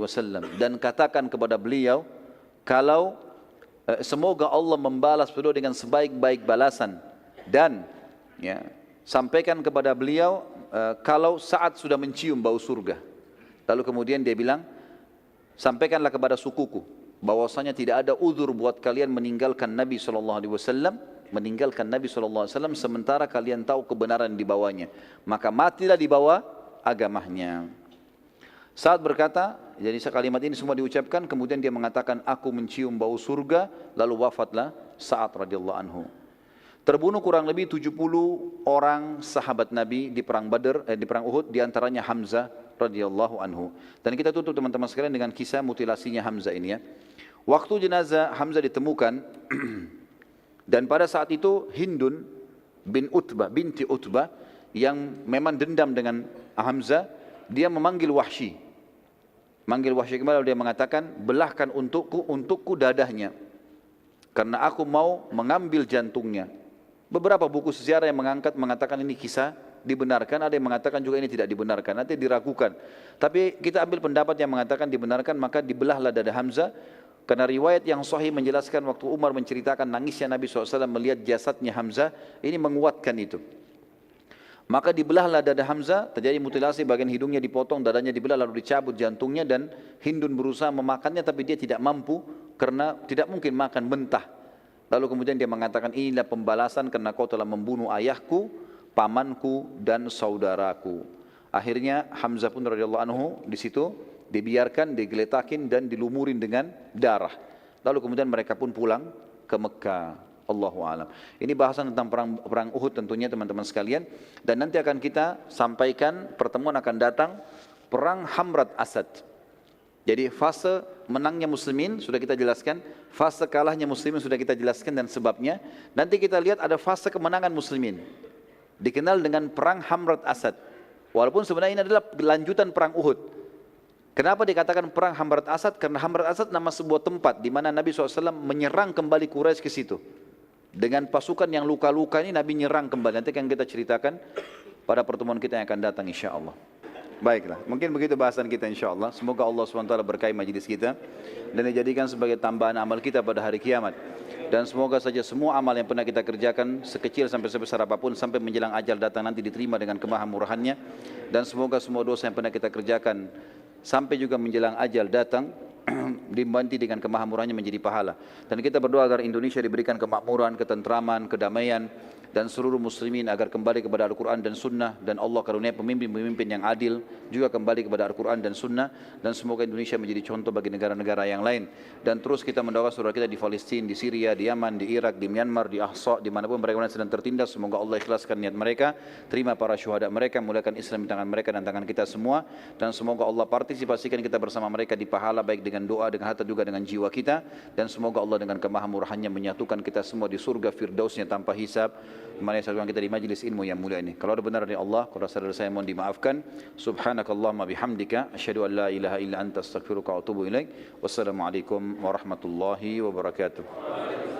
dan katakan kepada beliau, kalau semoga Allah membalas beliau dengan sebaik-baik balasan. Dan ya, sampaikan kepada beliau, kalau Sa'ad sudah mencium bau surga. Lalu kemudian dia bilang, sampaikanlah kepada sukuku, bahwasanya tidak ada uzur buat kalian meninggalkan Nabi SAW, sementara kalian tahu kebenaran di bawahnya, maka matilah di bawah agamanya. Saat berkata, jadi kalimat ini semua diucapkan, kemudian dia mengatakan, aku mencium bau surga, lalu wafatlah Sa'ad radhiyallahu anhu. Terbunuh kurang lebih 70 orang sahabat Nabi di perang Badar, di perang Uhud, diantaranya Hamzah radhiyallahu anhu. Dan kita tutup teman-teman sekalian dengan kisah mutilasinya Hamzah ini ya. Waktu jenazah Hamzah ditemukan, dan pada saat itu Hindun binti Utbah yang memang dendam dengan Hamzah, dia memanggil Wahsy. Manggil Wahsy kembali, dia mengatakan, belahkan untukku dadahnya, karena aku mau mengambil jantungnya. Beberapa buku sejarah yang mengatakan ini kisah dibenarkan, ada yang mengatakan juga ini tidak dibenarkan, nanti diragukan. Tapi kita ambil pendapat yang mengatakan dibenarkan, maka dibelahlah dada Hamzah. Karena riwayat yang sahih menjelaskan waktu Umar menceritakan nangisnya Nabi SAW melihat jasadnya Hamzah, ini menguatkan itu. Maka dibelahlah dada Hamzah, terjadi mutilasi, bagian hidungnya dipotong, dadanya dibelah, lalu dicabut jantungnya, dan Hindun berusaha memakannya tapi dia tidak mampu karena tidak mungkin makan mentah. Lalu kemudian dia mengatakan, inilah pembalasan karena kau telah membunuh ayahku, pamanku dan saudaraku. Akhirnya Hamzah pun radhiyallahu anhu di situ dibiarkan, digeletakin dan dilumurin dengan darah. Lalu kemudian mereka pun pulang ke Mekah. Allahu a'lam. Ini bahasan tentang perang Uhud tentunya teman-teman sekalian, dan nanti akan kita sampaikan, pertemuan akan datang perang Hamrat Asad. Jadi fase menangnya muslimin sudah kita jelaskan, fase kalahnya muslimin sudah kita jelaskan dan sebabnya. Nanti kita lihat ada fase kemenangan muslimin, dikenal dengan perang Hamrat Asad. Walaupun sebenarnya ini adalah lanjutan perang Uhud. Kenapa dikatakan perang Hamrat Asad? Karena Hamrat Asad nama sebuah tempat di mana Nabi SAW menyerang kembali Quraisy ke situ. Dengan pasukan yang luka-luka ini Nabi nyerang kembali. Nanti akan kita ceritakan pada pertemuan kita yang akan datang insya Allah. Baiklah, mungkin begitu bahasan kita insya Allah. Semoga Allah SWT berkahi majlis kita dan dijadikan sebagai tambahan amal kita pada hari kiamat. Dan semoga saja semua amal yang pernah kita kerjakan, sekecil sampai sebesar apapun, sampai menjelang ajal datang nanti diterima dengan kemahamurahannya. Dan semoga semua dosa yang pernah kita kerjakan sampai juga menjelang ajal datang dibanti dengan kemahamurahannya menjadi pahala. Dan kita berdoa agar Indonesia diberikan kemakmuran, ketentraman, kedamaian, dan seluruh muslimin agar kembali kepada Al-Quran dan Sunnah, dan Allah karunia pemimpin-pemimpin yang adil juga kembali kepada Al-Quran dan Sunnah, dan semoga Indonesia menjadi contoh bagi negara-negara yang lain. Dan terus kita mendoakan saudara kita di Palestina, di Syria, di Yaman, di Irak, di Myanmar, di Ahsa, dimanapun mereka sedang tertindas, semoga Allah ikhlaskan niat mereka, terima para syuhada mereka, mulakan Islam di tangan mereka dan tangan kita semua, dan semoga Allah partisipasikan kita bersama mereka di pahala, baik dengan doa, dengan harta, juga dengan jiwa kita, dan semoga Allah dengan kemahamurahannya menyatukan kita semua di surga firdausnya tanpa hisab. Mari satukan kita di majlis ilmu yang mulia ini. Kalau ada benar dari Allah, kalau saudara saya mohon dimaafkan. Subhanakallahumma bihamdika asyhadu an la ilaha illa anta astaghfiruka wa atubu ilaik. Wassalamualaikum warahmatullahi wabarakatuh.